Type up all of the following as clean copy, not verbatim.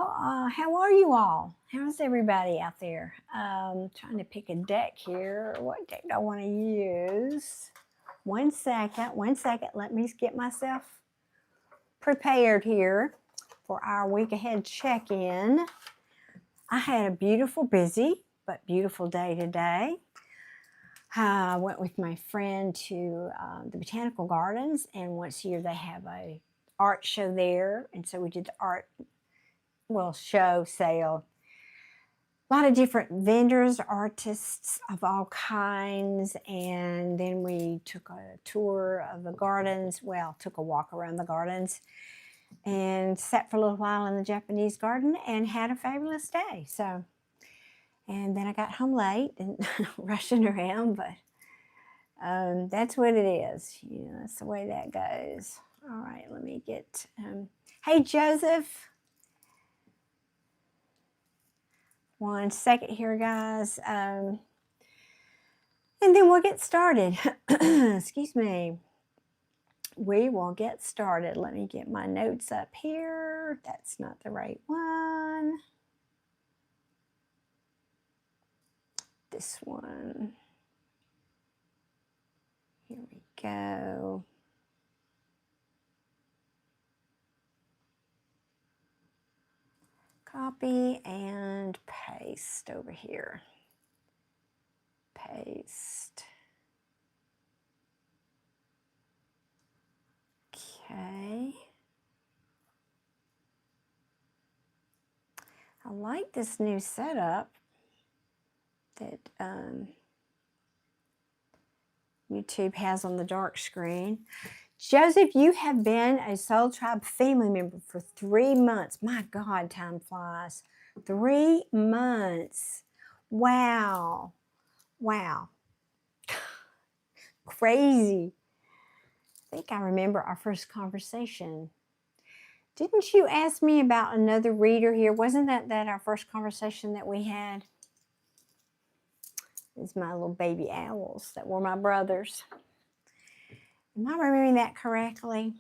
How are you all? How's everybody out there? Trying to pick a deck here. What deck do I want to use? One second. Let me get myself prepared here for our week ahead check-in. I had a beautiful, busy, but beautiful day today. I went with my friend to the Botanical Gardens, and once a year they have a art show there, and so we did the art show, sale. A lot of different vendors, artists of all kinds, and then we took a tour of the gardens, took a walk around the gardens and sat for a little while in the Japanese garden and had a fabulous day. So, and then I got home late and rushing around, but that's what it is. You know, that's the way that goes. All right, let me get, hey, Joseph. One second here, guys. And then we'll get started. Excuse me. We will get started. Let me get my notes up here. That's not the right one. This one. Here we go. Copy and paste over here. Paste. Okay. I like this new setup that YouTube has on the dark screen. Joseph, you have been a Soul Tribe family member for 3 months. My God, time flies. 3 months. Wow. Wow. Crazy. I think I remember our first conversation. Didn't you ask me about another reader here? Wasn't that our first conversation that we had? These my little baby owls that were my brothers. Am I remembering that correctly?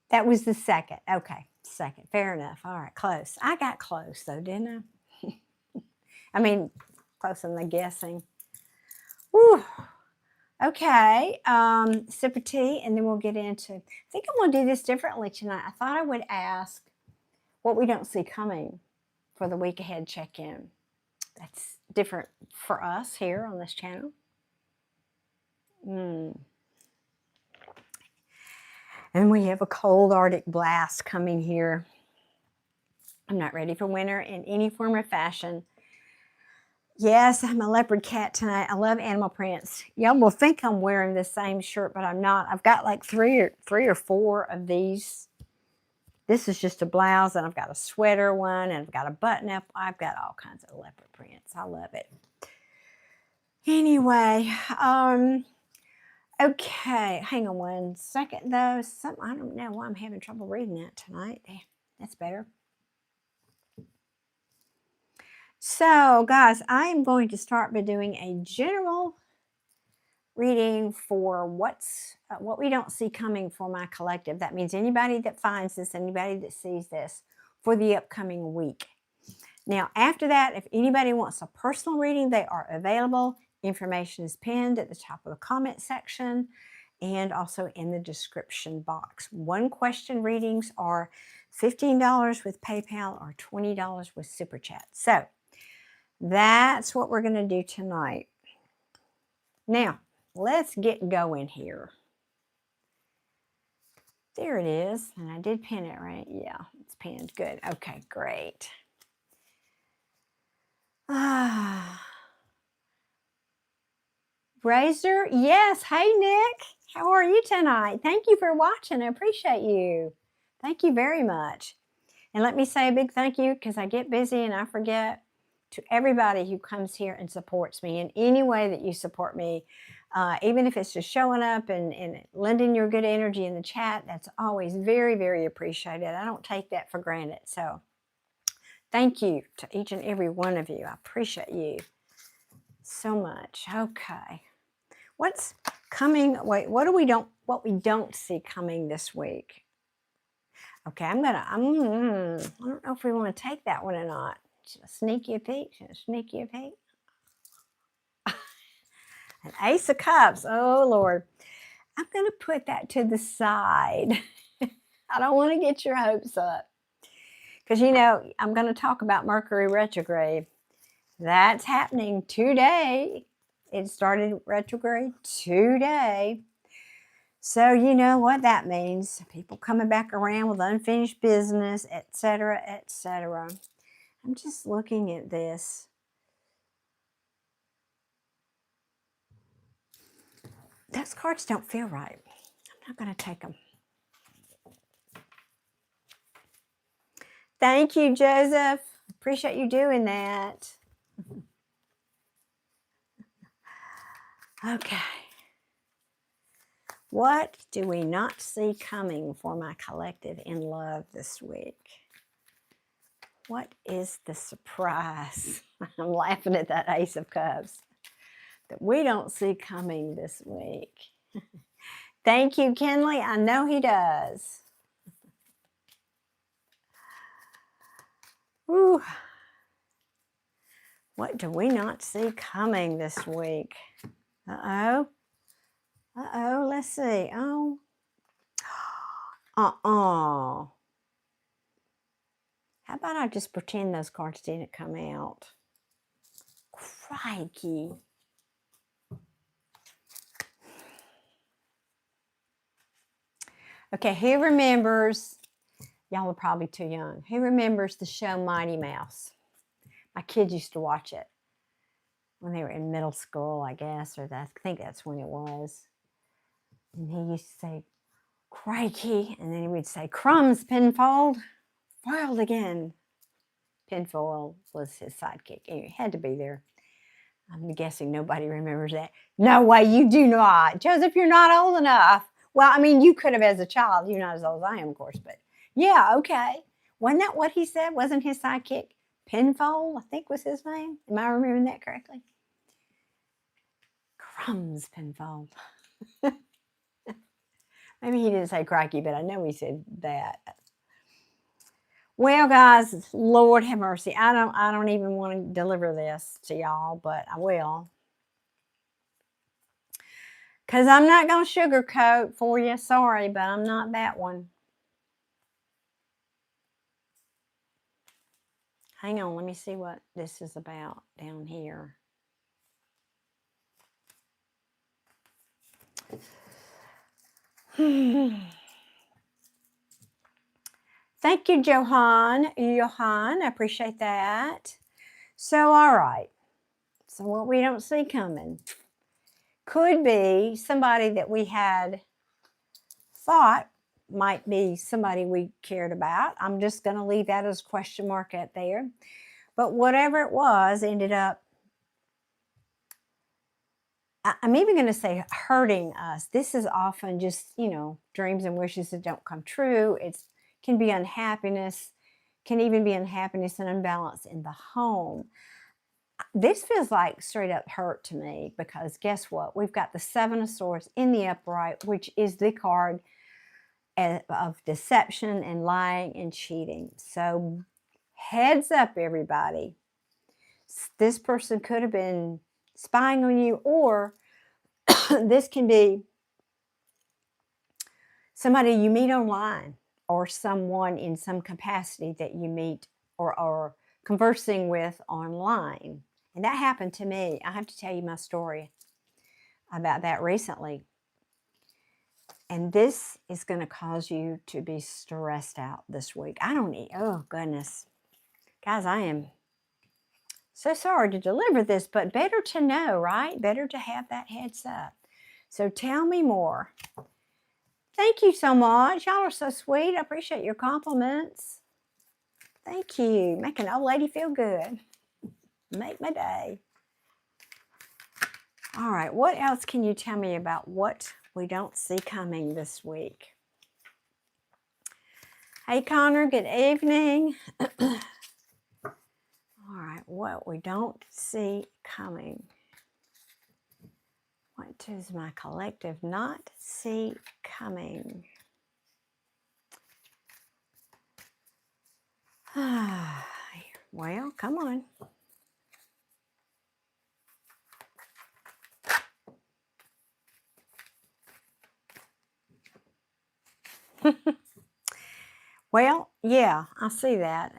That was the second. Okay, second. Fair enough. All right, close. I got close, though, didn't I? I mean, close in the guessing. Whew. Okay, sip of tea, and then we'll get into, I think I'm going to do this differently tonight. I thought I would ask what we don't see coming for the week ahead check-in. That's different for us here on this channel. And we have a cold Arctic blast coming here. I'm not ready for winter in any form or fashion. Yes, I'm a leopard cat tonight. I love animal prints. Y'all will think I'm wearing the same shirt, but I'm not. I've got like three or four of these. This is just a blouse, and I've got a sweater one, and I've got a button-up. I've got all kinds of leopard prints. I love it. Anyway, okay. Hang on one second, though. I don't know why I'm having trouble reading that tonight. That's better. So, guys, I am going to start by doing a general reading for what we don't see coming for my collective. That means anybody that finds this, anybody that sees this for the upcoming week. Now, after that, if anybody wants a personal reading, they are available. Information is pinned at the top of the comment section and also in the description box. One question readings are $15 with PayPal or $20 with Super Chat. So that's what we're going to do tonight. Now, let's get going here. There it is. And I did pin it, right? Yeah, it's pinned. Good. Okay, great. Razor, yes. Hey, Nick. How are you tonight? Thank you for watching. I appreciate you. Thank you very much. And let me say a big thank you, because I get busy and I forget, to everybody who comes here and supports me in any way that you support me. Even if it's just showing up and lending your good energy in the chat, that's always very, very appreciated. I don't take that for granted. So thank you to each and every one of you. I appreciate you so much. Okay. What's coming? Wait, what we don't see coming this week? Okay, I don't know if we want to take that one or not. Should I sneak you a peek? An Ace of Cups. Oh, Lord. I'm going to put that to the side. I don't want to get your hopes up. Because, I'm going to talk about Mercury retrograde. That's happening today. It started retrograde today. So you know what that means. People coming back around with unfinished business, etc., etc. I'm just looking at this. Those cards don't feel right. I'm not going to take them. Thank you, Joseph. Appreciate you doing that. Okay. What do we not see coming for my collective in love this week? What is the surprise? I'm laughing at that Ace of Cups that we don't see coming this week. Thank you, Kenley. I know he does. Whew. What do we not see coming this week? Uh-oh. Uh-oh, let's see. Oh. Uh-uh. How about I just pretend those cards didn't come out? Crikey. Okay, who remembers, y'all are probably too young, who remembers the show Mighty Mouse? My kids used to watch it when they were in middle school, I guess, or I think that's when it was. And he used to say, crikey, and then he would say, crumbs, Pinfold, foiled again. Pinfold was his sidekick. He had to be there. I'm guessing nobody remembers that. No way, you do not. Joseph, you're not old enough. Well, I mean, you could have as a child. You're not as old as I am, of course, but yeah, okay. Wasn't that what he said? Wasn't his sidekick Pinfold, I think was his name? Am I remembering that correctly? Crumbs, Pinfold. Maybe he didn't say crikey, but I know he said that. Well, guys, Lord have mercy. I don't even want to deliver this to y'all, but I will. Because I'm not going to sugarcoat for you. Sorry, but I'm not that one. Hang on, let me see what this is about down here. Thank you, Johan. I appreciate that. So, all right. So what we don't see coming could be somebody that we had thought might be somebody we cared about. I'm just going to leave that as a question mark out there. But whatever it was, ended up, I'm even going to say hurting us. This is often just, dreams and wishes that don't come true. It can be unhappiness, can even be unhappiness and imbalance in the home. This feels like straight up hurt to me because guess what? We've got the Seven of Swords in the upright, which is the card of deception and lying and cheating. So heads up, everybody. This person could have been spying on you, or this can be somebody you meet online or someone in some capacity that you meet or are conversing with online. And that happened to me. I have to tell you my story about that recently. And this is going to cause you to be stressed out this week. Oh goodness. Guys, I am so sorry to deliver this, but better to know, right? Better to have that heads up. So tell me more. Thank you so much. Y'all are so sweet. I appreciate your compliments. Thank you. Make an old lady feel good. Make my day. All right, what else can you tell me about what we don't see coming this week? Hey, Connor, good evening. All right, what we don't see coming. What does my collective not see coming? Well, come on. Well, yeah, I see that.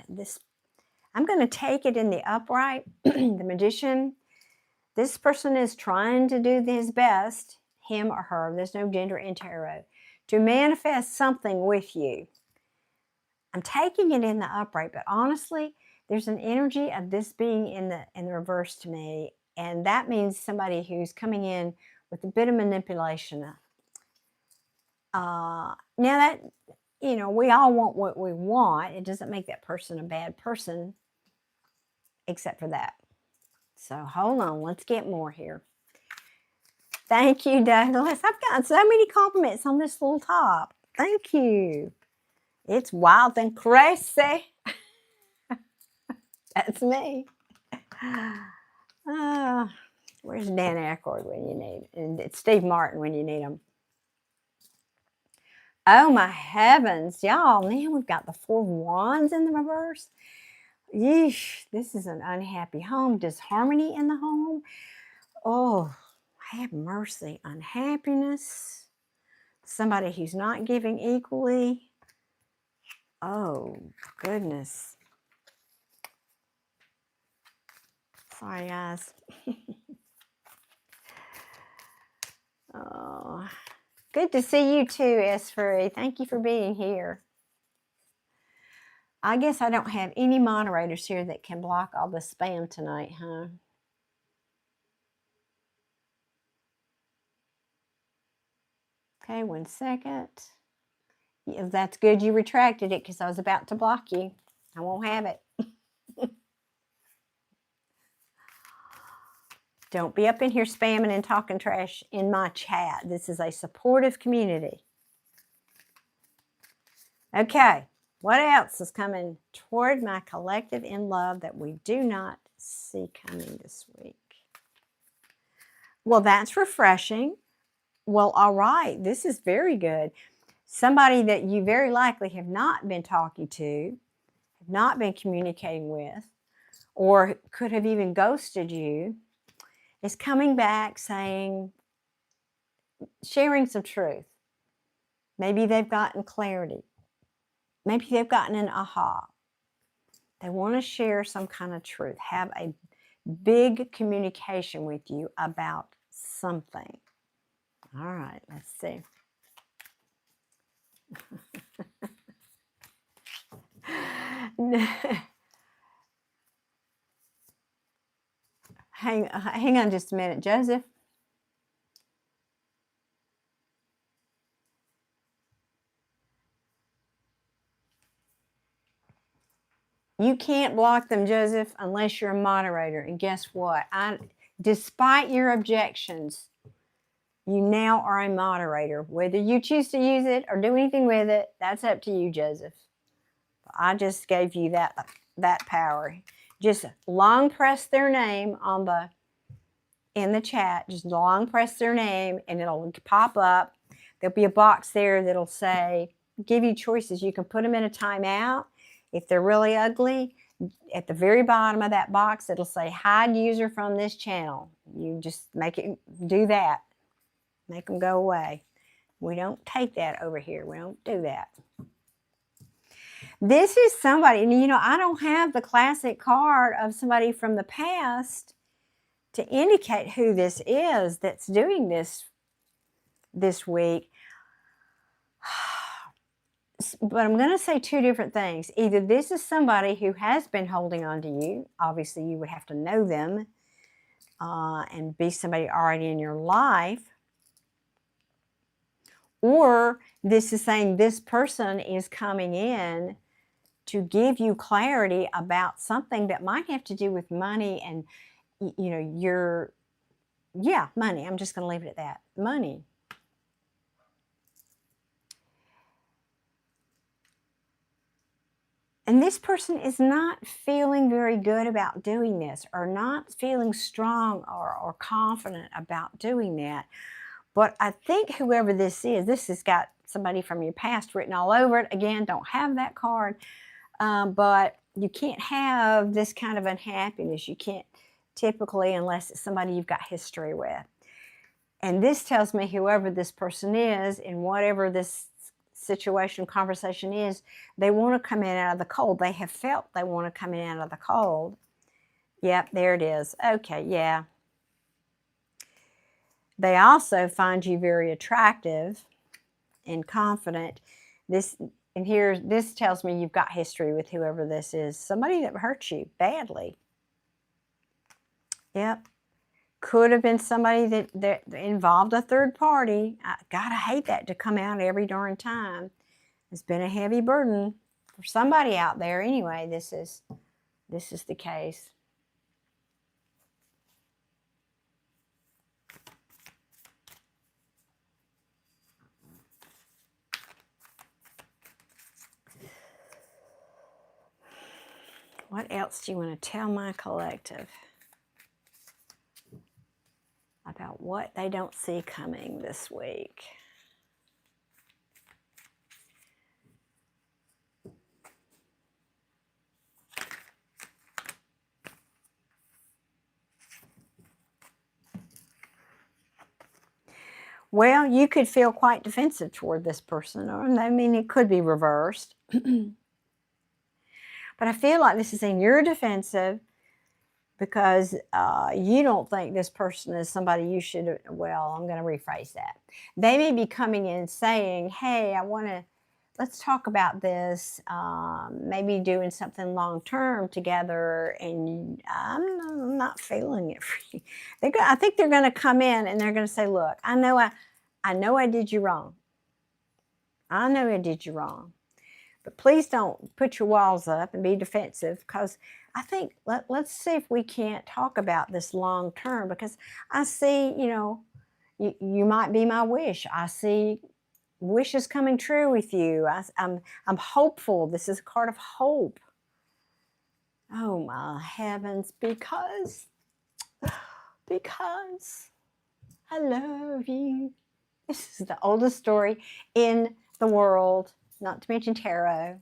I'm going to take it in the upright. The Magician. This person is trying to do his best, him or her, there's no gender in tarot, to manifest something with you. I'm taking it in the upright, but honestly, there's an energy of this being in the reverse to me, and that means somebody who's coming in with a bit of manipulation. Now that, we all want what we want. It doesn't make that person a bad person, except for that. So hold on, let's get more here. Thank you, Douglas. I've gotten so many compliments on this little top. Thank you. It's wild and crazy. That's me. Where's Dan Aykroyd when you need him? And it's Steve Martin when you need him. Oh, my heavens. Y'all, now we've got the Four of Wands in the reverse. Yeesh, this is an unhappy home. Disharmony in the home. Oh, have mercy. Unhappiness. Somebody who's not giving equally. Oh, goodness. Sorry, guys. Oh, good to see you too, S-Free. Thank you for being here. I guess I don't have any moderators here that can block all the spam tonight, huh? Okay, 1 second. If that's good, you retracted it because I was about to block you. I won't have it. Don't be up in here spamming and talking trash in my chat. This is a supportive community. Okay, what else is coming toward my collective in love that we do not see coming this week? Well, that's refreshing. Well, all right, this is very good. Somebody that you very likely have not been talking to, have not been communicating with, or could have even ghosted you, is coming back saying, sharing some truth. Maybe they've gotten clarity. Maybe they've gotten an aha. They want to share some kind of truth, have a big communication with you about something. All right, let's see. Hang on just a minute, Joseph. You can't block them, Joseph, unless you're a moderator. And guess what? Despite your objections, you now are a moderator. Whether you choose to use it or do anything with it, that's up to you, Joseph. I just gave you that power. Just long press their name in the chat. Just long press their name and it'll pop up. There'll be a box there that'll say, give you choices. You can put them in a timeout. If they're really ugly, at the very bottom of that box, it'll say hide user from this channel. You just make it do that. Make them go away. We don't take that over here. We don't do that. This is somebody, I don't have the classic card of somebody from the past to indicate who this is that's doing this week. But I'm going to say two different things. Either this is somebody who has been holding on to you. Obviously, you would have to know them and be somebody already in your life. Or this is saying this person is coming in to give you clarity about something that might have to do with money and, money. I'm just going to leave it at that. Money. And this person is not feeling very good about doing this, or not feeling strong or confident about doing that. But I think whoever this has got somebody from your past written all over it. Again, don't have that card. But you can't have this kind of unhappiness. You can't typically, unless it's somebody you've got history with. And this tells me whoever this person is, in whatever this situation, conversation is, they want to come in out of the cold. They have felt they want to come in out of the cold. Yep, there it is. Okay, yeah. They also find you very attractive and confident. This tells me you've got history with whoever this is. Somebody that hurt you badly. Yep. Could have been somebody that involved a third party. God, I hate that to come out every darn time. It's been a heavy burden for somebody out there. Anyway, this is the case. What else do you want to tell my collective about what they don't see coming this week? Well, you could feel quite defensive toward this person, or I mean, it could be reversed. But I feel like this is saying you're defensive because you don't think this person is somebody you should, well, I'm going to rephrase that. They may be coming in saying, hey, let's talk about this, maybe doing something long-term together, and I'm not feeling it for you. I think they're going to come in and they're going to say, look, I know I did you wrong. I know I did you wrong. But please don't put your walls up and be defensive, because I think let's see if we can't talk about this long term, because I see, you might be my wish. I see wishes coming true with you. I'm hopeful. This is a card of hope. Oh my heavens, because I love you. This is the oldest story in the world, not to mention tarot.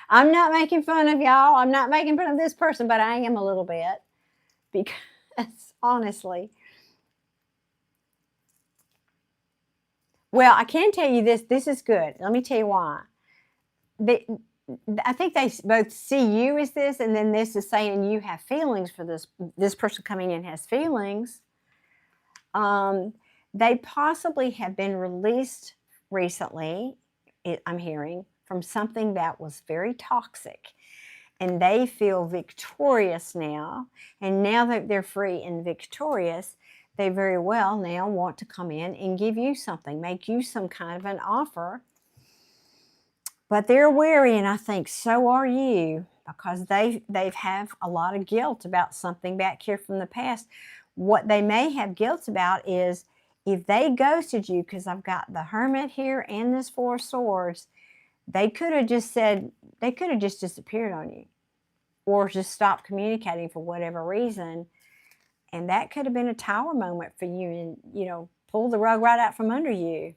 I'm not making fun of y'all. I'm not making fun of this person, but I am a little bit, because honestly. Well, I can tell you this. This is good. Let me tell you why. I think they both see you as this, and then this is saying you have feelings for this person coming in has feelings. They possibly have been released recently, I'm hearing, from something that was very toxic. And they feel victorious now. And now that they're free and victorious, they very well now want to come in and give you something, make you some kind of an offer. But they're wary, and I think so are you, because they've have a lot of guilt about something back here from the past. What they may have guilt about is if they ghosted you, because I've got the Hermit here and this Four of Swords, they could have just disappeared on you, or just stopped communicating for whatever reason. And that could have been a tower moment for you, and, pull the rug right out from under you.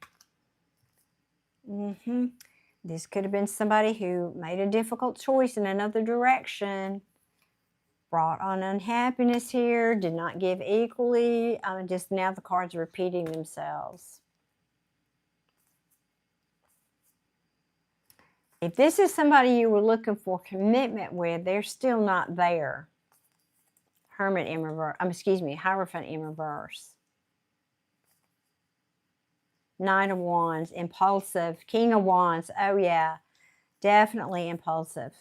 This could have been somebody who made a difficult choice in another direction, brought on unhappiness here, did not give equally. Just now the cards are repeating themselves. If this is somebody you were looking for commitment with, they're still not there. Hermit in reverse. Hierophant in reverse. Knight of Wands, impulsive. King of Wands. Oh yeah, definitely impulsive.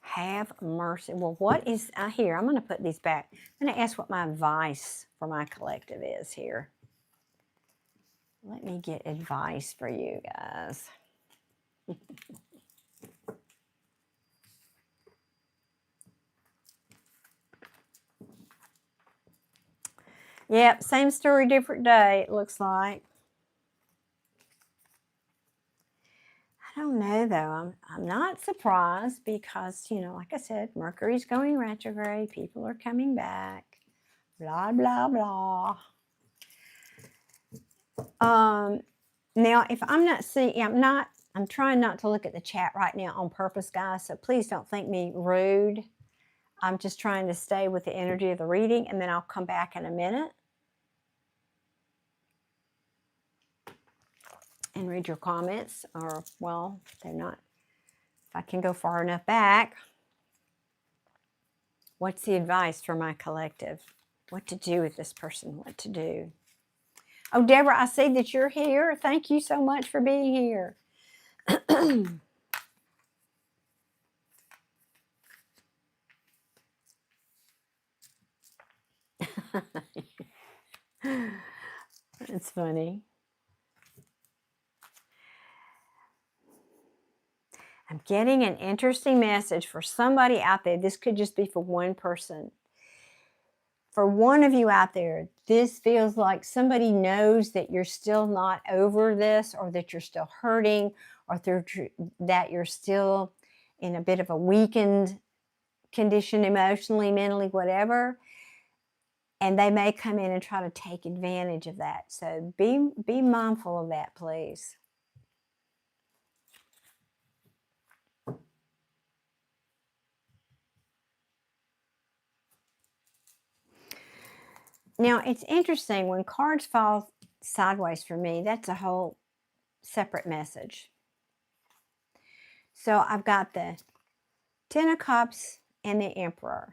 Have mercy. Well, what is here? I'm going to put these back. I'm going to ask what my advice for my collective is here. Let me get advice for you guys. Yep, same story, different day, it looks like. don't know though. I'm not surprised because, you know, like I said, Mercury's going retrograde. People are coming back. Blah, blah, blah. Now, if I'm not seeing, I'm trying not to look at the chat right now on purpose, guys. So please don't think me rude. I'm just trying to stay with the energy of the reading, and then I'll come back in a minute and read your comments. Or, well, they're not. If I can go far enough back. What's the advice for my collective? What to do with this person? What to do? Oh, Deborah, I see that you're here. Thank you so much for being here. That's funny. I'm getting an interesting message for somebody out there. This could just be for one person. For one of you out there, this feels like somebody knows that you're still not over this, or that you're still hurting, or that you're still in a bit of a weakened condition emotionally, mentally, whatever. And they may come in and try to take advantage of that. So be mindful of that, please. Now, it's interesting, when cards fall sideways for me, that's a whole separate message. So I've got the Ten of Cups and the Emperor.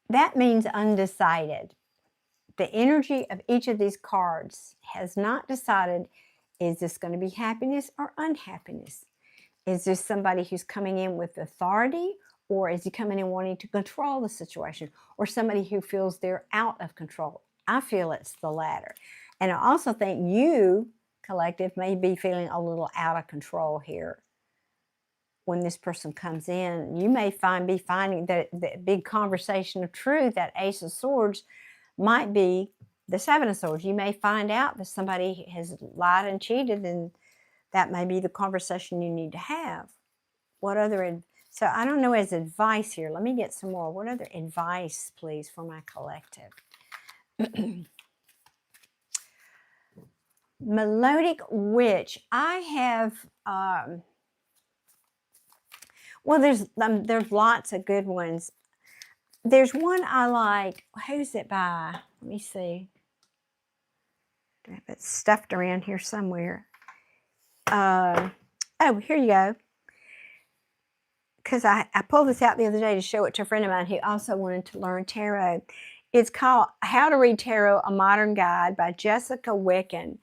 That means undecided. The energy of each of these cards has not decided, is this going to be happiness or unhappiness? Is this somebody who's coming in with authority, or is he coming in wanting to control the situation, or somebody who feels they're out of control? I feel it's the latter. And I also think you, collective, may be feeling a little out of control here. When this person comes in, you may be finding that the big conversation of truth, that Ace of Swords, might be the Seven of Swords. You may find out that somebody has lied and cheated, and that may be the conversation you need to have. So I don't know, as advice here, let me get some more. What other advice, please, for my collective? Melodic Witch. I have, well, there's lots of good ones. There's one I like. Who's it by? Let me see. I have it stuffed around here somewhere. Oh, here you go. Because I pulled this out the other day to show it to a friend of mine who also wanted to learn tarot. It's called How to Read Tarot, A Modern Guide by Jessica Wicken.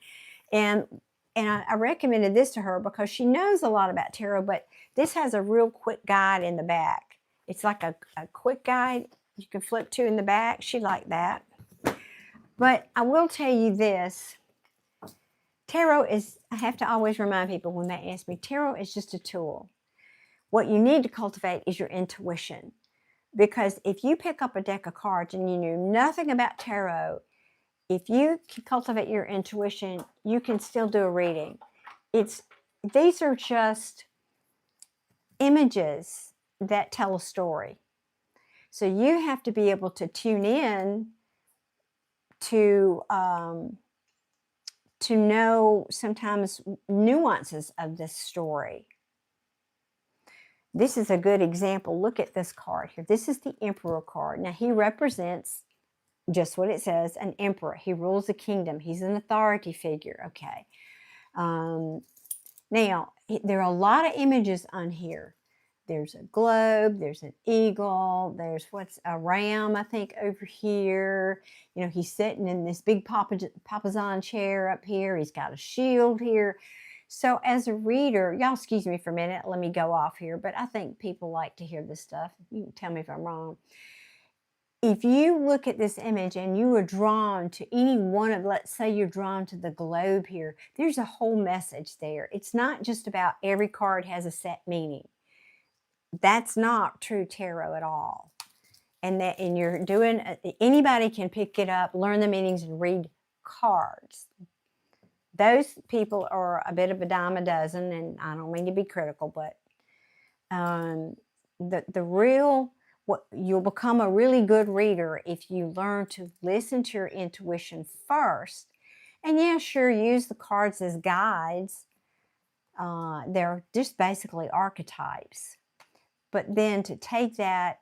And I recommended this to her because she knows a lot about tarot, but this has a real quick guide in the back. It's like a quick guide you can flip to in the back. She liked that. But I will tell you this. Tarot is, I have to always remind people when they ask me, tarot is just a tool. What you need to cultivate is your intuition. Because if you pick up a deck of cards and you knew nothing about tarot, if you can cultivate your intuition, you can still do a reading. These are just images that tell a story. So you have to be able to tune in to know sometimes nuances of this story. This is a good example. Look at this card here. This is the Emperor card. Now, he represents just what it says, an emperor. He rules a kingdom. He's an authority figure. Okay. Now, there are a lot of images on here. There's a globe, there's an eagle, there's a ram, I think, over here. You know, he's sitting in this big papasan chair up here. He's got a shield here. So as a reader, y'all excuse me for a minute, let me go off here, but I think people like to hear this stuff. You can tell me if I'm wrong. If you look at this image and you are drawn to any one of, let's say you're drawn to the globe here, there's a whole message there. It's not just about every card has a set meaning. That's not true tarot at all. and you're doing, anybody can pick it up, learn the meanings, and read cards. Those people are a bit of a dime a dozen, and I don't mean to be critical, but you'll become a really good reader if you learn to listen to your intuition first. And yeah, sure, use the cards as guides. They're just basically archetypes. But then to take that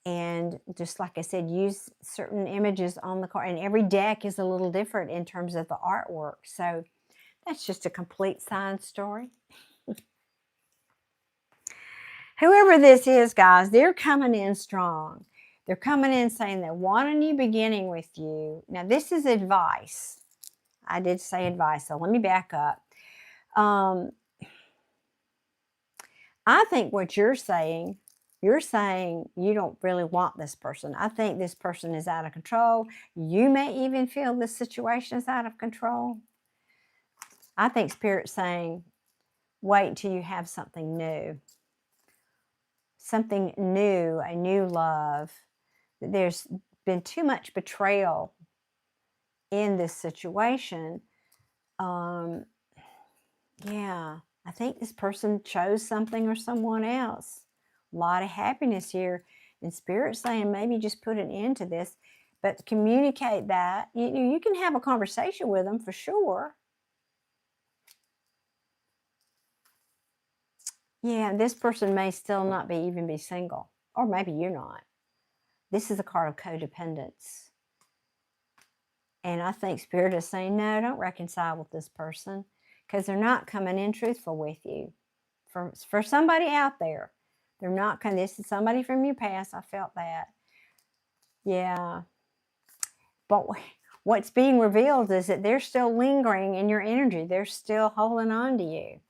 and, just like I said, use certain images on the card. And every deck is a little different in terms of the artwork. So that's just a complete science story. Whoever this is, guys, they're coming in strong. They're coming in saying they want a new beginning with you. Now, this is advice. I did say advice, so let me back up. I think what you're saying you don't really want this person. I think this person is out of control. You may even feel this situation is out of control. I think Spirit's saying, wait until you have something new. Something new, a new love. There's been too much betrayal in this situation. Yeah, I think this person chose something or someone else. A lot of happiness here. And Spirit's saying maybe just put an end to this, but communicate that. You can have a conversation with them for sure. Yeah, this person may still not even be single, or maybe you're not. This is a card of codependence. And I think Spirit is saying, no, don't reconcile with this person, because they're not coming in truthful with you. For somebody out there, they're not coming. This is somebody from your past. I felt that. Yeah. But what's being revealed is that they're still lingering in your energy. They're still holding on to you.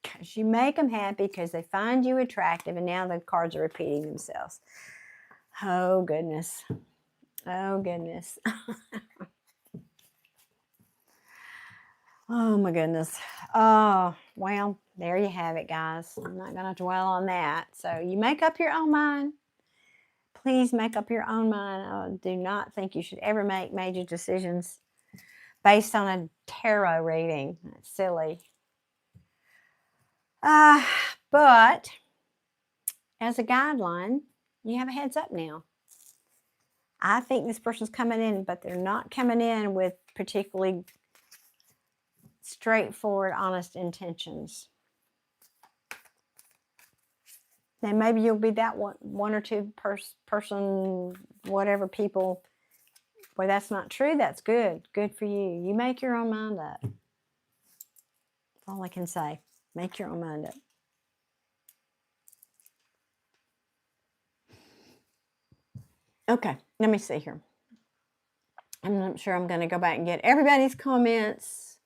Because you make them happy, because they find you attractive, and now the cards are repeating themselves. Oh, goodness. Oh, goodness. Oh, my goodness. Oh, well, there you have it, guys. I'm not going to dwell on that. So you make up your own mind. Please make up your own mind. I do not think you should ever make major decisions based on a tarot reading. That's silly. But as a guideline, you have a heads up now. I think this person's coming in, but they're not coming in with particularly straightforward, honest intentions. Then maybe you'll be that one or two person, whatever people. Boy, that's not true. That's good. Good for you. You make your own mind up. That's all I can say. Make your own mind up. Okay, let me see here. I'm not sure I'm going to go back and get everybody's comments.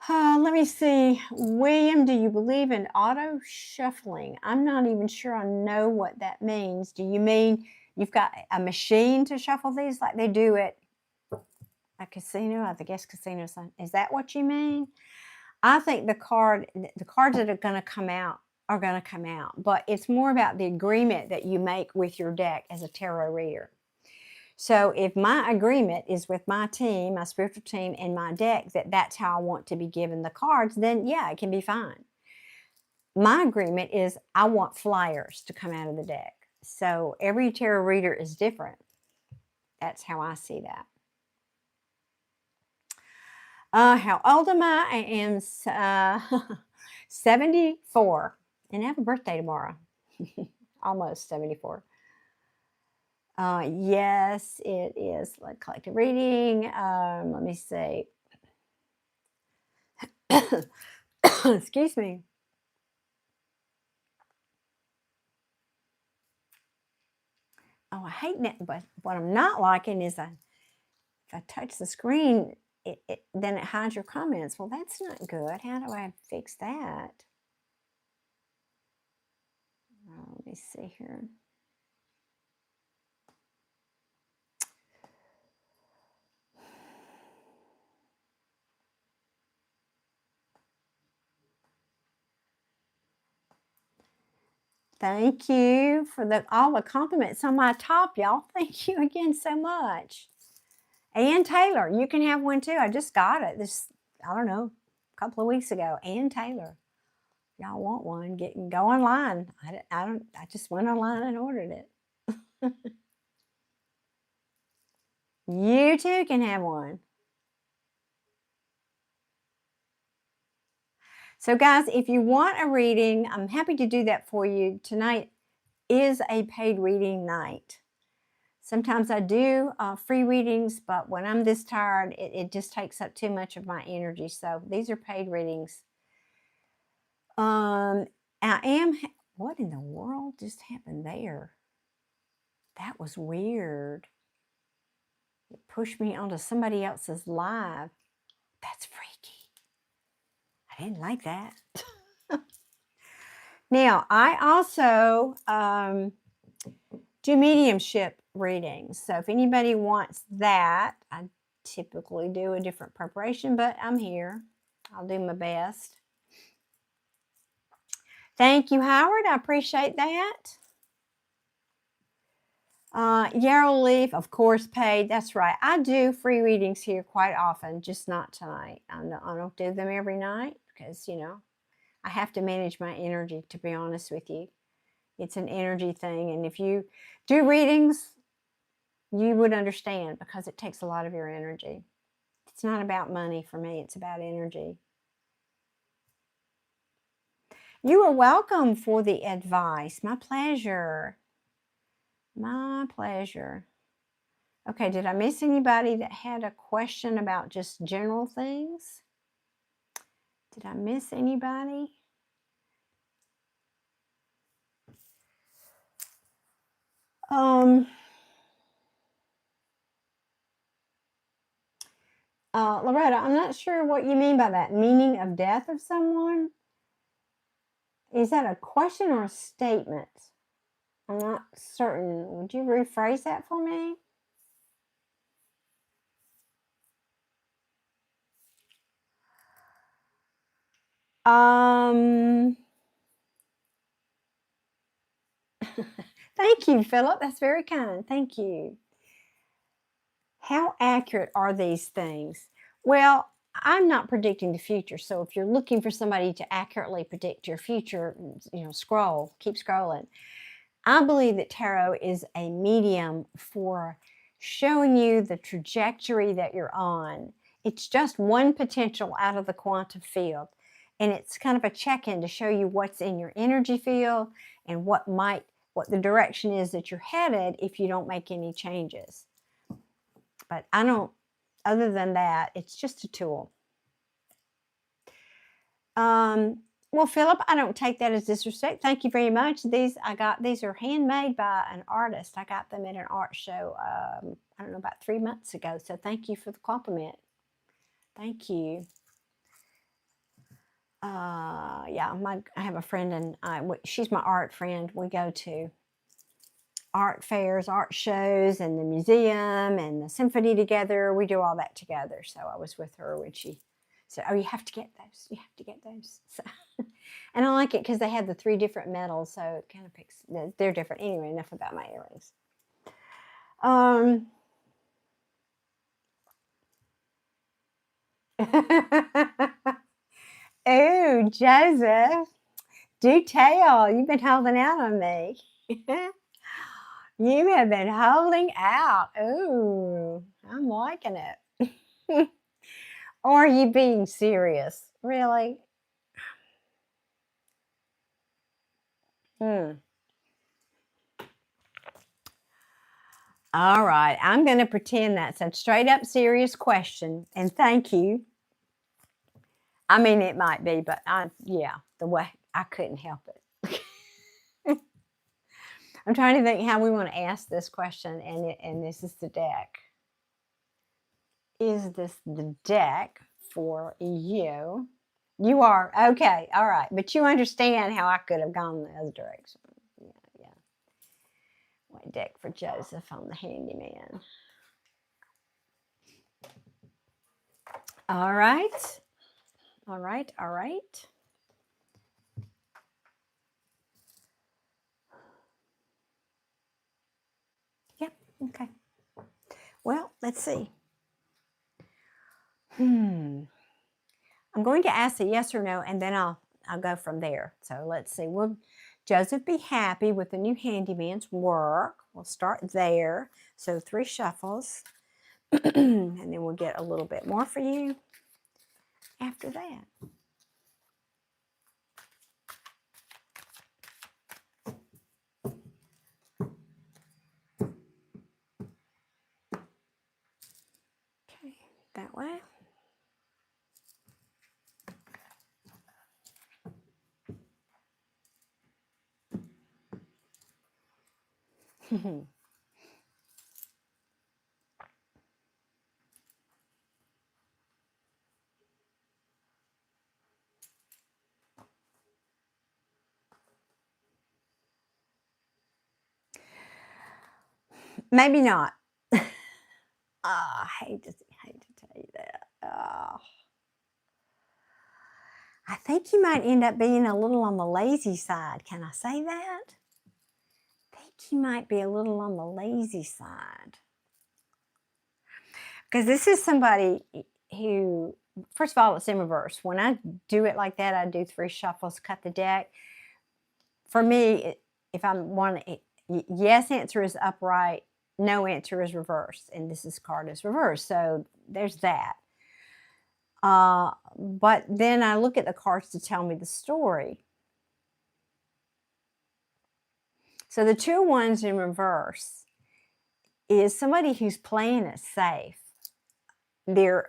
Let me see. William, do you believe in auto shuffling? I'm not even sure I know what that means. Do you mean you've got a machine to shuffle these like they do at a casino? I guess casino. Is that what you mean? I think the cards that are going to come out are going to come out, but it's more about the agreement that you make with your deck as a tarot reader. So if my agreement is with my team, my spiritual team, and my deck, that's how I want to be given the cards, then yeah, it can be fine. My agreement is I want flyers to come out of the deck. So every tarot reader is different. That's how I see that. How old am I? I am 74, and I have a birthday tomorrow. Almost 74. Yes, it is like collective reading. Let me see. Excuse me. Oh, I hate that. But what I'm not liking is if I touch the screen, then it hides your comments. Well, that's not good. How do I fix that? Let me see here. Thank you for all the compliments on my top, y'all. Thank you again so much. Ann Taylor, you can have one too. I just got it I don't know, a couple of weeks ago. Ann Taylor. Y'all want one, go online. I just went online and ordered it. You too can have one. So guys, if you want a reading, I'm happy to do that for you. Tonight is a paid reading night. Sometimes I do free readings, but when I'm this tired, it just takes up too much of my energy. So these are paid readings. What in the world just happened there? That was weird. It pushed me onto somebody else's live. That's freaky. I didn't like that. Now, I also do mediumship readings. So if anybody wants that, I typically do a different preparation, but I'm here. I'll do my best. Thank you, Howard. I appreciate that. Yarrow Leaf, of course, paid. That's right. I do free readings here quite often, just not tonight. I don't do them every night because, you know, I have to manage my energy, to be honest with you. It's an energy thing. And if you do readings, you would understand because it takes a lot of your energy. It's not about money for me. It's about energy. You are welcome for the advice. My pleasure. My pleasure. Okay, did I miss anybody that had a question about just general things? Did I miss anybody? Loretta, I'm not sure what you mean by that. Meaning of death of someone? Is that a question or a statement? I'm not certain. Would you rephrase that for me? Thank you, Philip. That's very kind. Thank you. How accurate are these things? Well, I'm not predicting the future. So if you're looking for somebody to accurately predict your future, you know, keep scrolling. I believe that tarot is a medium for showing you the trajectory that you're on. It's just one potential out of the quantum field. And it's kind of a check-in to show you what's in your energy field and what the direction is that you're headed if you don't make any changes. But other than that, it's just a tool. Well, Philip, I don't take that as disrespect. Thank you very much. These are handmade by an artist. I got them at an art show, I don't know, about 3 months ago. So thank you for the compliment. Thank you. Yeah, I have a friend, and she's my art friend. We go to art fairs, art shows, and the museum and the symphony together. We do all that together. So I was with her when she said, "Oh, you have to get those. You have to get those." So, and I like it because they have the 3 different metals, so it kind of picks. They're different. Anyway, enough about my earrings. Oh, Joseph, do tell. You've been holding out on me. You have been holding out. Ooh, I'm liking it. Or are you being serious? Really? All right. I'm going to pretend that's a straight up serious question. And thank you. I mean, it might be, but the way I couldn't help it. I'm trying to think how we want to ask this question, and this is the deck. Is this the deck for you? You are okay, all right, but you understand how I could have gone in the other direction. Yeah. White deck for Joseph on the handyman. All right. Okay. Well, let's see. I'm going to ask a yes or no, and then I'll go from there. So let's see. Will Joseph be happy with the new handyman's work? We'll start there. So 3 shuffles, and then we'll get a little bit more for you after that. Okay, that way. Maybe not. I hate to tell you that. I think you might end up being a little on the lazy side. Can I say that? I think you might be a little on the lazy side. Because this is somebody who, first of all, it's in reverse. When I do it like that, I do 3 shuffles, cut the deck. For me, if I'm one, yes answer is upright, no answer is reverse, and this card is reverse. So there's that. But then I look at the cards to tell me the story. So the 2 ones in reverse is somebody who's playing it safe. There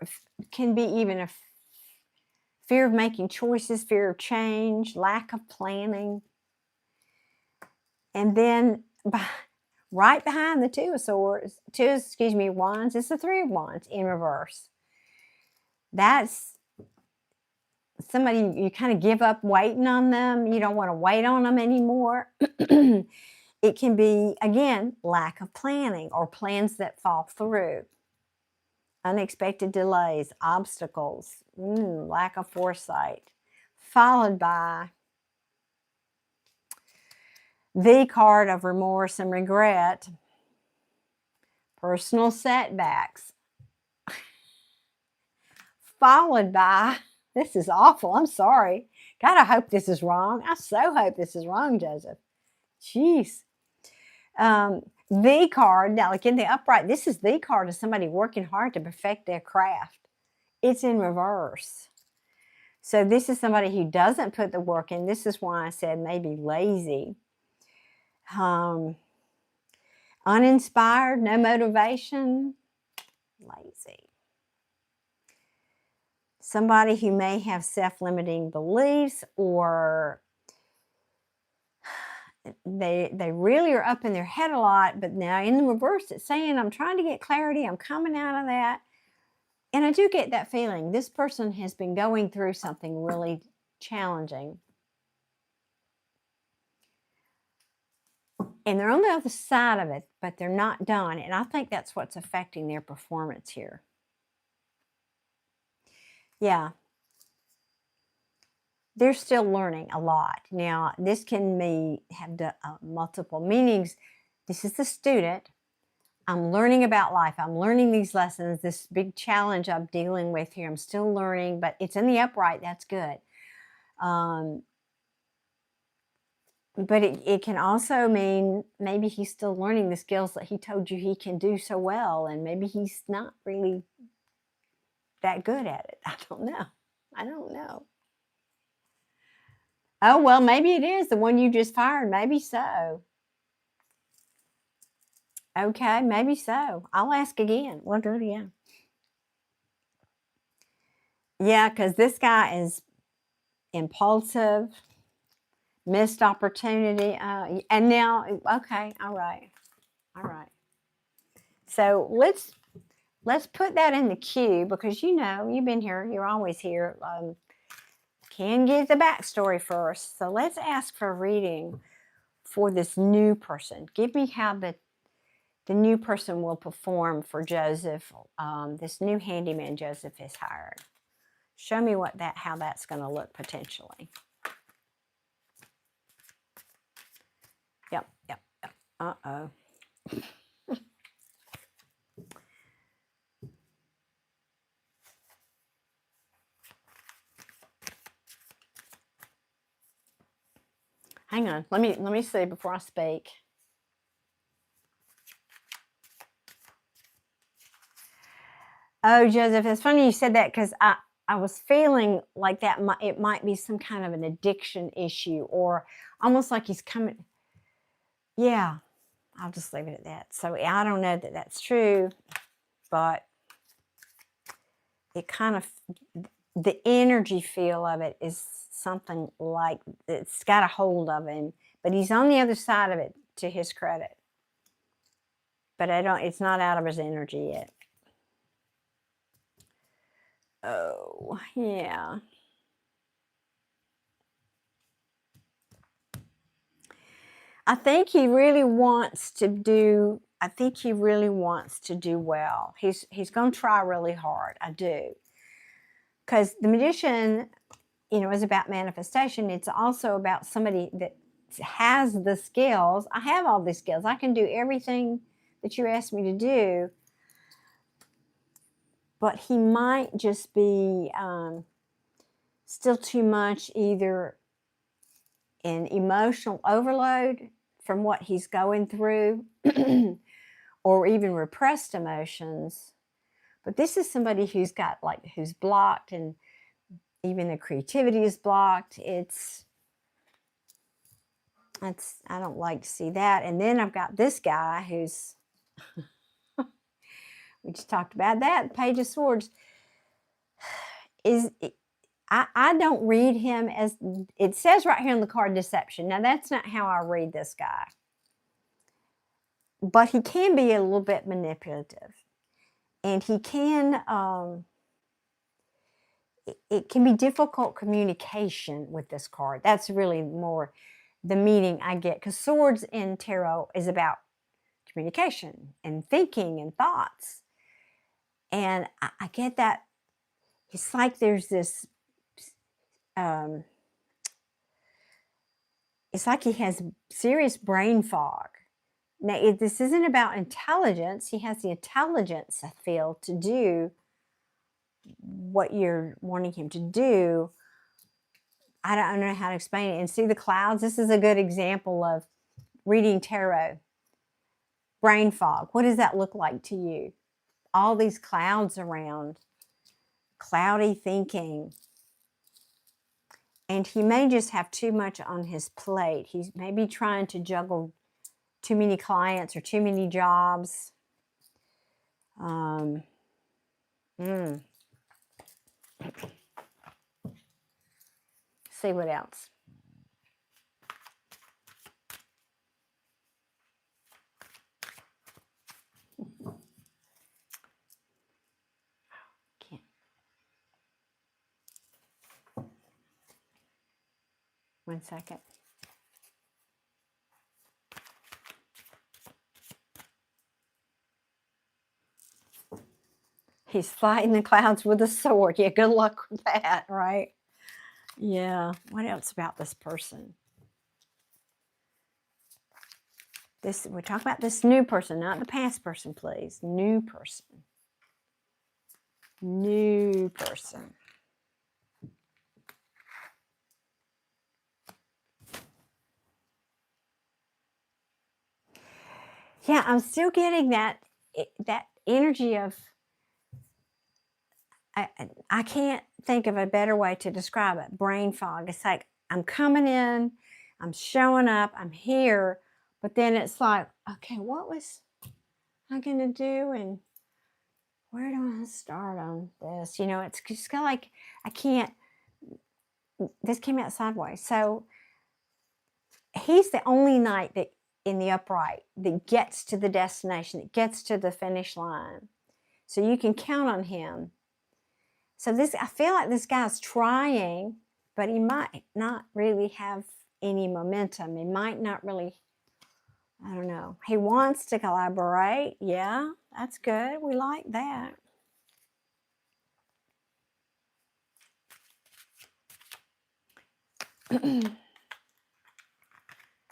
can be even a fear of making choices, fear of change, lack of planning. And then right behind the 2 of swords, wands, it's the 3 of wands in reverse. That's somebody you kind of give up waiting on them. You don't want to wait on them anymore. It can be, again, lack of planning or plans that fall through. Unexpected delays, obstacles, lack of foresight, followed by the card of remorse and regret, personal setbacks, followed by, this is awful, I'm sorry. God, I hope this is wrong. I so hope this is wrong, Joseph. Jeez. The card, now like in the upright, this is the card of somebody working hard to perfect their craft. It's in reverse. So this is somebody who doesn't put the work in. This is why I said maybe lazy. Uninspired, no motivation, lazy. Somebody who may have self-limiting beliefs, or they really are up in their head a lot, but now in the reverse it's saying, I'm trying to get clarity, I'm coming out of that. And I do get that feeling. This person has been going through something really challenging. And they're on the other side of it, but they're not done. And I think that's what's affecting their performance here. Yeah. They're still learning a lot. Now, this can have multiple meanings. This is the student. I'm learning about life. I'm learning these lessons, this big challenge I'm dealing with here. I'm still learning, but it's in the upright. That's good. But it can also mean maybe he's still learning the skills that he told you he can do so well, and maybe he's not really that good at it. I don't know. I don't know. Oh, well, maybe it is the one you just fired. Maybe so. Okay, maybe so. I'll ask again. We'll do it again. Yeah, because this guy is impulsive, missed opportunity. And now, okay, all right. So let's put that in the queue, because you've been here. You're always here. Can give the backstory first. So let's ask for a reading for this new person. Give me how the new person will perform for Joseph, this new handyman Joseph has hired. Show me how that's going to look potentially. Yep. Uh-oh. Hang on. Let me see before I speak. Oh, Joseph, it's funny you said that because I was feeling like that it might be some kind of an addiction issue or almost like he's coming. Yeah, I'll just leave it at that. So I don't know that that's true, but it kind of, the energy feel of it is something like it's got a hold of him, but he's on the other side of it to his credit. But it's not out of his energy yet. Oh, yeah. I think he really wants to do well. He's going to try really hard. I do. Because the magician, is about manifestation. It's also about somebody that has the skills. I have all these skills. I can do everything that you asked me to do. But he might just be still too much either in emotional overload from what he's going through or even repressed emotions. But this is somebody who's blocked, and even the creativity is blocked. I don't like to see that. And then I've got this guy who's, we just talked about that, Page of Swords. I don't read him as, it says right here on the card, deception. Now, that's not how I read this guy. But he can be a little bit manipulative. And he can, it can be difficult communication with this card. That's really more the meaning I get. Because swords in tarot is about communication and thinking and thoughts. And I get that. It's like there's this, it's like he has serious brain fog. Now, this isn't about intelligence. He has the intelligence, I feel, to do what you're wanting him to do. I don't know how to explain it. And see the clouds? This is a good example of reading tarot. Brain fog. What does that look like to you? All these clouds around. Cloudy thinking. And he may just have too much on his plate. He's maybe trying to juggle too many clients or too many jobs. See what else. Can't. One second. He's fighting the clouds with a sword. Yeah, good luck with that, right? Yeah. What else about this person? We're talking about this new person, not the past person, please. New person. New person. Yeah, I'm still getting that energy of, I can't think of a better way to describe it. Brain fog. It's like I'm coming in, I'm showing up, I'm here, but then it's like, okay, what was I going to do? And where do I start on this? It's just kind of like I can't, this came out sideways. So he's the only knight that in the upright that gets to the destination, that gets to the finish line. So you can count on him. So I feel like this guy's trying, but he might not really have any momentum. He might not really, I don't know. He wants to collaborate. Yeah, that's good. We like that.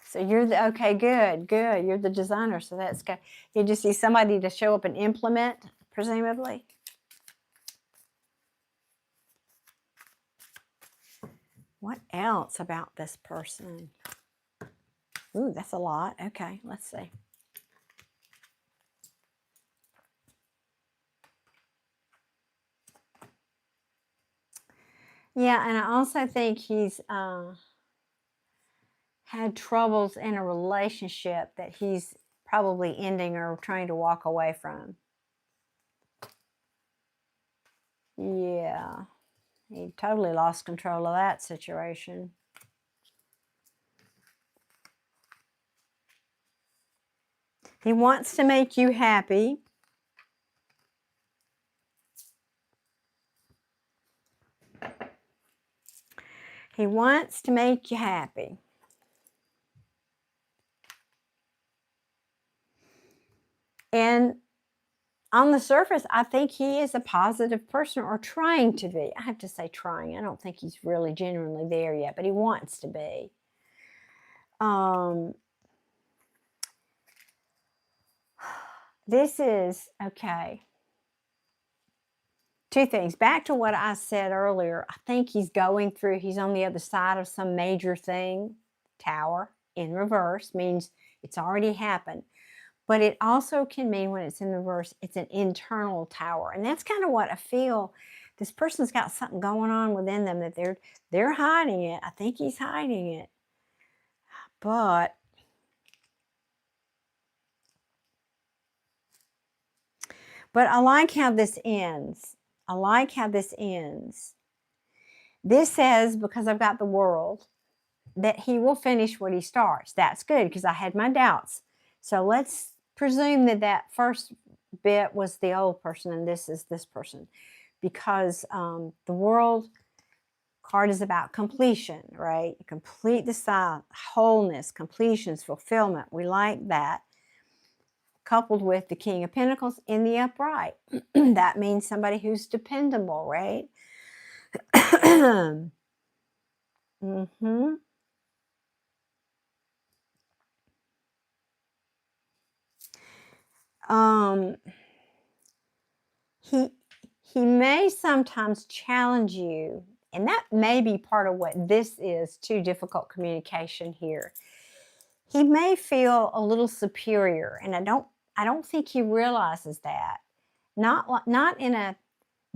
So okay, good. You're the designer, so that's good. You just need somebody to show up and implement, presumably. What else about this person? Ooh, that's a lot. Okay, let's see. Yeah, and I also think he's had troubles in a relationship that he's probably ending or trying to walk away from. Yeah, he totally lost control of that situation. He wants to make you happy. He wants to make you happy. And on the surface, I think he is a positive person, or trying to be. I have to say trying. I don't think he's really genuinely there yet, but he wants to be. This is, okay. Two things. Back to what I said earlier, I think he's going through, he's on the other side of some major thing. Tower in reverse means it's already happened. But it also can mean, when it's in reverse, it's an internal tower. And that's kind of what I feel. This person's got something going on within them that they're hiding it. I think he's hiding it. But I like how this ends. I like how this ends. This says, because I've got the World, that he will finish what he starts. That's good, because I had my doubts. So let's presume that that first bit was the old person and this is this person, because the World card is about completion, right? Complete the silence, wholeness, completions, fulfillment. We like that. Coupled with the King of Pentacles in the upright. That means somebody who's dependable, right? Mm-hmm. He may sometimes challenge you, and that may be part of what this is too, difficult communication here. He may feel a little superior, and I don't think he realizes that. Not in a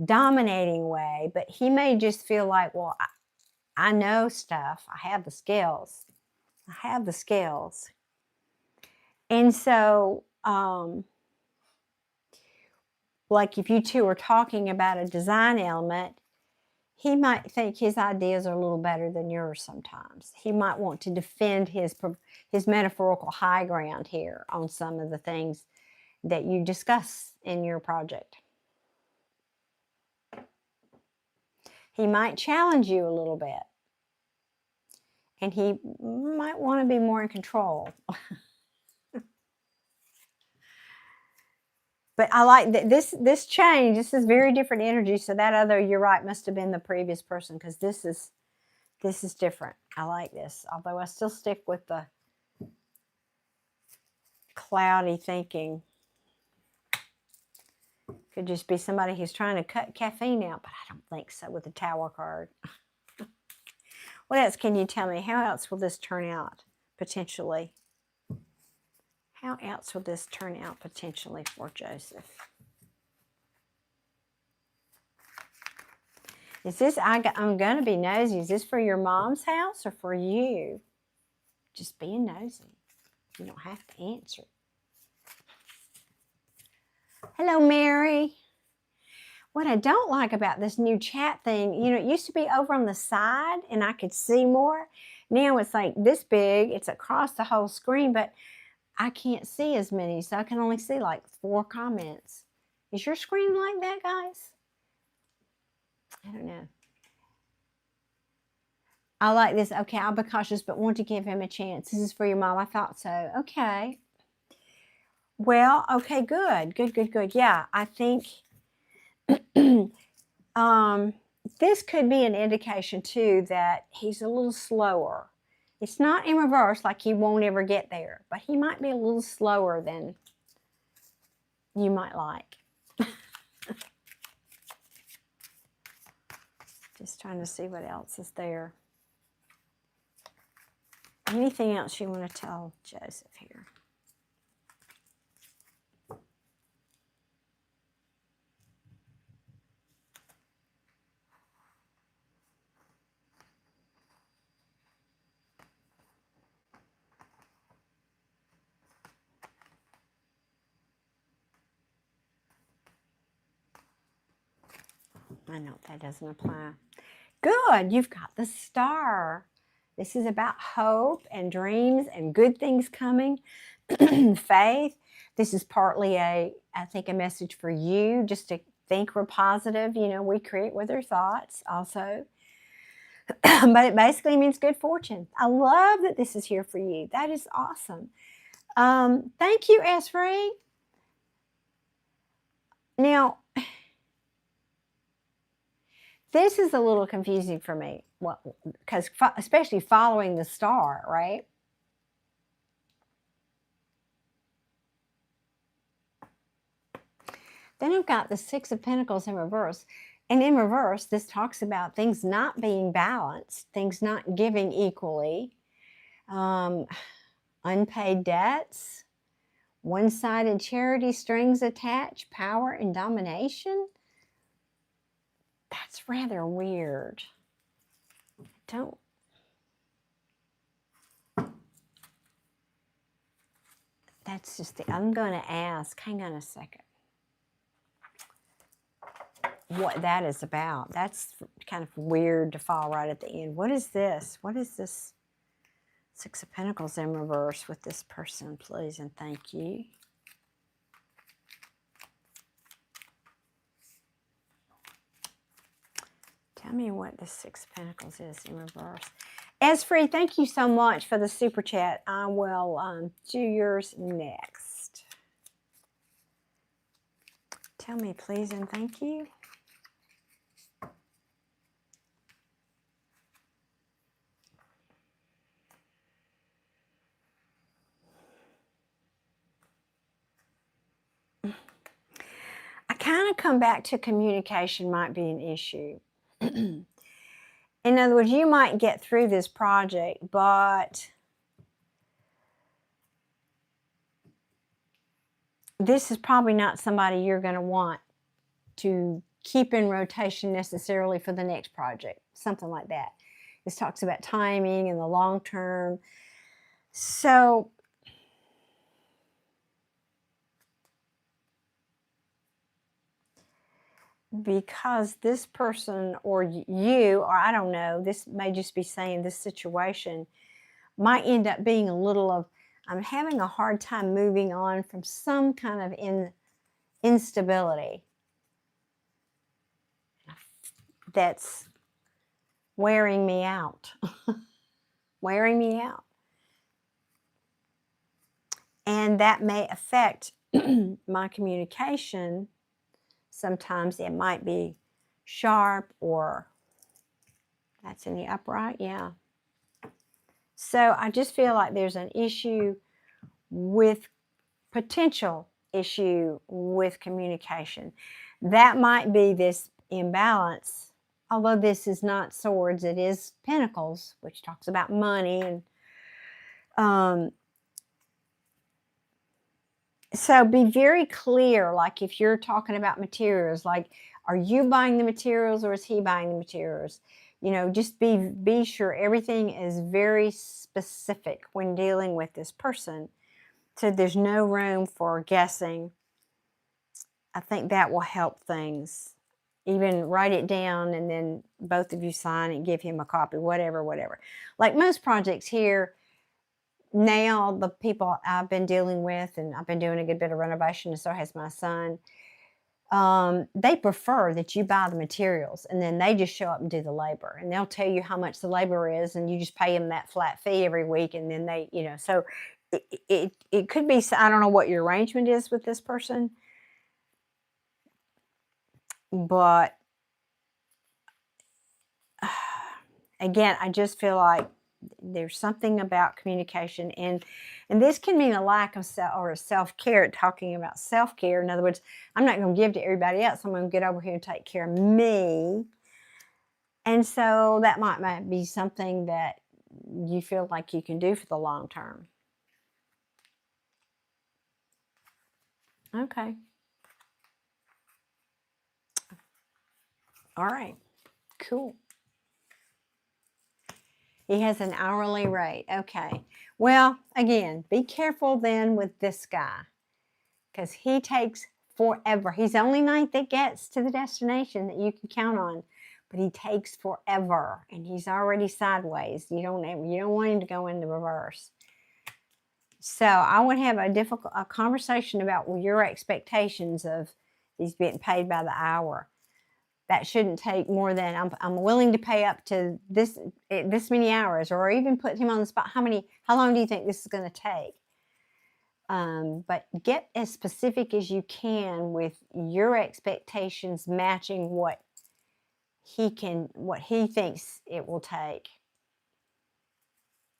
dominating way, but he may just feel like, well, I know stuff. I have the skills. I have the skills. And so, like if you two are talking about a design element, he might think his ideas are a little better than yours sometimes. He might want to defend his metaphorical high ground here on some of the things that you discuss in your project. He might challenge you a little bit. And he might want to be more in control. But I like that this change. This is very different energy. So that other, you're right, must have been the previous person, because this is different. I like this. Although I still stick with the cloudy thinking. Could just be somebody who's trying to cut caffeine out, but I don't think so with the Tower card. What else can you tell me? How else will this turn out potentially? How else will this turn out potentially for Joseph? Is this, I'm going to be nosy, is this for your mom's house or for you? Just being nosy. You don't have to answer. Hello, Mary. What I don't like about this new chat thing, you know, it used to be over on the side and I could see more. Now it's like this big. It's across the whole screen, but I can't see as many, so I can only see like 4 comments. Is your screen like that, guys? I don't know. I like this. Okay, I'll be cautious, but want to give him a chance. This is for your mom. I thought so. Okay. Well, okay, good. Yeah, I think this could be an indication too that he's a little slower. It's not in reverse, like he won't ever get there, but he might be a little slower than you might like. Just trying to see what else is there. Anything else you want to tell Joseph here? I know that doesn't apply. Good, you've got the star. This is about hope and dreams and good things coming. Faith. This is partly I think, a message for you just to think we're positive. You know, we create with our thoughts also. But it basically means good fortune. I love that this is here for you. That is awesome. Thank you, Esri. Now, this is a little confusing for me. Well, because especially following the star, right? Then I've got the Six of Pentacles in reverse. And in reverse, this talks about things not being balanced, things not giving equally, unpaid debts, one-sided charity, strings attached, power and domination. That's rather weird. That's just I'm going to ask, hang on a second, what that is about. That's kind of weird to fall right at the end. What is this? What is this Six of Pentacles in reverse with this person, please and thank you. Tell me what the Six of Pentacles is in reverse. Esfree, thank you so much for the super chat. I will do yours next. Tell me, please and thank you. I kind of come back to communication might be an issue. In other words, you might get through this project, but this is probably not somebody you're going to want to keep in rotation necessarily for the next project, something like that. This talks about timing and the long term. So because this person or you, or I don't know, this may just be saying this situation might end up being a little of, I'm having a hard time moving on from some kind of instability that's wearing me out. Wearing me out. And that may affect my communication. Sometimes it might be sharp, or that's in the upright, yeah. So I just feel like there's an issue with, potential issue with communication. That might be this imbalance, although this is not swords, it is pentacles, which talks about money. And so be very clear, like if you're talking about materials, like are you buying the materials or is he buying the materials? You know, just be sure everything is very specific when dealing with this person, so there's no room for guessing. I think that will help things. Even write it down and then both of you sign and give him a copy, whatever. Like most projects here, now the people I've been dealing with, and I've been doing a good bit of renovation, and so has my son, they prefer that you buy the materials and then they just show up and do the labor, and they'll tell you how much the labor is and you just pay them that flat fee every week, and then they, you know, so it could be, I don't know what your arrangement is with this person, but again, I just feel like there's something about communication, and this can mean a lack of self-care, talking about self-care. In other words, I'm not going to give to everybody else. I'm going to get over here and take care of me. And so that might be something that you feel like you can do for the long term. Okay. All right. Cool. He has an hourly rate. Okay. Well, again, be careful then with this guy because he takes forever. He's the only knight that gets to the destination that you can count on, but he takes forever and he's already sideways. You don't want him to go into reverse. So I would have a conversation about your expectations of these being paid by the hour. That shouldn't take more than I'm willing to pay up to this many hours, or even put him on the spot. How long do you think this is going to take? But get as specific as you can with your expectations matching what he thinks it will take.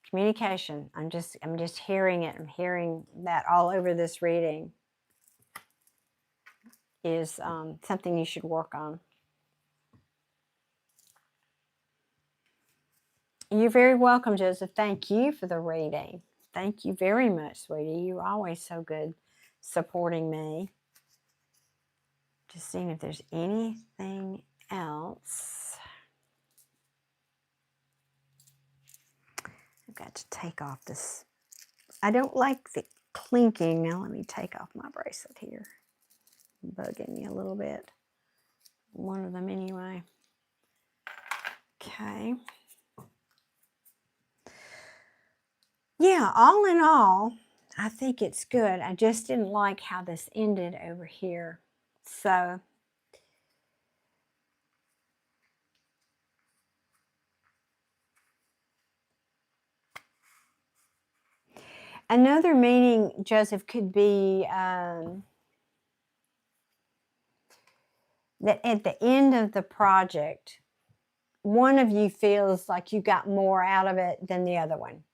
Communication. I'm just hearing it. I'm hearing that all over this reading is something you should work on. You're very welcome, Joseph. Thank you for the reading. Thank you very much, sweetie. You're always so good supporting me. Just seeing if there's anything else. I've got to take off this. I don't like the clinking. Now let me take off my bracelet here. Bugging me a little bit. One of them anyway. Okay. Yeah, all in all, I think it's good. I just didn't like how this ended over here. So another meaning, Joseph, could be that at the end of the project, one of you feels like you got more out of it than the other one.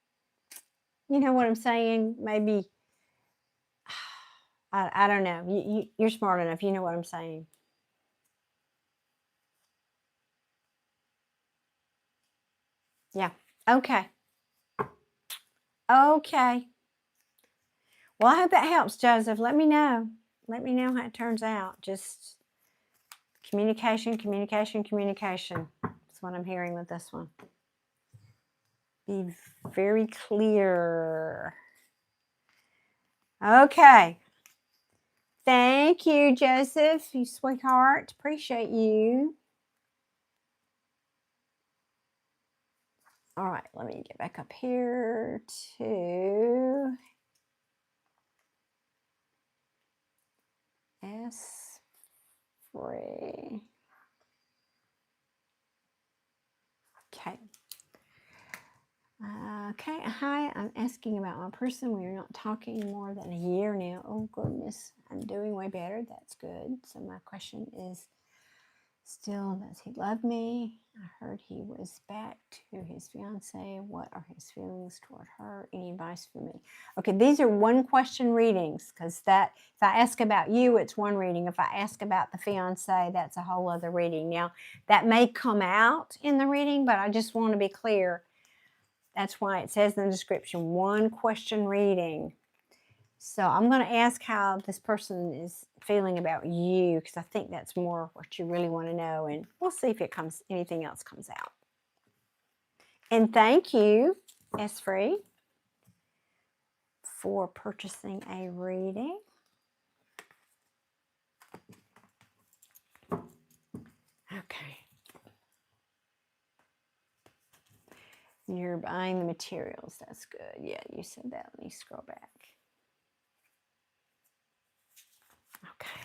You know what I'm saying? Maybe, I don't know. You're smart enough. You know what I'm saying. Yeah. Okay. Okay. Well, I hope that helps, Joseph. Let me know. Let me know how it turns out. Just communication, communication, communication. That's what I'm hearing with this one. Be very clear. Okay. Thank you, Joseph, you sweetheart. Appreciate you. All right, let me get back up here to S3. Okay. Okay, hi, I'm asking about my person. We are not talking more than a year now. Oh, goodness, I'm doing way better. That's good. So my question is still, does he love me? I heard he was back to his fiance. What are his feelings toward her? Any advice for me? Okay, these are one question readings because that if I ask about you, it's one reading. If I ask about the fiance, that's a whole other reading. Now, that may come out in the reading, but I just want to be clear. That's why it says in the description, one question reading. So I'm going to ask how this person is feeling about you because I think that's more what you really want to know. And we'll see if anything else comes out. And thank you, S3, for purchasing a reading. Okay. You're buying the materials. That's good. Yeah, you said that. Let me scroll back. Okay.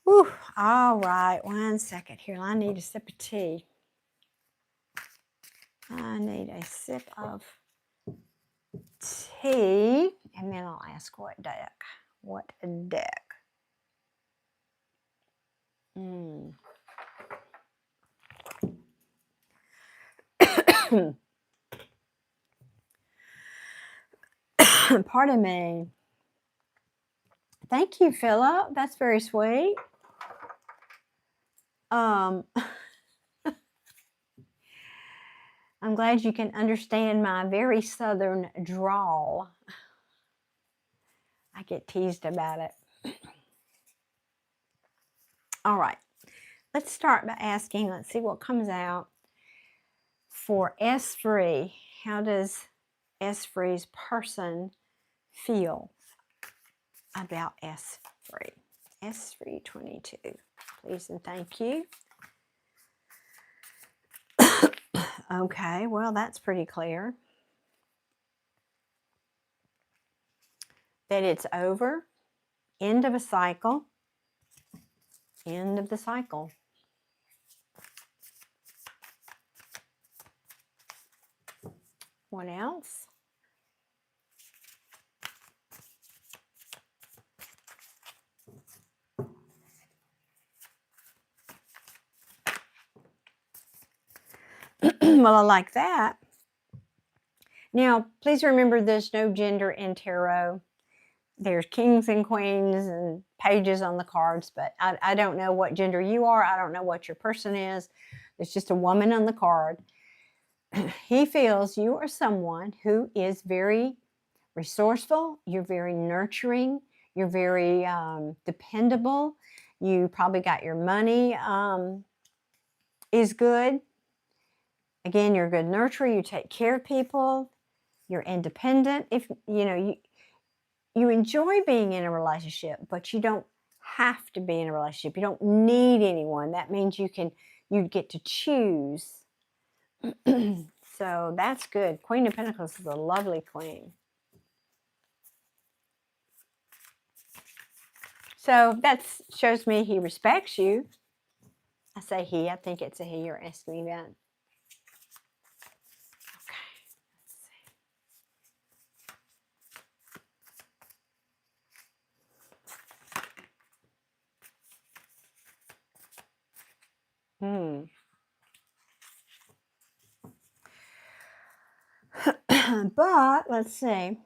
Whew. All right. 1 second here. I need a sip of tea. I need a sip of tea. And then I'll ask what deck. What deck? Pardon me. Thank you, Philip. That's very sweet. I'm glad you can understand my very southern drawl. I get teased about it. All right, let's start by asking, let's see what comes out for S3. How does S3's person feel about S3? S322, please and thank you. Okay, well, that's pretty clear. That it's over, end of a cycle, end of the cycle. What else? Well, I like that. Now, please remember there's no gender in tarot. There's kings and queens and pages on the cards, but I don't know what gender you are. I don't know what your person is. There's just a woman on the card. He feels you are someone who is very resourceful. You're very nurturing. You're very dependable. You probably got your money is good. Again, you're a good nurturer. You take care of people. You're independent. If you enjoy being in a relationship, but you don't have to be in a relationship. You don't need anyone. That means you get to choose. So that's good. Queen of Pentacles is a lovely queen. So that shows me he respects you. I say he. I think it's a he you're asking me about. Okay. But let's see.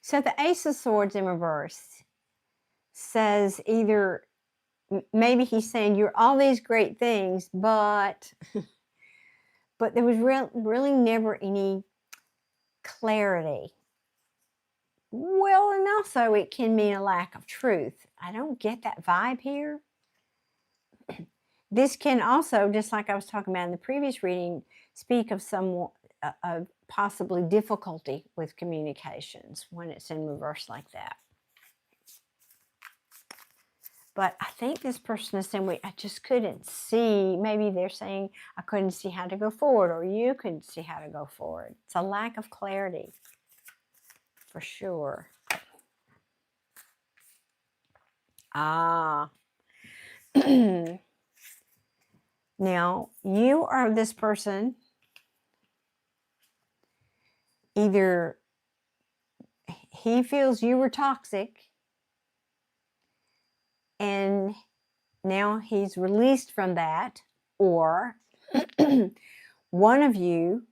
So the Ace of Swords in reverse says either, maybe he's saying you're all these great things, but there was really never any clarity. Well, and also it can mean a lack of truth. I don't get that vibe here. This can also, just like I was talking about in the previous reading, speak of some possibly difficulty with communications when it's in reverse like that. But I think this person is saying, I just couldn't see. Maybe they're saying, I couldn't see how to go forward, or you couldn't see how to go forward. It's a lack of clarity, for sure. Ah. Now, you are this person, either he feels you were toxic, and now he's released from that, or one of you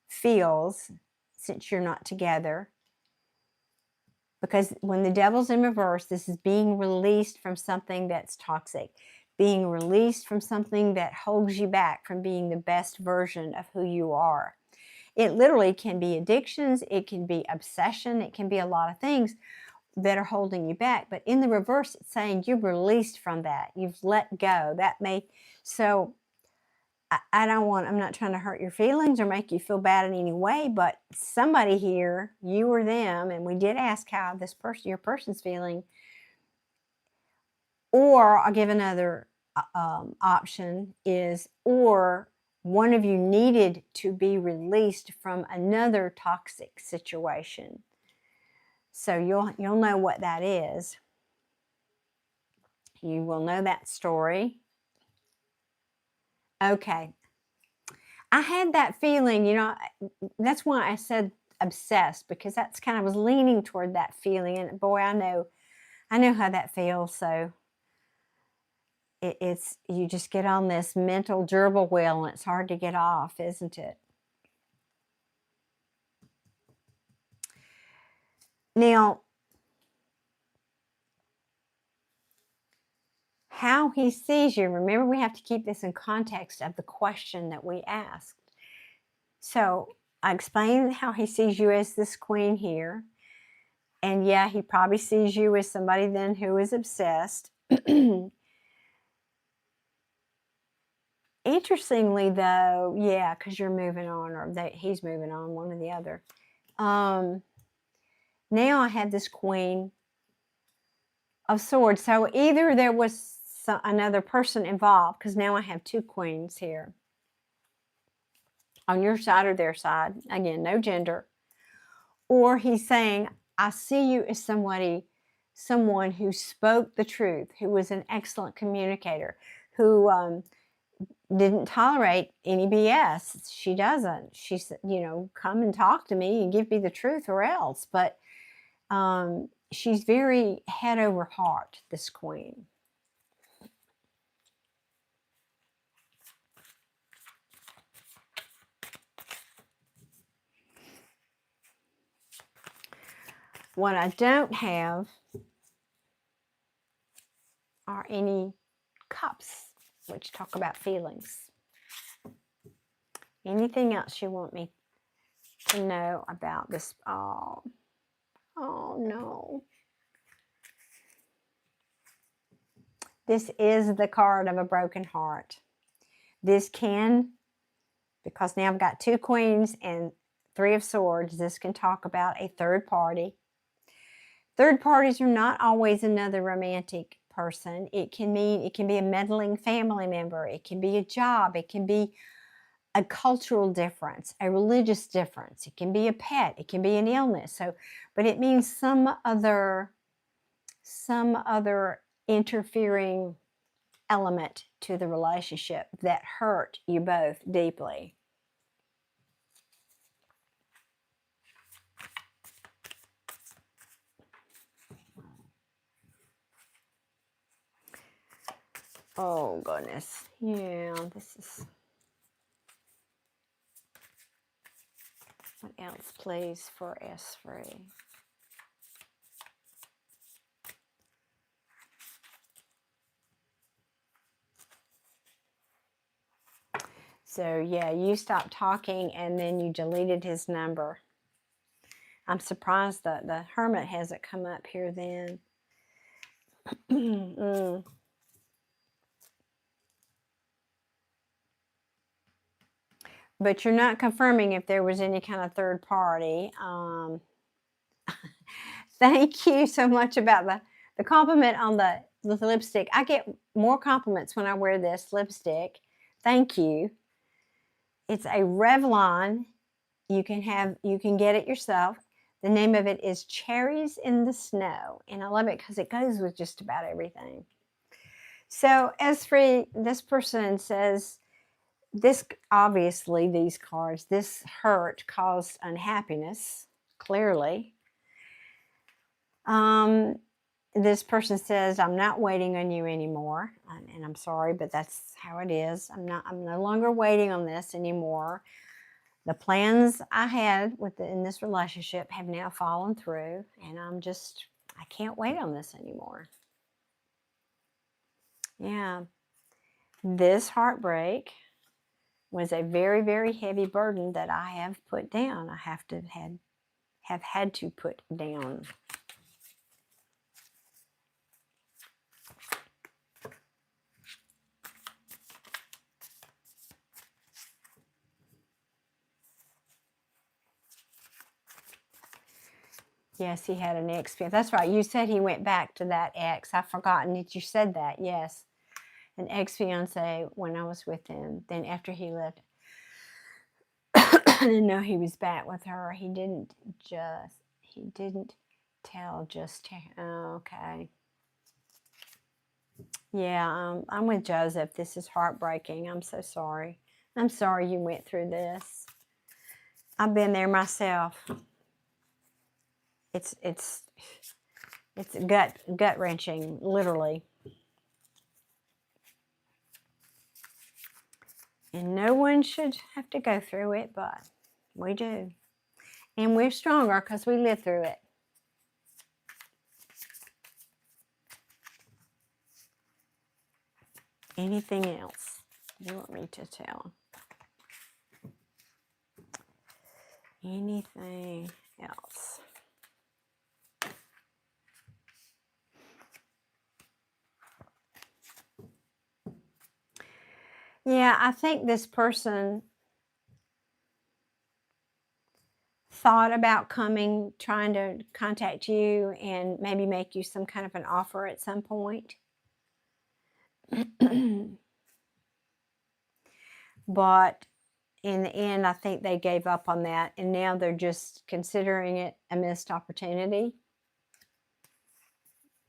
feels, since you're not together, because when the devil's in reverse, this is being released from something that's toxic, being released from something that holds you back from being the best version of who you are. It literally can be addictions, it can be obsession, it can be a lot of things that are holding you back. But in the reverse, it's saying you've released from that. You've let go. So I'm not trying to hurt your feelings or make you feel bad in any way, but somebody here, you or them, and we did ask how your person's feeling. Or I'll give another option is, or one of you needed to be released from another toxic situation. So you'll know what that is. You will know that story. Okay. I had that feeling, that's why I said obsessed, because that's kind of was leaning toward that feeling. And boy, I know how that feels. So it's you just get on this mental gerbil wheel and it's hard to get off, isn't it? Now, how he sees you. Remember, we have to keep this in context of the question that we asked. So I explained how he sees you as this queen here. And yeah, he probably sees you as somebody then who is obsessed. Interestingly, though, yeah, because you're moving on, or he's moving on, one or the other. Now I have this Queen of Swords. So either there was another person involved, because now I have two queens here on your side or their side. Again, no gender. Or he's saying, I see you as someone who spoke the truth, who was an excellent communicator, who didn't tolerate any BS. She doesn't. She said, come and talk to me and give me the truth or else. But she's very head over heart, this queen. What I don't have are any cups, which talk about feelings. Anything else you want me to know about this? Oh no. This is the card of a broken heart. This can, because now I've got two queens and three of swords, this can talk about a third party. Third parties are not always another romantic person. It can be a meddling family member. It can be a job. It can be a cultural difference, a religious difference. It can be a pet. It can be an illness. But it means some other interfering element to the relationship that hurt you both deeply. Oh, goodness. Yeah, this is... What else, please, for S3? So, yeah, you stopped talking and then you deleted his number. I'm surprised that the Hermit hasn't come up here then. But you're not confirming if there was any kind of third party. Thank you so much about the compliment on the lipstick. I get more compliments when I wear this lipstick. Thank you. It's a Revlon. You can get it yourself. The name of it is Cherries in the Snow. And I love it because it goes with just about everything. So as for this person says, this, obviously, these cards, this hurt caused unhappiness, clearly. This person says, I'm not waiting on you anymore. And I'm sorry, but that's how it is. I'm no longer waiting on this anymore. The plans I had in this relationship have now fallen through. And I can't wait on this anymore. Yeah. This heartbreak was a very, very heavy burden that I have put down. I have had to put down. Yes, he had an ex. That's right. You said he went back to that ex. I've forgotten that you said that. Yes. An ex-fiance when I was with him. Then after he left, I didn't know he was back with her. He didn't tell just, oh, okay. Yeah, I'm with Joseph. This is heartbreaking. I'm so sorry. I'm sorry you went through this. I've been there myself. It's gut wrenching, literally. And no one should have to go through it, but we do. And we're stronger because we lived through it. Anything else you want me to tell? Anything else? Yeah, I think this person thought about trying to contact you and maybe make you some kind of an offer at some point. But in the end, I think they gave up on that, and now they're just considering it a missed opportunity.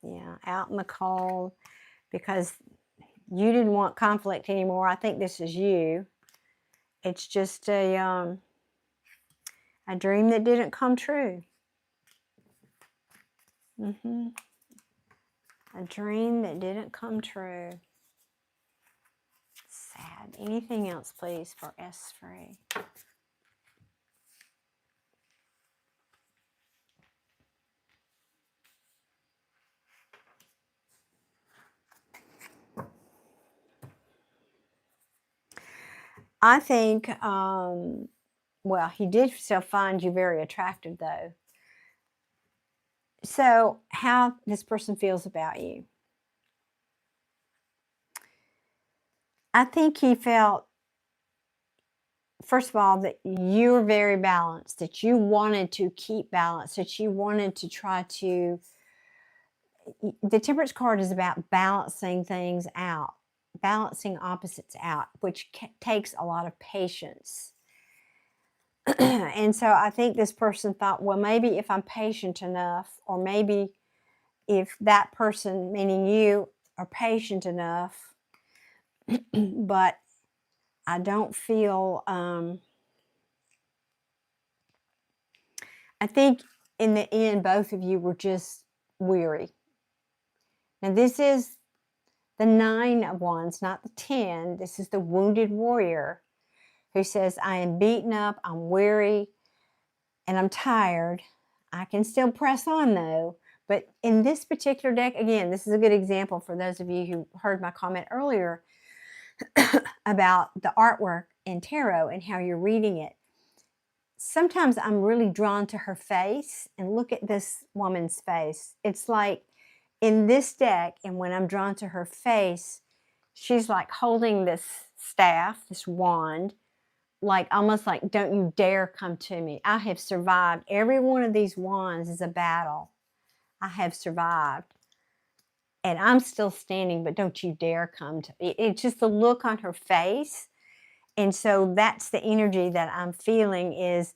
Yeah, out in the cold, because you didn't want conflict anymore. I think this is you. It's just a dream that didn't come true. A dream that didn't come true. Sad. Anything else, please, for S3? I think, well, he did still find you very attractive, though. So, how this person feels about you. I think he felt, first of all, that you were very balanced, that you wanted to keep balance, that you wanted to try to. The Temperance card is about balancing things out, balancing opposites out, which takes a lot of patience. And so I think this person thought, well, maybe if I'm patient enough, or maybe if that person, meaning you, are patient enough, but I don't feel, I think in the end, both of you were just weary. Now, this is the 9 of Wands, not the 10. This is the wounded warrior who says, I am beaten up, I'm weary, and I'm tired. I can still press on, though. But in this particular deck, again, this is a good example for those of you who heard my comment earlier about the artwork in tarot and how you're reading it. Sometimes I'm really drawn to her face, and look at this woman's face. It's like in this deck, and when I'm drawn to her face, she's like holding this staff, this wand, like almost like, don't you dare come to me. I have survived. Every one of these wands is a battle. I have survived. And I'm still standing, but don't you dare come to me. It's just the look on her face. And so that's the energy that I'm feeling is,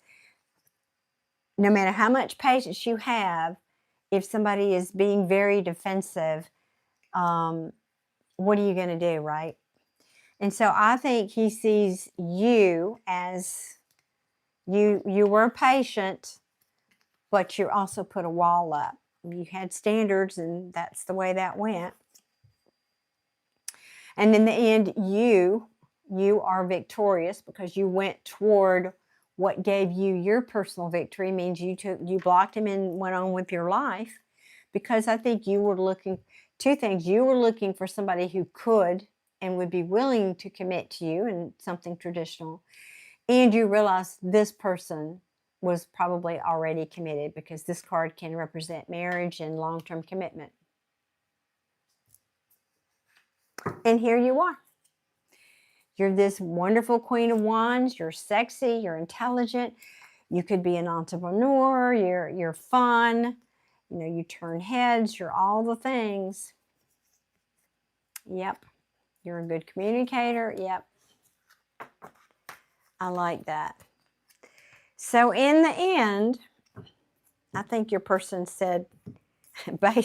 no matter how much patience you have, if somebody is being very defensive, what are you going to do, right? And so I think he sees you as you were patient, but you also put a wall up. You had standards, and that's the way that went. And in the end, you are victorious because you went toward what gave you your personal victory. Means you blocked him and went on with your life, because I think you were looking, 2 things. You were looking for somebody who could and would be willing to commit to you in something traditional. And you realized this person was probably already committed, because this card can represent marriage and long-term commitment. And here you are. You're this wonderful Queen of Wands. You're sexy. You're intelligent. You could be an entrepreneur. You're fun. You know, you turn heads. You're all the things. Yep. You're a good communicator. Yep. I like that. So in the end, I think your person said, I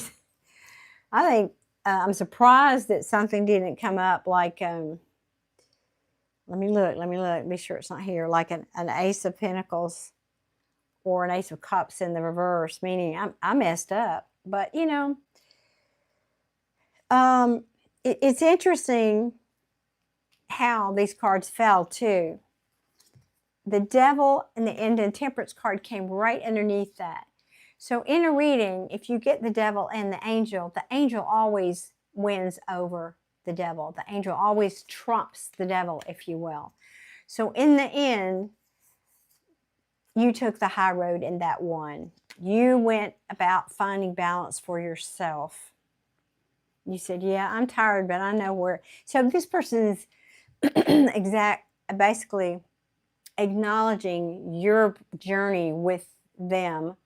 think I'm surprised that something didn't come up like, let me look, be sure it's not here, like an Ace of Pentacles or an Ace of Cups in the reverse, meaning I messed up. But, you know, it's interesting how these cards fell, too. The Devil and the End and Temperance card came right underneath that. So in a reading, if you get the Devil and the Angel always wins over the devil. The angel always trumps the devil, if you will. So in the end, you took the high road in that one. You went about finding balance for yourself. You said, yeah, I'm tired, but I know where. So this person is basically acknowledging your journey with them,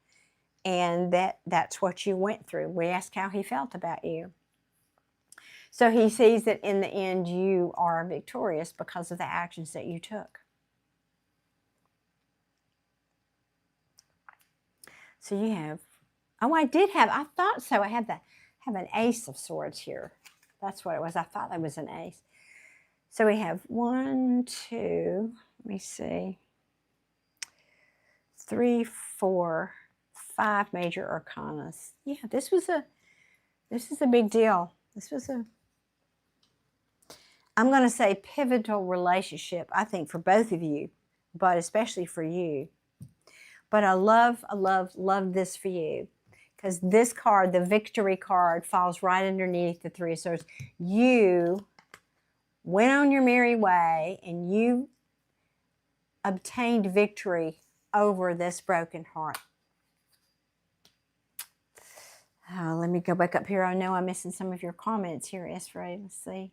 and that's what you went through. We asked how he felt about you. So he sees that in the end you are victorious because of the actions that you took. So you have, oh, I thought so. I have an Ace of Swords here. That's what it was. I thought that was an ace. So we have 1, 2, let me see, 3, 4, 5 major arcanas. Yeah, this is a big deal. This was I'm going to say pivotal relationship, I think, for both of you, but especially for you. But I love this for you, because this card, the victory card, falls right underneath the Three of Swords. You went on your merry way and you obtained victory over this broken heart. Oh, let me go back up here. I know I'm missing some of your comments here, Esra. Let's see.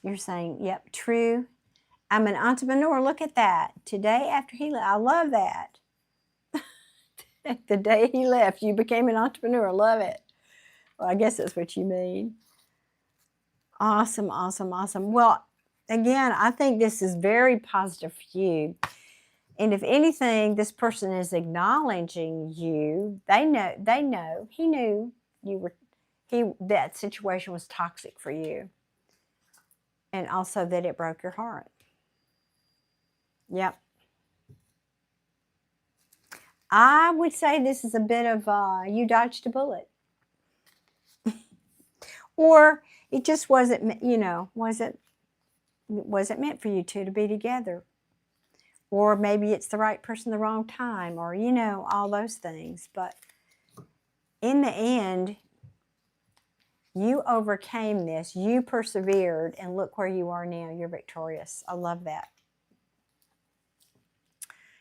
You're saying, yep, true. I'm an entrepreneur. Look at that. Today after he left. I love that. The day he left, you became an entrepreneur. Love it. Well, I guess that's what you mean. Awesome, awesome, awesome. Well, again, I think this is very positive for you. And if anything, this person is acknowledging you. They know. He knew that situation was toxic for you. And also that it broke your heart. Yep. I would say this is a bit of you dodged a bullet. Or it just wasn't, wasn't meant for you two to be together. Or maybe it's the right person the wrong time, or, all those things. But in the end, you overcame this. You persevered, and look where you are now. You're victorious. I love that.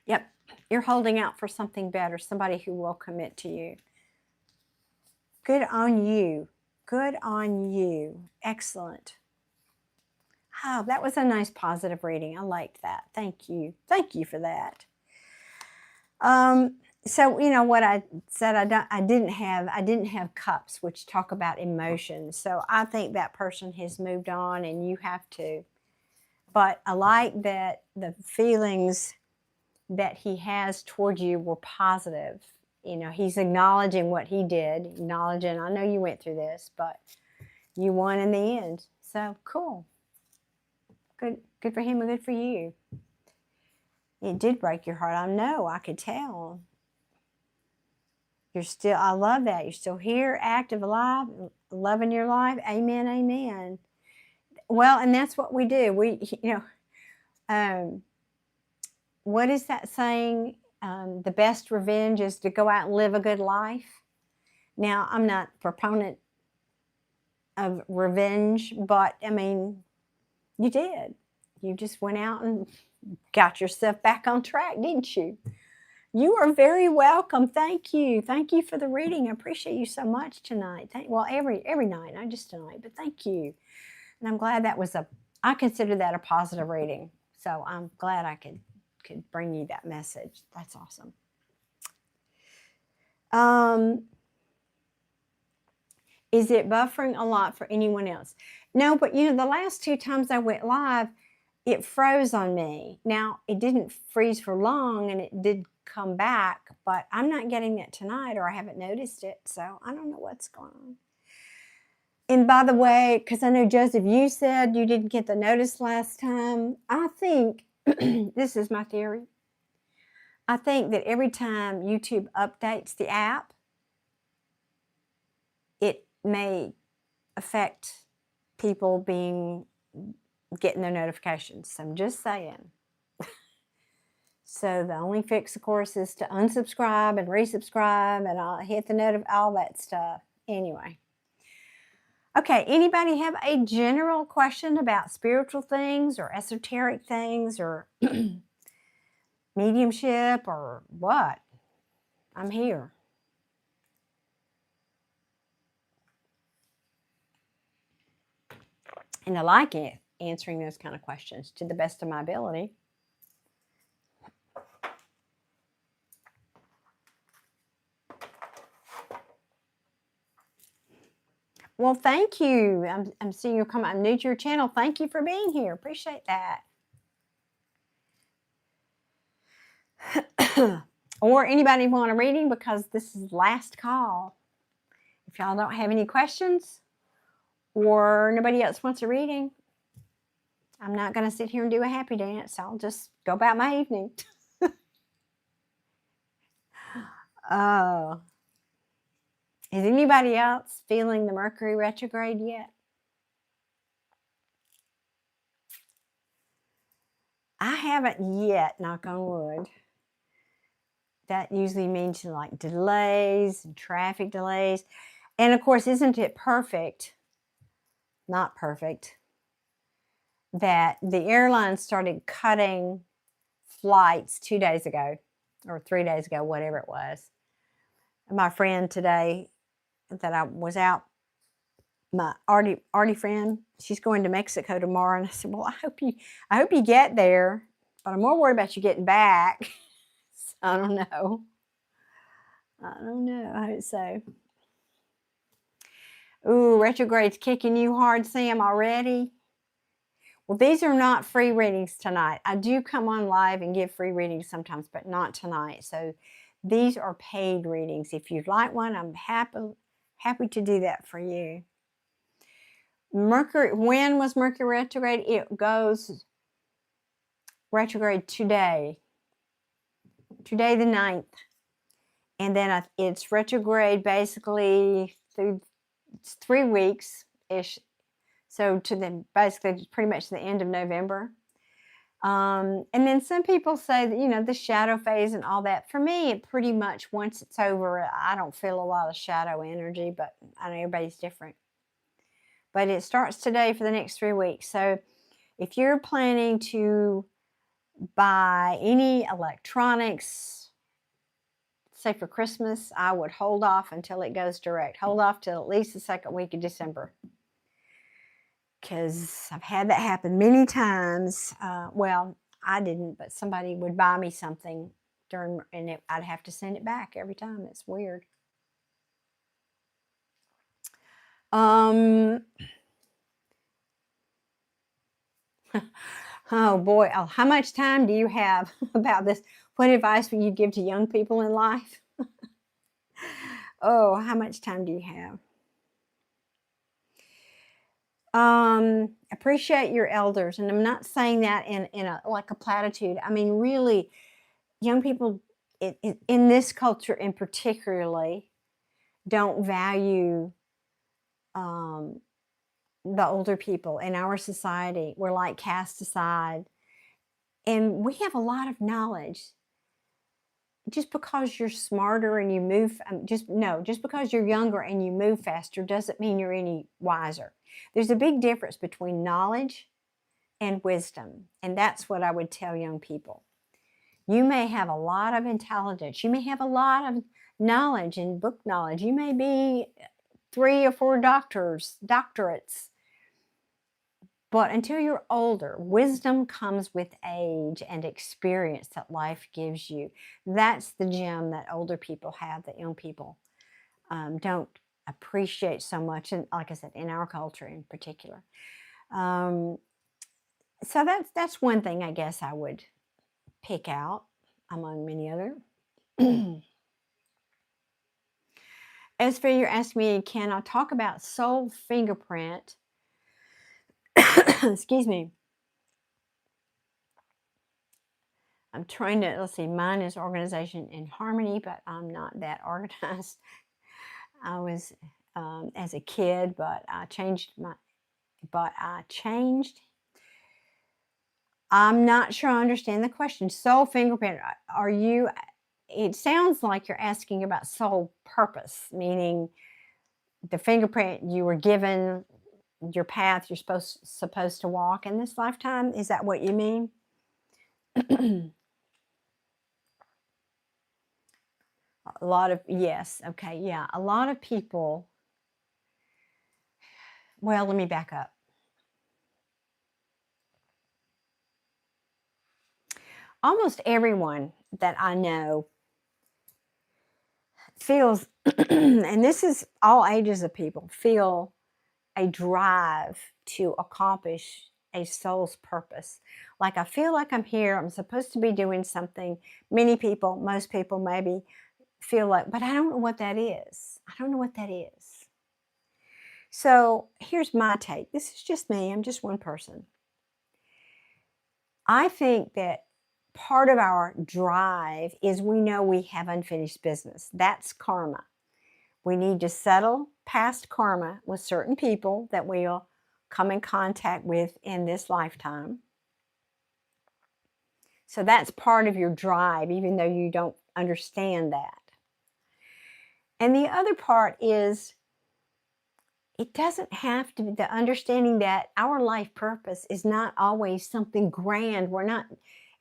Yep. You're holding out for something better, somebody who will commit to you. Good on you. Good on you. Excellent. Oh, that was a nice positive reading. I liked that. Thank you. Thank you for that. So what I said, I didn't have cups, which talk about emotions. So I think that person has moved on, and you have to. But I like that the feelings that he has toward you were positive. He's acknowledging what he did, acknowledging, I know you went through this, but you won in the end. So cool. Good for him and good for you. It did break your heart. I know, I could tell. I love that. You're still here, active, alive, loving your life. Amen, amen. Well, and that's what we do. What is that saying? The best revenge is to go out and live a good life. Now, I'm not a proponent of revenge, but I mean, you did. You just went out and got yourself back on track, didn't you? You are very welcome. Thank you. Thank you for the reading. I appreciate you so much tonight. Every night, not just tonight, but thank you. And I'm glad I consider that a positive reading. So I'm glad I could bring you that message. That's awesome. Is it buffering a lot for anyone else? No, but the last 2 times I went live, it froze on me. Now, it didn't freeze for long, and it did come back, but I'm not getting it tonight, or I haven't noticed it, so I don't know what's going on. And by the way, because I know, Joseph, you said you didn't get the notice last time. I think, this is my theory, I think that every time YouTube updates the app, it may affect people getting their notifications. So I'm just saying. So the only fix, of course, is to unsubscribe and resubscribe, and I'll hit the all that stuff. Anyway. Okay, anybody have a general question about spiritual things or esoteric things or mediumship or what? I'm here. And I like it, answering those kind of questions to the best of my ability. Well, thank you. I'm seeing you come. I'm new to your channel. Thank you for being here. Appreciate that. Or anybody want a reading, because this is last call. If y'all don't have any questions or nobody else wants a reading, I'm not going to sit here and do a happy dance. I'll just go about my evening. Oh. Is anybody else feeling the Mercury retrograde yet? I haven't yet, knock on wood. That usually means like delays and traffic delays. And of course, isn't it perfect, not perfect, that the airlines started cutting flights 2 days ago or 3 days ago, whatever it was. My friend today that I was out, my Artie friend, she's going to Mexico tomorrow, and I said, well, I hope you get there, but I'm more worried about you getting back. So I don't know. I hope so. Ooh, retrograde's kicking you hard, Sam, already. Well, these are not free readings tonight. I do come on live and give free readings sometimes, but not tonight. So these are paid readings. If you'd like one, I'm happy to do that for you. Mercury, when was Mercury retrograde? It goes retrograde today the 9th. And then it's retrograde basically through 3 weeks-ish. So basically pretty much the end of November. And then some people say that, the shadow phase and all that. For me, it pretty much, once it's over, I don't feel a lot of shadow energy, but I know everybody's different. But it starts today for the next 3 weeks. So if you're planning to buy any electronics, say for Christmas, I would hold off until it goes direct. Hold off till at least the second week of December. Because I've had that happen many times. Well, I didn't, but somebody would buy me something and I'd have to send it back every time. It's weird. Oh boy, how much time do you have about this? What advice would you give to young people in life? Oh, how much time do you have? Appreciate your elders. And I'm not saying that in like a platitude. I mean, really, young people in this culture in particularly don't value the older people in our society. We're like cast aside. And we have a lot of knowledge. Just because you're smarter and you move, just because you're younger and you move faster doesn't mean you're any wiser. There's a big difference between knowledge and wisdom. And that's what I would tell young people. You may have a lot of intelligence. You may have a lot of knowledge and book knowledge. You may be 3 or 4 doctorates. But until you're older, wisdom comes with age and experience that life gives you. That's the gem that older people have that young people don't appreciate so much. And like I said, in our culture in particular. So that's one thing I guess I would pick out among many other. As for you're asking me, can I talk about soul fingerprint? Excuse me. I'm trying to, let's see, mine is organization and harmony, but I'm not that organized. I was as a kid, but I changed. I'm not sure I understand the question. Soul fingerprint, it sounds like you're asking about soul purpose, meaning the fingerprint you were given, your path you're supposed to walk in this lifetime. Is that what you mean? A lot of, yes, okay, yeah. A lot of people, well, let me back up. Almost everyone that I know feels, and this is all ages of people, feel a drive to accomplish a soul's purpose. Like, I feel like I'm here, I'm supposed to be doing something. Many people, most people maybe, feel like, but I don't know what that is. I don't know what that is. So here's my take. This is just me. I'm just one person. I think that part of our drive is we know we have unfinished business. That's karma. We need to settle past karma with certain people that we'll come in contact with in this lifetime. So that's part of your drive, even though you don't understand that. And the other part is, it doesn't have to be the understanding that our life purpose is not always something grand. We're not,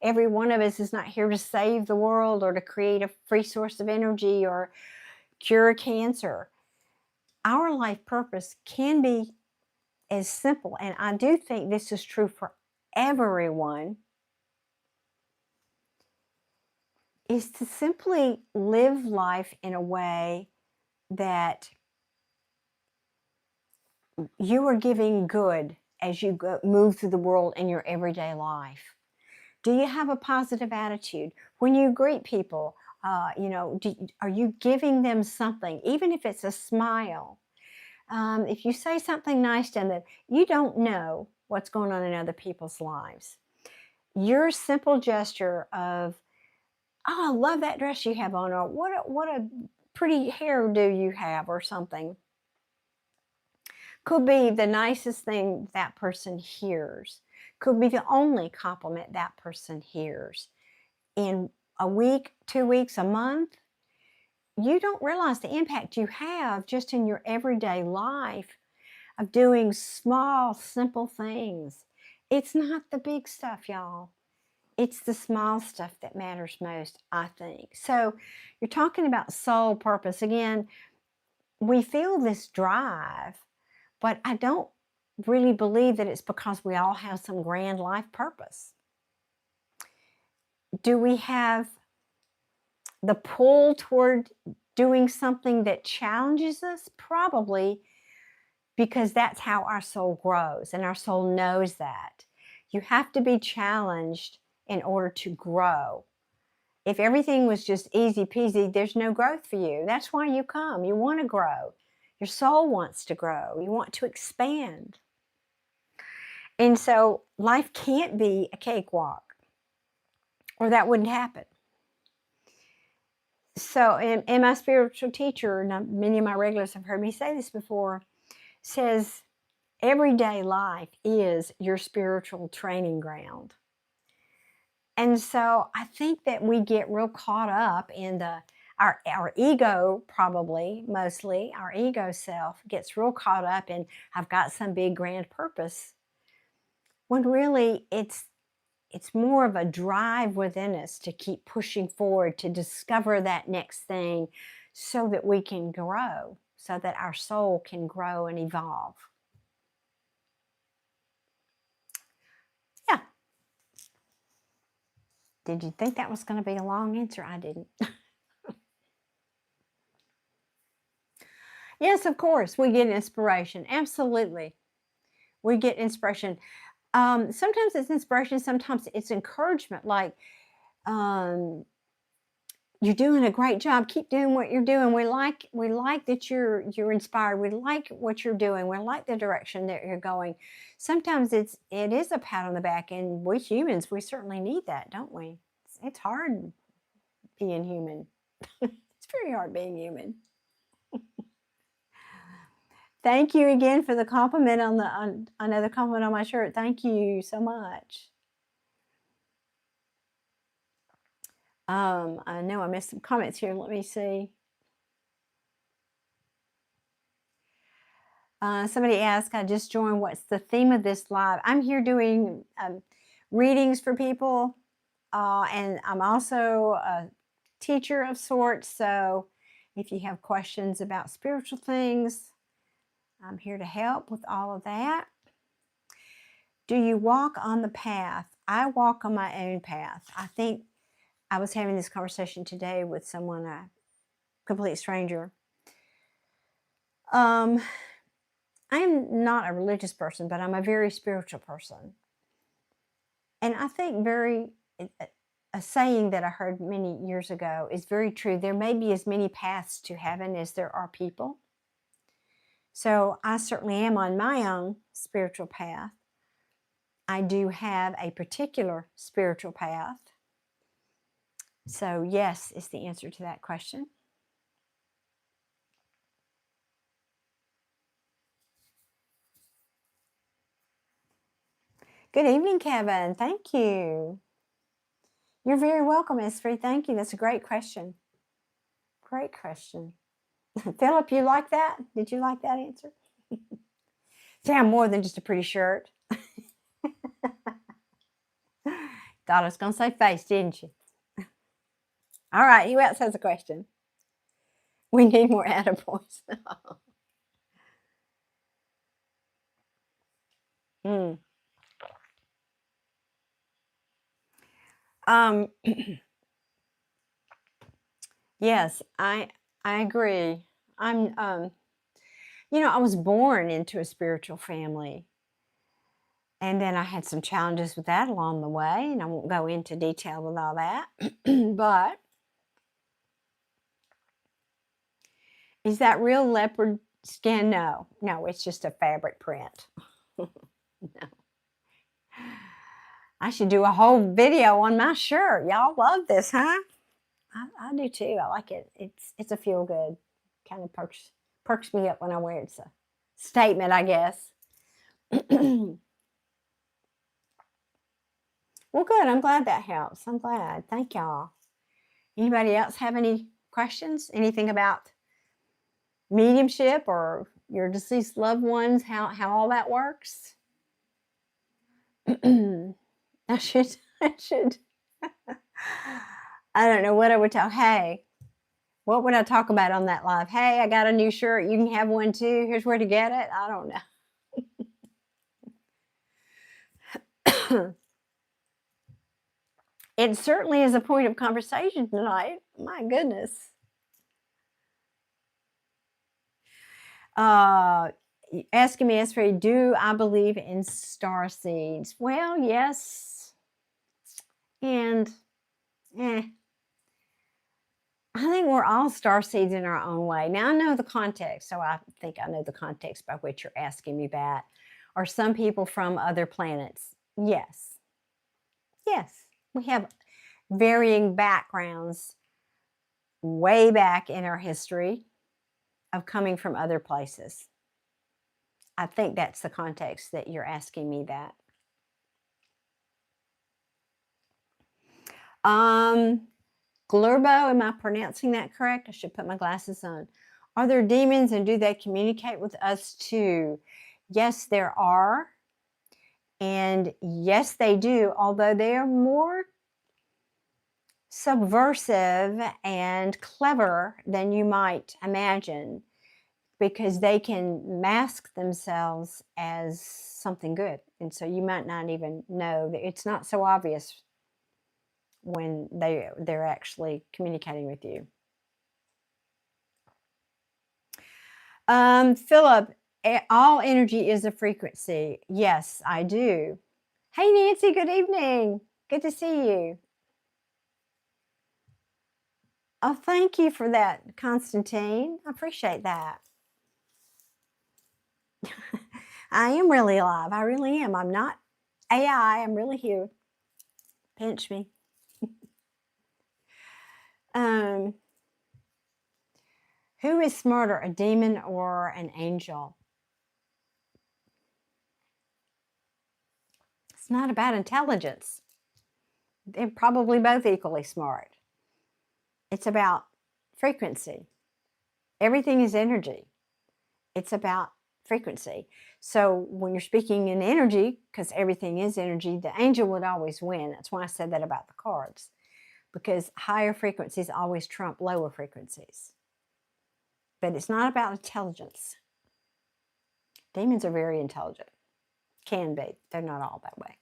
every one of us is not here to save the world or to create a free source of energy or cure cancer. Our life purpose can be as simple, and I do think this is true for everyone, is to simply live life in a way that you are giving good as you move through the world in your everyday life. Do you have a positive attitude? When you greet people, are you giving them something, even if it's a smile? If you say something nice to them, you don't know what's going on in other people's lives. Your simple gesture of, oh, I love that dress you have on, or what a pretty hairdo you have, or something, could be the nicest thing that person hears. Could be the only compliment that person hears. In a week, 2 weeks, a month, you don't realize the impact you have just in your everyday life of doing small, simple things. It's not the big stuff, y'all. It's the small stuff that matters most, I think. So you're talking about soul purpose. Again, we feel this drive, but I don't really believe that it's because we all have some grand life purpose. Do we have the pull toward doing something that challenges us? Probably, because that's how our soul grows, and our soul knows that. You have to be challenged in order to grow. If everything was just easy peasy, there's no growth for you. That's why you come. You want to grow. Your soul wants to grow. You want to expand. And so life can't be a cakewalk, or that wouldn't happen. So, and my spiritual teacher, and many of my regulars have heard me say this before, says everyday life is your spiritual training ground. And so I think that we get real caught up in our ego, probably, mostly, our ego self gets real caught up in, I've got some big grand purpose, when really it's more of a drive within us to keep pushing forward, to discover that next thing so that we can grow, so that our soul can grow and evolve. Yeah. Did you think that was going to be a long answer? I didn't. Yes, of course, we get inspiration. Absolutely. We get inspiration. Sometimes it's inspiration, sometimes it's encouragement, like, you're doing a great job. Keep doing what you're doing. We like that you're inspired. We like what you're doing. We like the direction that you're going. Sometimes it is a pat on the back, and we humans, we certainly need that, don't we? It's hard being human. It's very hard being human. Thank you again for the compliment on another compliment on my shirt. Thank you so much. I know I missed some comments here. Let me see. Somebody asked, I just joined, what's the theme of this live? I'm here doing readings for people, and I'm also a teacher of sorts, so if you have questions about spiritual things, I'm here to help with all of that. Do you walk on the path? I walk on my own path. I think I was having this conversation today with someone, a complete stranger. I'm not a religious person, but I'm a very spiritual person. And I think a saying that I heard many years ago is very true. There may be as many paths to heaven as there are people. So I certainly am on my own spiritual path. I do have a particular spiritual path. So yes is the answer to that question. Good evening, Kevin. Thank you. You're very welcome, S3. Thank you. That's a great question. Great question. Philip, you like that? Did you like that answer? See, I'm more than just a pretty shirt. Thought I was going to say face, didn't you? All right, who else has a question? We need more attaboys. Yes, I agree. I'm I was born into a spiritual family. And then I had some challenges with that along the way, and I won't go into detail with all that. But is that real leopard skin? No, it's just a fabric print. No. I should do a whole video on my shirt. Y'all love this, huh? I do too. I like it. It's a feel good. Kind of perks me up when I wear it. It's a statement, I guess. Well, good. I'm glad that helps. I'm glad. Thank y'all. Anybody else have any questions? Anything about mediumship or your deceased loved ones? How all that works? I should. I don't know what I would tell. Hey, what would I talk about on that live? Hey, I got a new shirt. You can have one too. Here's where to get it. I don't know. It certainly is a point of conversation tonight. My goodness. Asking me, S3, do I believe in star seeds? Well, yes. And I think we're all star seeds in our own way. Now, I know the context, so I think I know the context by which you're asking me that. Are some people from other planets? Yes. Yes. We have varying backgrounds way back in our history of coming from other places. I think that's the context that you're asking me that. Glurbo, am I pronouncing that correct? I should put my glasses on. Are there demons and do they communicate with us too? Yes, there are. And yes, they do, although they are more subversive and clever than you might imagine, because they can mask themselves as something good. And so you might not even know that it's not so obvious when they're actually communicating with you. Philip, all energy is a frequency. Yes, I do. Hey, Nancy, good evening. Good to see you. Oh, thank you for that, Constantine. I appreciate that. I am really alive. I really am. I'm not AI. I'm really here. Pinch me. Who is smarter, a demon or an angel? It's not about intelligence. They're probably both equally smart. It's about frequency. Everything is energy. It's about frequency. So when you're speaking in energy, because everything is energy, the angel would always win. That's why I said that about the cards, because higher frequencies always trump lower frequencies. But it's not about intelligence. Demons are very intelligent. Can be. They're not all that way.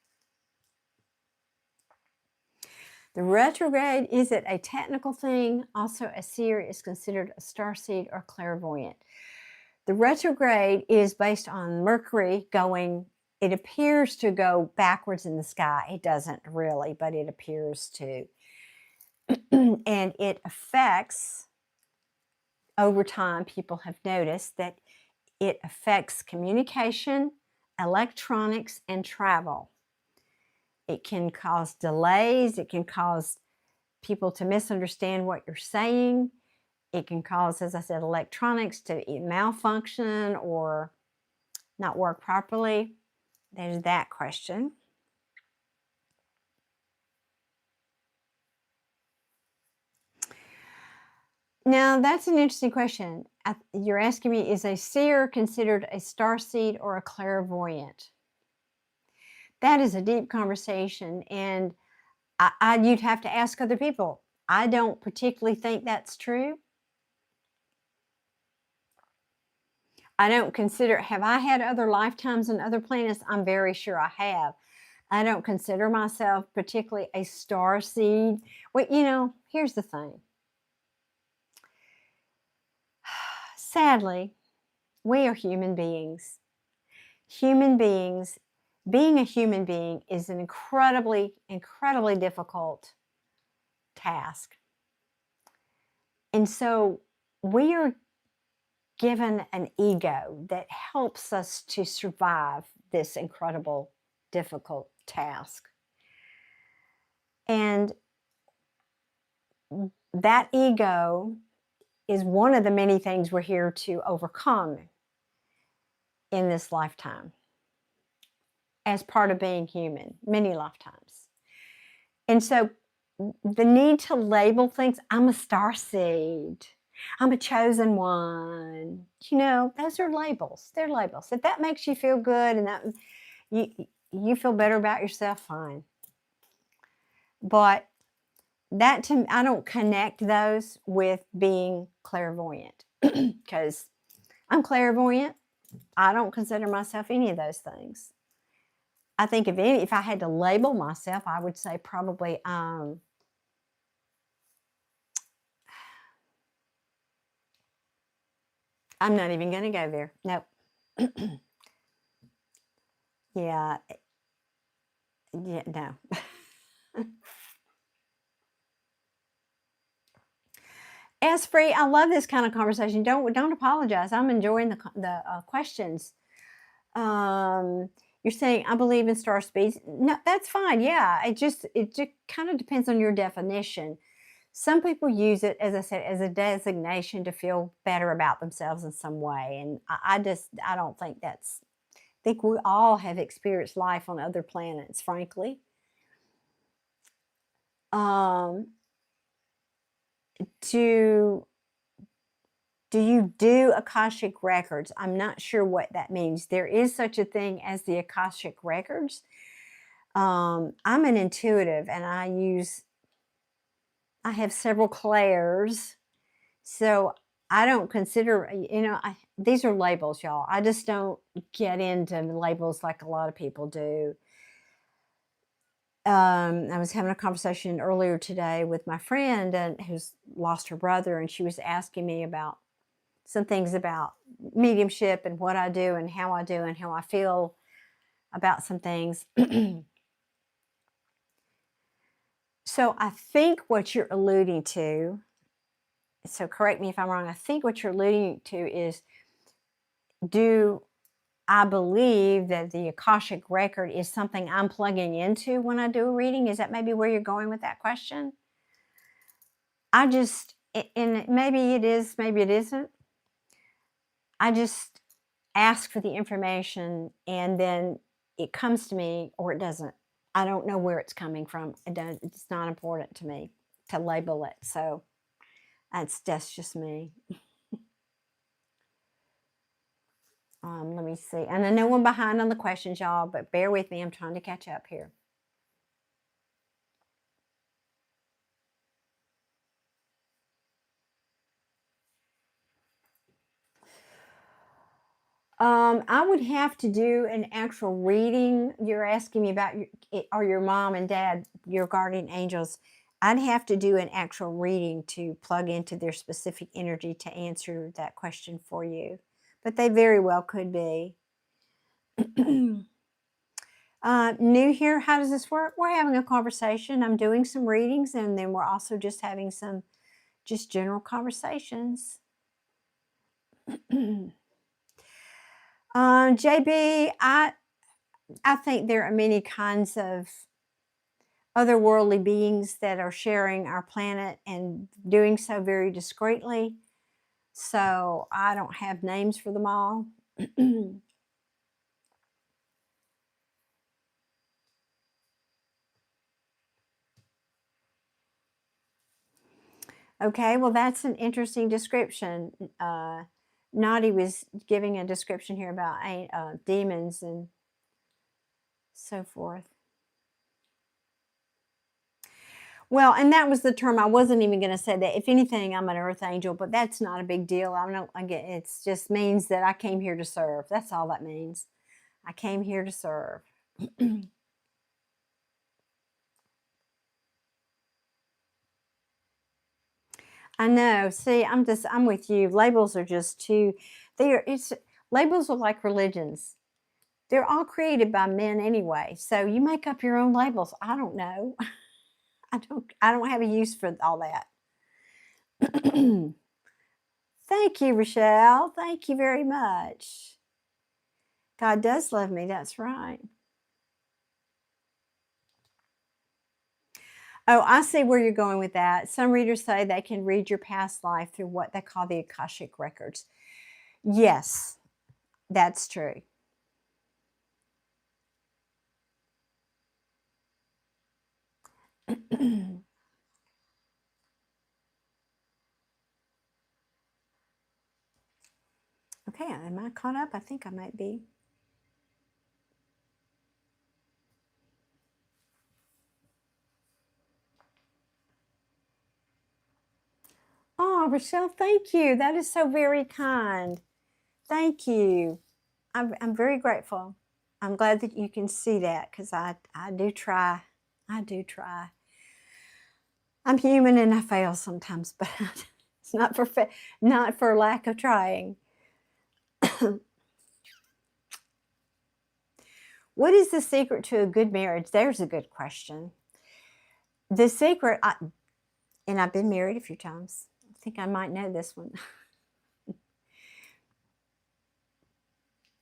The retrograde, is it a technical thing? Also, a seer is considered a starseed or clairvoyant. The retrograde is based on Mercury going, it appears to go backwards in the sky. It doesn't really, but it appears to. And it affects, over time, people have noticed that it affects communication, electronics, and travel. It can cause delays. It can cause people to misunderstand what you're saying. It can cause, as I said, electronics to malfunction or not work properly. There's that question. Now, that's an interesting question. You're asking me, is a seer considered a starseed or a clairvoyant? That is a deep conversation, and you'd have to ask other people. I don't particularly think that's true. I don't consider, have I had other lifetimes on other planets? I'm very sure I have. I don't consider myself particularly a starseed. Well, you know, here's the thing. Sadly, we are human beings. Human beings, being a human being is an incredibly, incredibly difficult task. And so we are given an ego that helps us to survive this incredible, difficult task. And that ego is one of the many things we're here to overcome in this lifetime as part of being human, many lifetimes. And so the need to label things, I'm a starseed, I'm a chosen one, you know, those are labels. They're labels. If that makes you feel good and that you feel better about yourself, fine. But that, to me, I don't connect those with being clairvoyant because I'm clairvoyant. I don't consider myself any of those things. I think if I had to label myself, I would say probably I'm not even going to go there. Nope. Yeah. Yeah, no. S-Free, I love this kind of conversation. Don't apologize. I'm enjoying the questions. You're saying I believe in star speeds. No, that's fine. Yeah, it just kind of depends on your definition. Some people use it, as I said, as a designation to feel better about themselves in some way, and I don't think that's. I think we all have experienced life on other planets, frankly. Do you do Akashic Records? I'm not sure what that means. There is such a thing as the Akashic Records. I'm an intuitive, and I have several clairs, so I don't consider, you know, these are labels, y'all. I just don't get into labels like a lot of people do. I was having a conversation earlier today with my friend who's lost her brother, and she was asking me about some things about mediumship and what I do and how I do and how I feel about some things. So I think what you're alluding to, so correct me if I'm wrong, I think what you're alluding to is, do I believe that the Akashic Record is something I'm plugging into when I do a reading? Is that maybe where you're going with that question? And maybe it is, maybe it isn't. I just ask for the information and then it comes to me or it doesn't. I don't know where it's coming from. It's not important to me to label it. So that's just me. Let me see. And I know I'm behind on the questions, y'all, but bear with me. I'm trying to catch up here. I would have to do an actual reading. You're asking me about your mom and dad, your guardian angels. I'd have to do an actual reading to plug into their specific energy to answer that question for you. But they very well could be. New here, how does this work? We're having a conversation. I'm doing some readings, and then we're also just having some just general conversations. JB, I think there are many kinds of otherworldly beings that are sharing our planet and doing so very discreetly. So I don't have names for them all. Okay, well, that's an interesting description. Naughty was giving a description here about demons and so forth. Well, and that was the term. I wasn't even going to say that. If anything, I'm an earth angel, but that's not a big deal. I don't. It just means that I came here to serve. That's all that means. I came here to serve. I know. See, I'm with you. Labels are just too. Labels are like religions. They're all created by men anyway. So you make up your own labels. I don't know. I don't have a use for all that. Thank you, Rochelle. Thank you very much. God does love me. That's right. Oh, I see where you're going with that. Some readers say they can read your past life through what they call the Akashic records. Yes, that's true. Okay, am I caught up? I think I might be. Oh, Rochelle, thank you. That is so very kind. Thank you. I'm very grateful. I'm glad that you can see that because I do try. I do try. I'm human and I fail sometimes, but it's not for lack of trying. What is the secret to a good marriage? There's a good question. The secret, and I've been married a few times. I think I might know this one.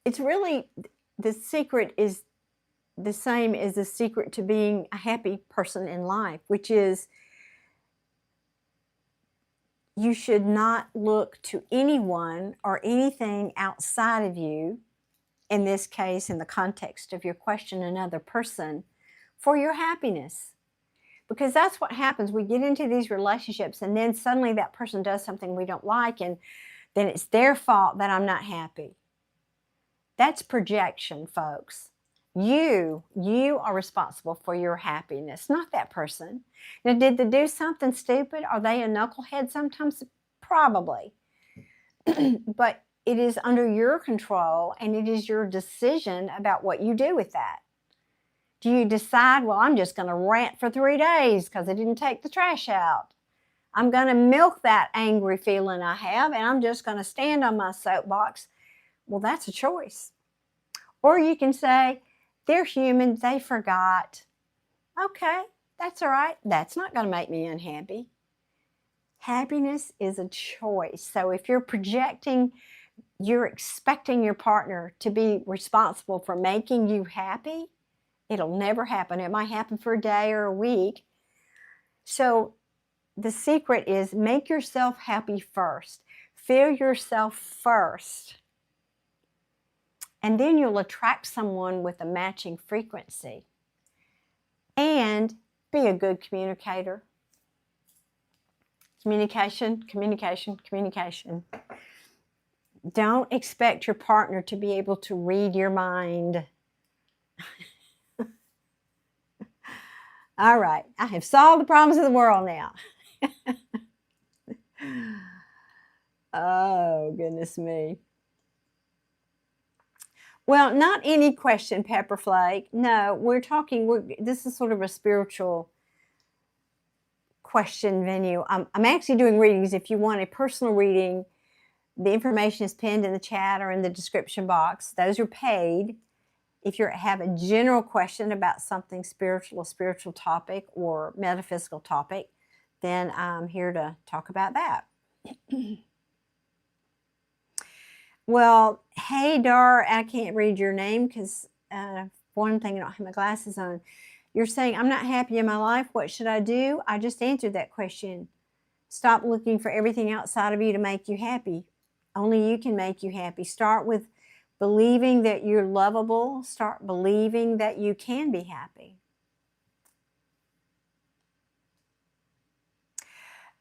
It's really, the secret is the same as the secret to being a happy person in life, which is you should not look to anyone or anything outside of you, in this case, in the context of your question, another person, for your happiness. Because that's what happens. We get into these relationships and then suddenly that person does something we don't like and then it's their fault that I'm not happy. That's projection, folks. You are responsible for your happiness, not that person. Now, did they do something stupid? Are they a knucklehead sometimes? Probably. But it is under your control and it is your decision about what you do with that. Do you decide, well, I'm just going to rant for 3 days because I didn't take the trash out? I'm going to milk that angry feeling I have and I'm just going to stand on my soapbox. Well, that's a choice. Or you can say, they're human, they forgot. Okay, that's all right. That's not going to make me unhappy. Happiness is a choice. So if you're projecting, you're expecting your partner to be responsible for making you happy, it'll never happen. It might happen for a day or a week. So the secret is make yourself happy first. Feel yourself first. And then you'll attract someone with a matching frequency. And be a good communicator. Communication, communication, communication. Don't expect your partner to be able to read your mind. All right, I have solved the problems of the world now. Oh, goodness me. Well, not any question, Pepperflake. No, this is sort of a spiritual question venue. I'm actually doing readings. If you want a personal reading, the information is pinned in the chat or in the description box. Those are paid. If you have a general question about something spiritual, a spiritual topic or metaphysical topic, then I'm here to talk about that. Well, hey, Dar, I can't read your name because one thing, I don't have my glasses on. You're saying, I'm not happy in my life. What should I do? I just answered that question. Stop looking for everything outside of you to make you happy. Only you can make you happy. Start with believing that you're lovable. Start believing that you can be happy.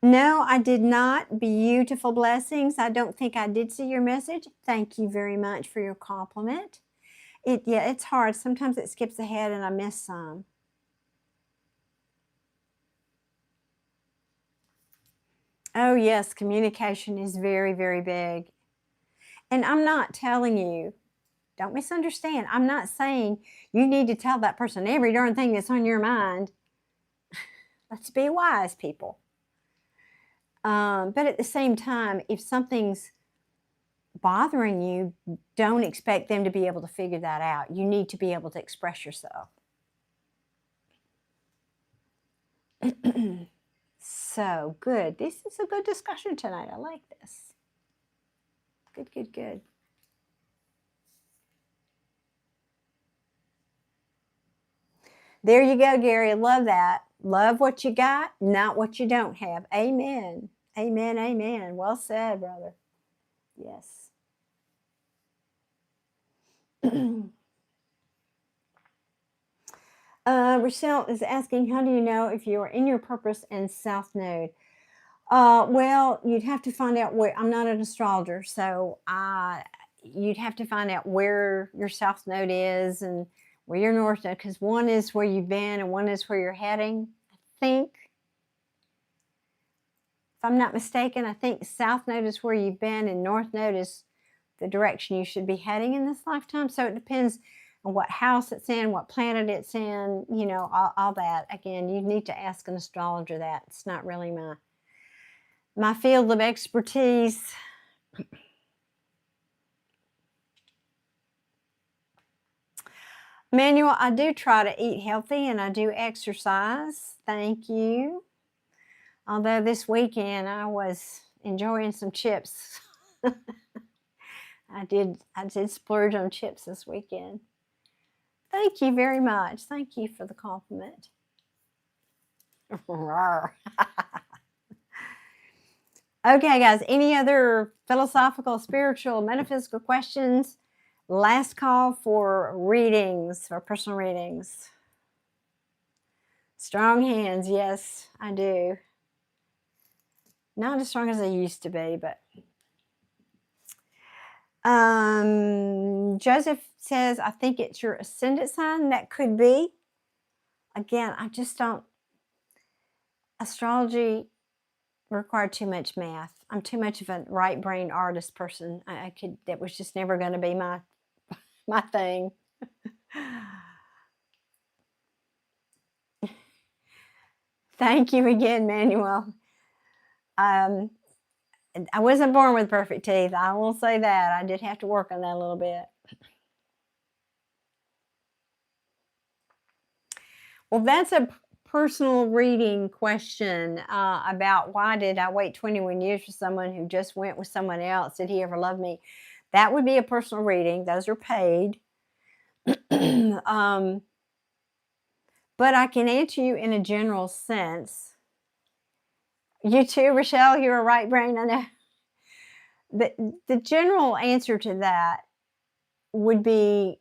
No, I did not. Beautiful blessings. I don't think I did see your message. Thank you very much for your compliment. Yeah, it's hard. Sometimes it skips ahead and I miss some. Oh, yes, communication is very, very big. And I'm not telling you, don't misunderstand. I'm not saying you need to tell that person every darn thing that's on your mind. Let's be wise, people. But at the same time, if something's bothering you, don't expect them to be able to figure that out. You need to be able to express yourself. So good. This is a good discussion tonight. I like this. Good, good, good. There you go, Gary. Love that. Love what you got, not what you don't have. Amen. Amen. Amen. Well said, brother. Yes. Rochelle is asking, how do you know if you are in your purpose and South Node? Well, you'd have to find out where. I'm not an astrologer, so you'd have to find out where your South Node is and where your North Node, because one is where you've been and one is where you're heading. I think, if I'm not mistaken, I think South Node is where you've been and North Node is the direction you should be heading in this lifetime. So it depends on what house it's in, what planet it's in, you know, all that. Again, you need to ask an astrologer that. It's not really my field of expertise. Manuel, I do try to eat healthy and I do exercise. Thank you. Although this weekend I was enjoying some chips. I did splurge on chips this weekend. Thank you very much. Thank you for the compliment. Okay, guys, any other philosophical, spiritual, metaphysical questions? Last call for readings, for personal readings. Strong hands, yes, I do. Not as strong as I used to be, but Joseph says, I think it's your ascendant sign. That could be. Again, I just don't. Astrology required too much math. I'm too much of a right brain artist person. That was just never going to be my thing. Thank you again, Manuel. I wasn't born with perfect teeth. I will say that. I did have to work on that a little bit. Well, that's a personal reading question about why did I wait 21 years for someone who just went with someone else? Did he ever love me? That would be a personal reading. Those are paid. But I can answer you in a general sense. You too, Rochelle, you're a right brain, I know. The general answer to that would be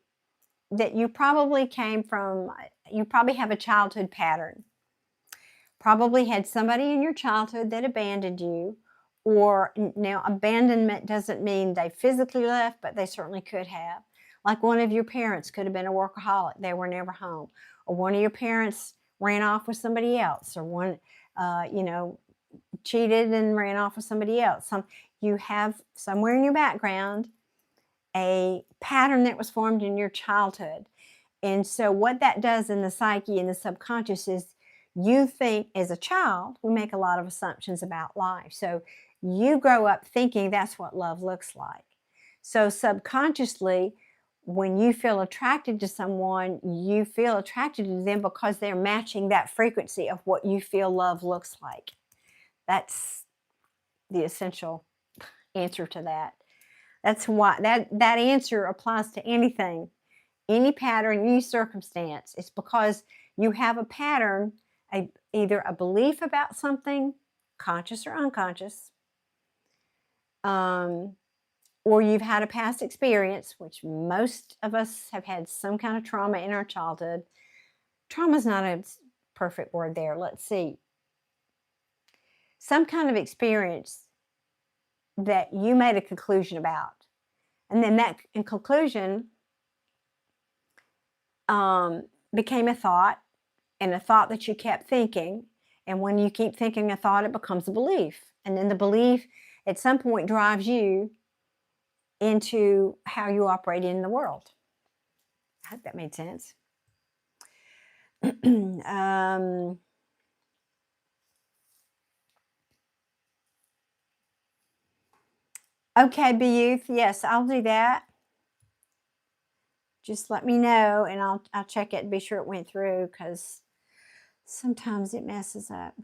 that you probably have a childhood pattern. Probably had somebody in your childhood that abandoned you, Or now, abandonment doesn't mean they physically left, but they certainly could have. Like one of your parents could have been a workaholic. They were never home. Or one of your parents ran off with somebody else. Or one, cheated and ran off with somebody else. You have somewhere in your background a pattern that was formed in your childhood. And so what that does in the psyche and the subconscious is you think as a child, we make a lot of assumptions about life. So you grow up thinking that's what love looks like. So subconsciously, when you feel attracted to someone, you feel attracted to them because they're matching that frequency of what you feel love looks like. That's the essential answer to that. That's why that answer applies to anything, any pattern, any circumstance. It's because you have a pattern, either a belief about something, conscious or unconscious, or you've had a past experience, which most of us have had some kind of trauma in our childhood. Trauma is not a perfect word there. Let's see. Some kind of experience that you made a conclusion about. And then that conclusion became a thought, and a thought that you kept thinking. And when you keep thinking a thought, it becomes a belief. And then the belief at some point drives you into how you operate in the world. I hope that made sense. Okay, Youth, yes, I'll do that. Just let me know, and I'll check it and be sure it went through, because sometimes it messes up.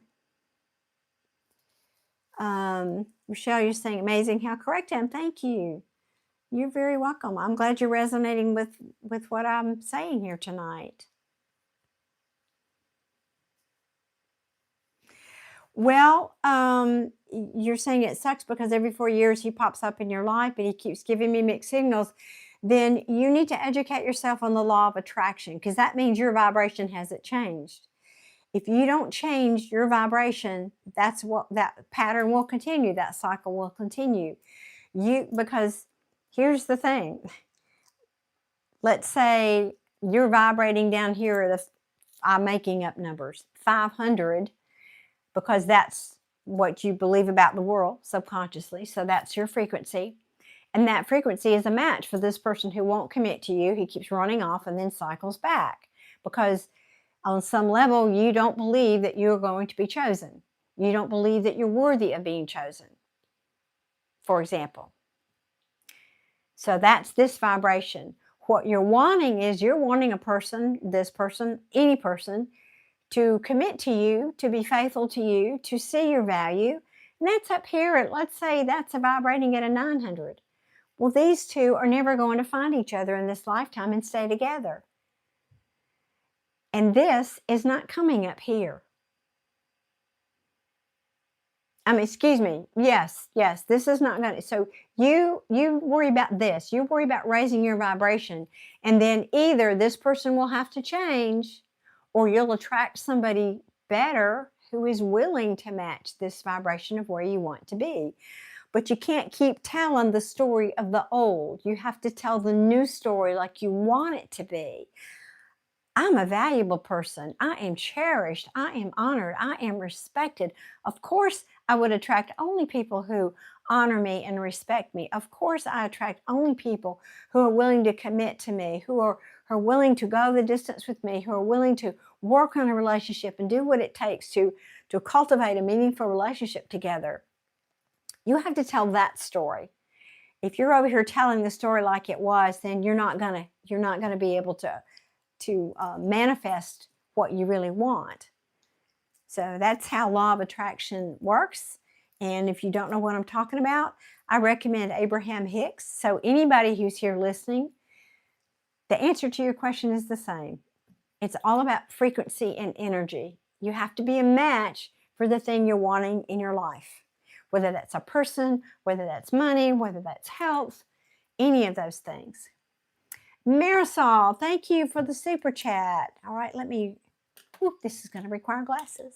Michelle, you're saying amazing. How correct I am. Thank you. You're very welcome. I'm glad you're resonating with what I'm saying here tonight. Well, you're saying it sucks because every 4 years he pops up in your life and he keeps giving me mixed signals. Then you need to educate yourself on the law of attraction, because that means your vibration hasn't changed. If you don't change your vibration, that pattern will continue. That cycle will continue. Because here's the thing. Let's say you're vibrating down here at I'm making up numbers, 500, because that's what you believe about the world subconsciously. So that's your frequency. And that frequency is a match for this person who won't commit to you. He keeps running off and then cycles back, because on some level, you don't believe that you're going to be chosen. You don't believe that you're worthy of being chosen, for example. So that's this vibration. What you're wanting is you're wanting a person, this person, any person, to commit to you, to be faithful to you, to see your value. And that's up here at, let's say that's vibrating at a 900. Well, these two are never going to find each other in this lifetime and stay together. And this is not coming up here. Excuse me. Yes, this is not going to. So you worry about this. You worry about raising your vibration. And then either this person will have to change, or you'll attract somebody better who is willing to match this vibration of where you want to be. But you can't keep telling the story of the old. You have to tell the new story like you want it to be. I'm a valuable person. I am cherished. I am honored. I am respected. Of course, I would attract only people who honor me and respect me. Of course, I attract only people who are willing to commit to me, who are willing to go the distance with me, who are willing to work on a relationship and do what it takes to cultivate a meaningful relationship together. You have to tell that story. If you're over here telling the story like it was, then you're not gonna be able to manifest what you really want. So that's how law of attraction works. And if you don't know what I'm talking about, I recommend Abraham Hicks. So anybody who's here listening, the answer to your question is the same. It's all about frequency and energy. You have to be a match for the thing you're wanting in your life. Whether that's a person, whether that's money, whether that's health, any of those things. Marisol, thank you for the super chat. All right, this is going to require glasses.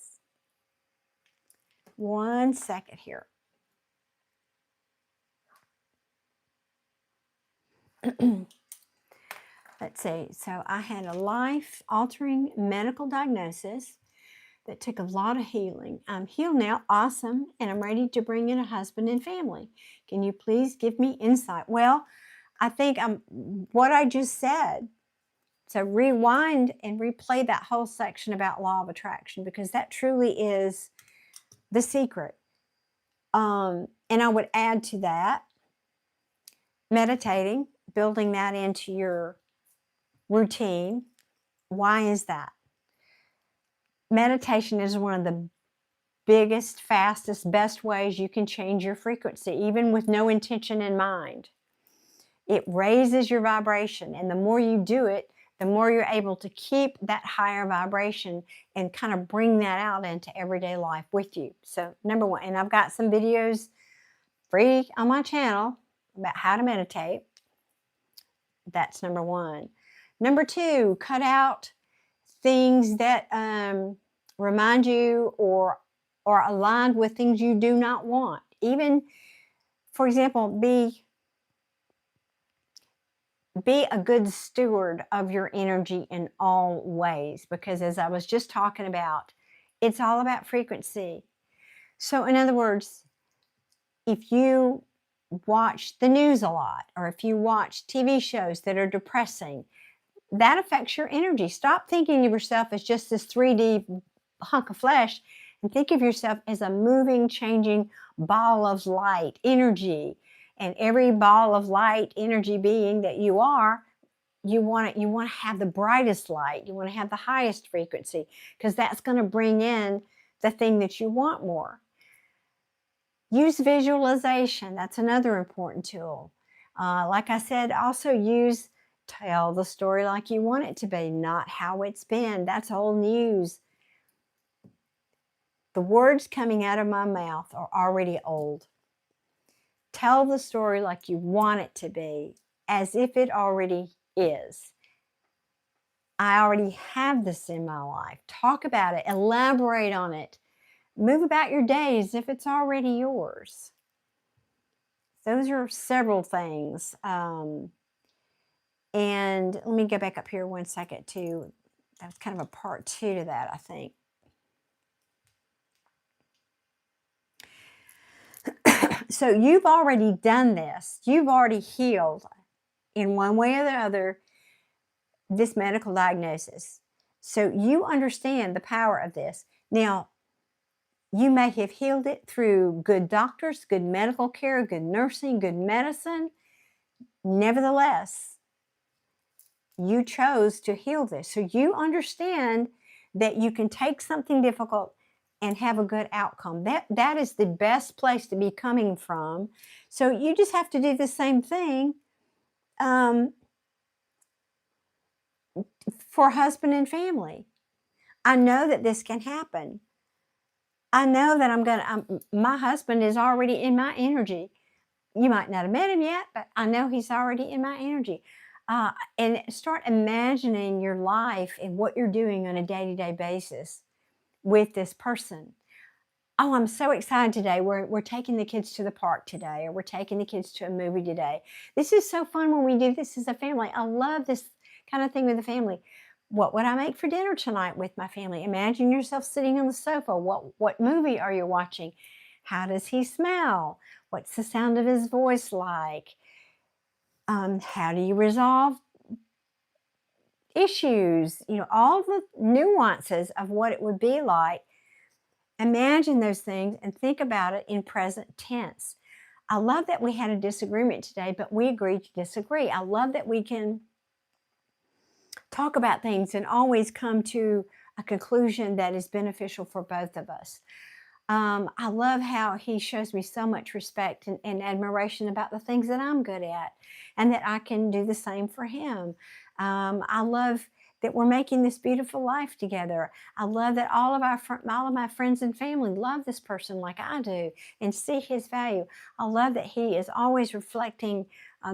1 second here. Let's see. So I had a life-altering medical diagnosis that took a lot of healing. I'm healed now, awesome, and I'm ready to bring in a husband and family. Can you please give me insight? Well, I think what I just said. So rewind and replay that whole section about law of attraction, because that truly is the secret. And I would add to that meditating, building that into your routine. Why is that? Meditation is one of the biggest, fastest, best ways you can change your frequency, even with no intention in mind. It raises your vibration, and the more you do it, the more you're able to keep that higher vibration and kind of bring that out into everyday life with you. So number one, and I've got some videos free on my channel about how to meditate. That's number one. Number two, cut out things that remind you or are aligned with things you do not want. Even, for example, be a good steward of your energy in all ways, because as I was just talking about, it's all about frequency. So in other words, if you watch the news a lot, or if you watch TV shows that are depressing, that affects your energy. Stop thinking of yourself as just this 3D hunk of flesh, and think of yourself as a moving, changing ball of light energy. And every ball of light energy being that you are, you want to have the brightest light. You want to have the highest frequency, because that's going to bring in the thing that you want more. Use visualization. That's another important tool. Like I said, also tell the story like you want it to be, not how it's been. That's old news. The words coming out of my mouth are already old. Tell the story like you want it to be, as if it already is. I already have this in my life. Talk about it. Elaborate on it. Move about your day as if it's already yours. Those are several things. And let me go back up here 1 second too. That was kind of a part two to that, I think. So you've already done this. You've already healed in one way or the other this medical diagnosis. So you understand the power of this. Now, you may have healed it through good doctors, good medical care, good nursing, good medicine. Nevertheless, you chose to heal this. So you understand that you can take something difficult and have a good outcome. That is the best place to be coming from. So you just have to do the same thing for husband and family. I know that this can happen. I know that my husband is already in my energy. You might not have met him yet, but I know he's already in my energy. And start imagining your life and what you're doing on a day-to-day basis with this person. Oh, I'm so excited today. We're taking the kids to the park today, or we're taking the kids to a movie today. This is so fun when we do this as a family. I love this kind of thing with the family. What would I make for dinner tonight with my family? Imagine yourself sitting on the sofa. What movie are you watching? How does he smell? What's the sound of his voice like? How do you resolve issues? All the nuances of what it would be like. Imagine those things and think about it in present tense. I love that we had a disagreement today, but we agreed to disagree. I love that we can talk about things and always come to a conclusion that is beneficial for both of us. I love how he shows me so much respect and admiration about the things that I'm good at, and that I can do the same for him. I love that we're making this beautiful life together. I love that all of my friends and family love this person like I do and see his value. I love that he is always reflecting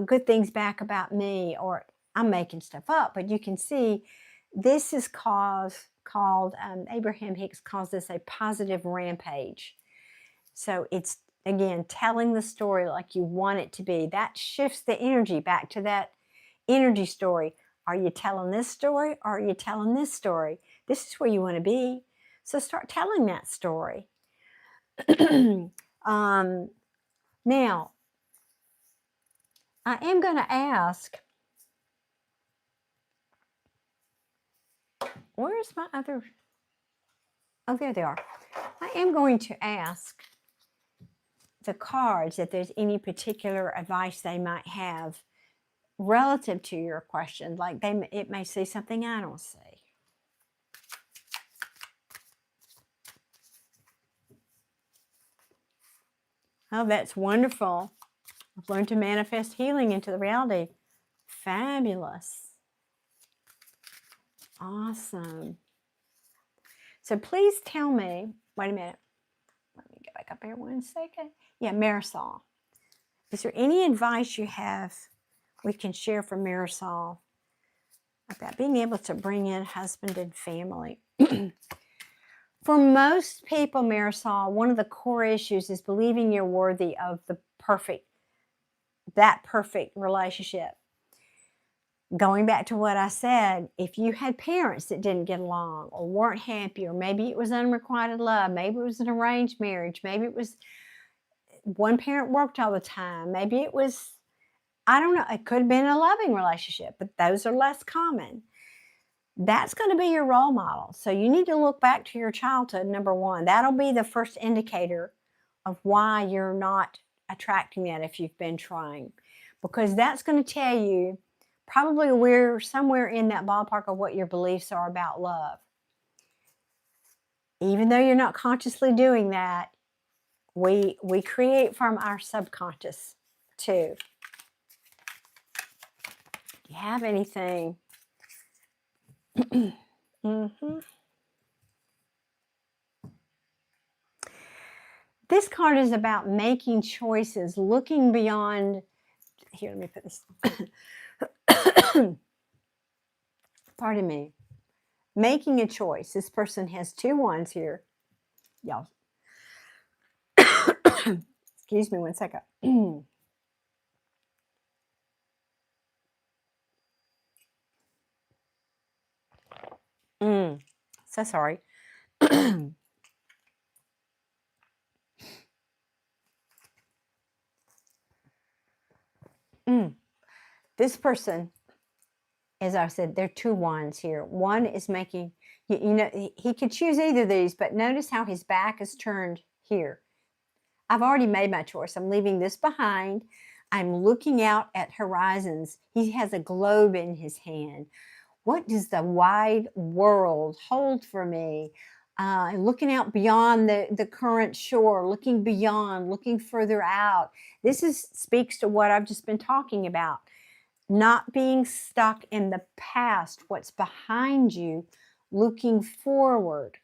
good things back about me, or I'm making stuff up, but you can see this is called Abraham Hicks calls this a positive rampage. So it's, again, telling the story like you want it to be. That shifts the energy back to that energy story. Are you telling this story or are you telling this story? This is where you want to be. So start telling that story. Now, I am going to ask, where's my other? Oh, there they are. I am going to ask the cards if there's any particular advice they might have relative to your question. Like it may say something I don't see. Oh, that's wonderful. I've learned to manifest healing into the reality. Fabulous. Awesome. So please tell me, wait a minute. Let me get back up here 1 second. Yeah, Marisol. Is there any advice you have we can share from Marisol about being able to bring in husband and family? For most people, Marisol, one of the core issues is believing you're worthy of that perfect relationship. Going back to what I said, if you had parents that didn't get along or weren't happy, or maybe it was unrequited love, maybe it was an arranged marriage, maybe it was one parent worked all the time, maybe it was, I don't know, it could have been a loving relationship, but those are less common. That's going to be your role model. So you need to look back to your childhood, number one. That'll be the first indicator of why you're not attracting that if you've been trying. Because that's going to tell you probably we're somewhere in that ballpark of what your beliefs are about love. Even though you're not consciously doing that, we create from our subconscious too. Do you have anything? This card is about making choices, looking beyond. Here, let me put this. Pardon me. Making a choice. This person has 2 wands here. Y'all. Excuse me 1 second. So sorry. This person, as I said, there are 2 wands here. One is making, you know, he could choose either of these, but notice how his back is turned here. I've already made my choice. I'm leaving this behind. I'm looking out at horizons. He has a globe in his hand. What does the wide world hold for me? Looking out beyond the current shore, looking beyond, looking further out. This speaks to what I've just been talking about. Not being stuck in the past, what's behind you, looking forward.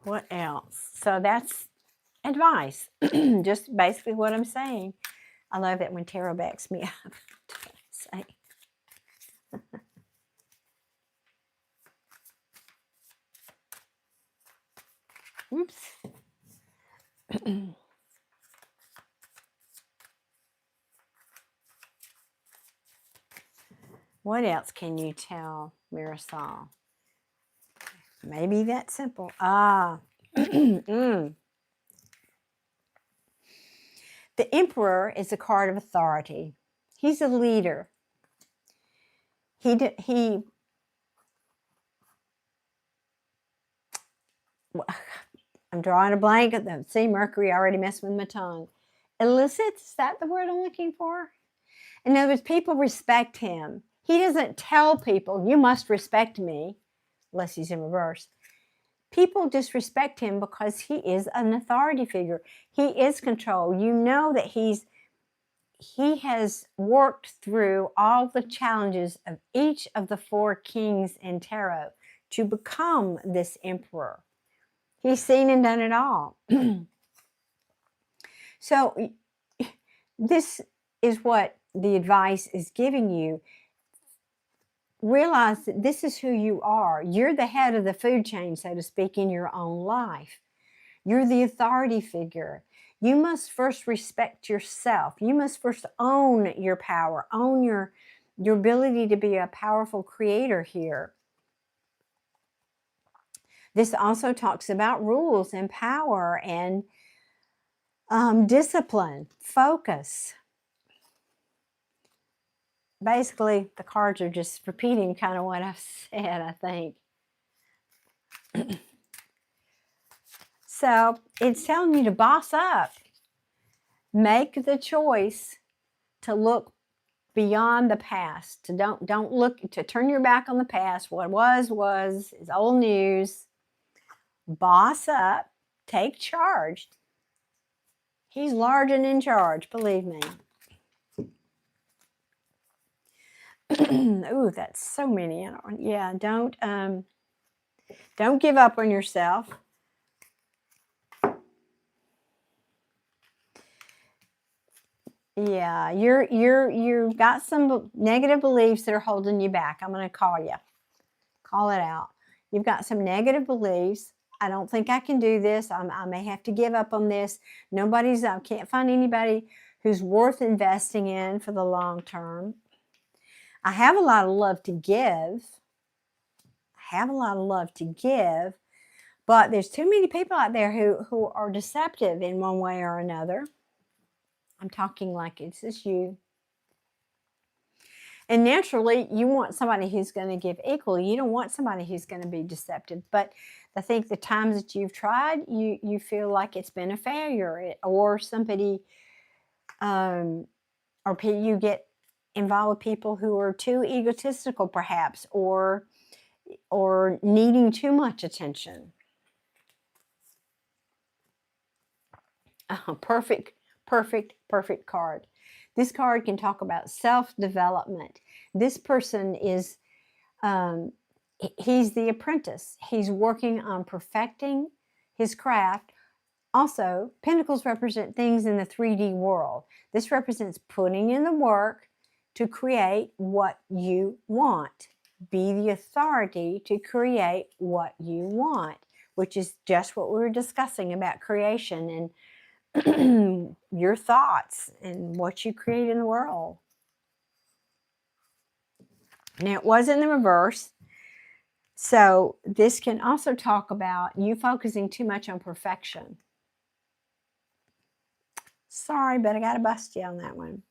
What else? So that's advice. Just basically what I'm saying. I love it when tarot backs me up. Say. Oops. What else can you tell Marisol? Maybe that simple. The Emperor is a card of authority. He's a leader. I'm drawing a blank. See, Mercury already messed with my tongue. Elicits, is that the word I'm looking for? In other words, people respect him. He doesn't tell people, you must respect me, unless he's in reverse. People just respect him because he is an authority figure. He is control. You know that he has worked through all the challenges of each of the 4 kings in tarot to become this emperor. He's seen and done it all. So this is what the advice is giving you. realize that this is who you are. You're the head of the food chain, so to speak, in your own life. You're the authority figure. You must first respect yourself. You must first own your power, own your ability to be a powerful creator here. This also talks about rules and power and discipline, focus. Basically, the cards are just repeating kind of what I've said, I think. So it's telling you to boss up. Make the choice to look beyond the past. To don't look, to turn your back on the past. What was is old news. Boss up. Take charge. He's large and in charge, believe me. Ooh, that's so many. Yeah, don't give up on yourself. Yeah, you've got some negative beliefs that are holding you back. I'm going to call it out. You've got some negative beliefs. I don't think I can do this. I may have to give up on this. I can't find anybody who's worth investing in for the long term. I have a lot of love to give. But there's too many people out there who are deceptive in one way or another. I'm talking like it's just you. And naturally, you want somebody who's going to give equally. You don't want somebody who's going to be deceptive. But I think the times that you've tried, you feel like it's been a failure, or somebody, or you get involved with people who are too egotistical, perhaps, or needing too much attention. Oh, perfect card. This card can talk about self-development. This person is, he's the apprentice. He's working on perfecting his craft. Also, pentacles represent things in the 3D world. This represents putting in the work to create what you want. Be the authority to create what you want, which is just what we were discussing about creation and your thoughts and what you create in the world. Now, it was in the reverse. So this can also talk about you focusing too much on perfection. Sorry, but I got to bust you on that one.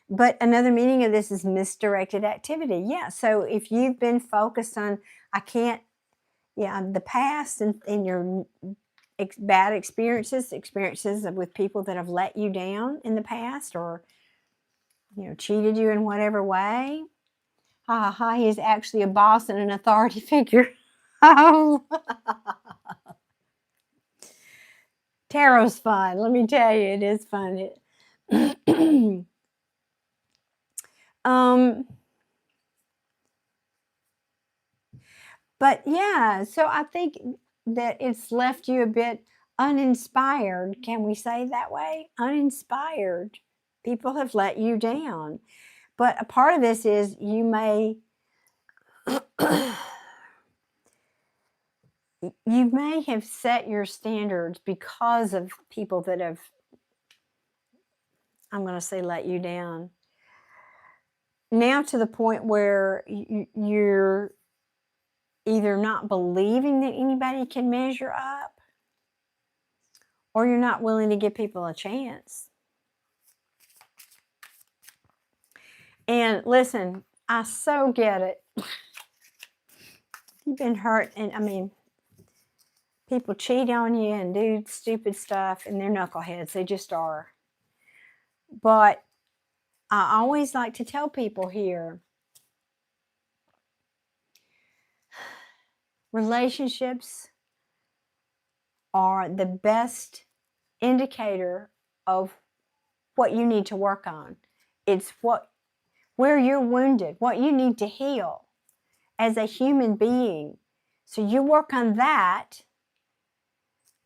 But another meaning of this is misdirected activity. Yeah, so if you've been focused on, the past and your bad experiences with people that have let you down in the past, or cheated you in whatever way. He's actually a boss and an authority figure. Oh, tarot's fun. Let me tell you, it is fun. But yeah, so I think that it's left you a bit uninspired. Can we say it that way? Uninspired. People have let you down. But a part of this is you may have set your standards because of people that have, I'm going to say, let you down. Now to the point where you're either not believing that anybody can measure up, or you're not willing to give people a chance. And listen, I so get it. You've been hurt, and people cheat on you and do stupid stuff, and they're knuckleheads. They just are. But I always like to tell people here, relationships are the best indicator of what you need to work on. It's where you're wounded, what you need to heal as a human being. So you work on that,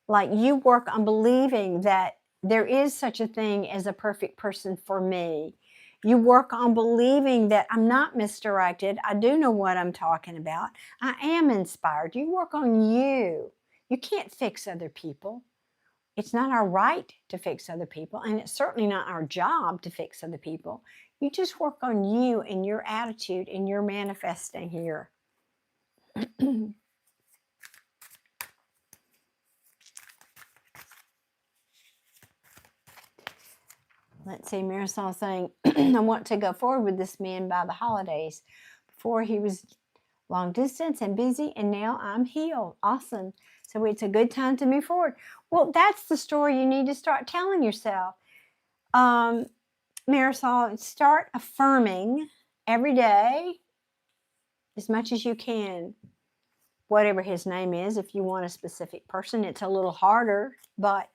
like you work on believing that there is such a thing as a perfect person for me. You work on believing that I'm not misdirected. I do know what I'm talking about. I am inspired. You work on you. You can't fix other people. It's not our right to fix other people, and it's certainly not our job to fix other people. You just work on you and your attitude and your manifesting here. Let's see, Marisol saying, I want to go forward with this man by the holidays. Before he was long distance and busy, and now I'm healed. Awesome. So it's a good time to move forward. Well, that's the story you need to start telling yourself. Marisol, start affirming every day as much as you can, whatever his name is. If you want a specific person, it's a little harder, but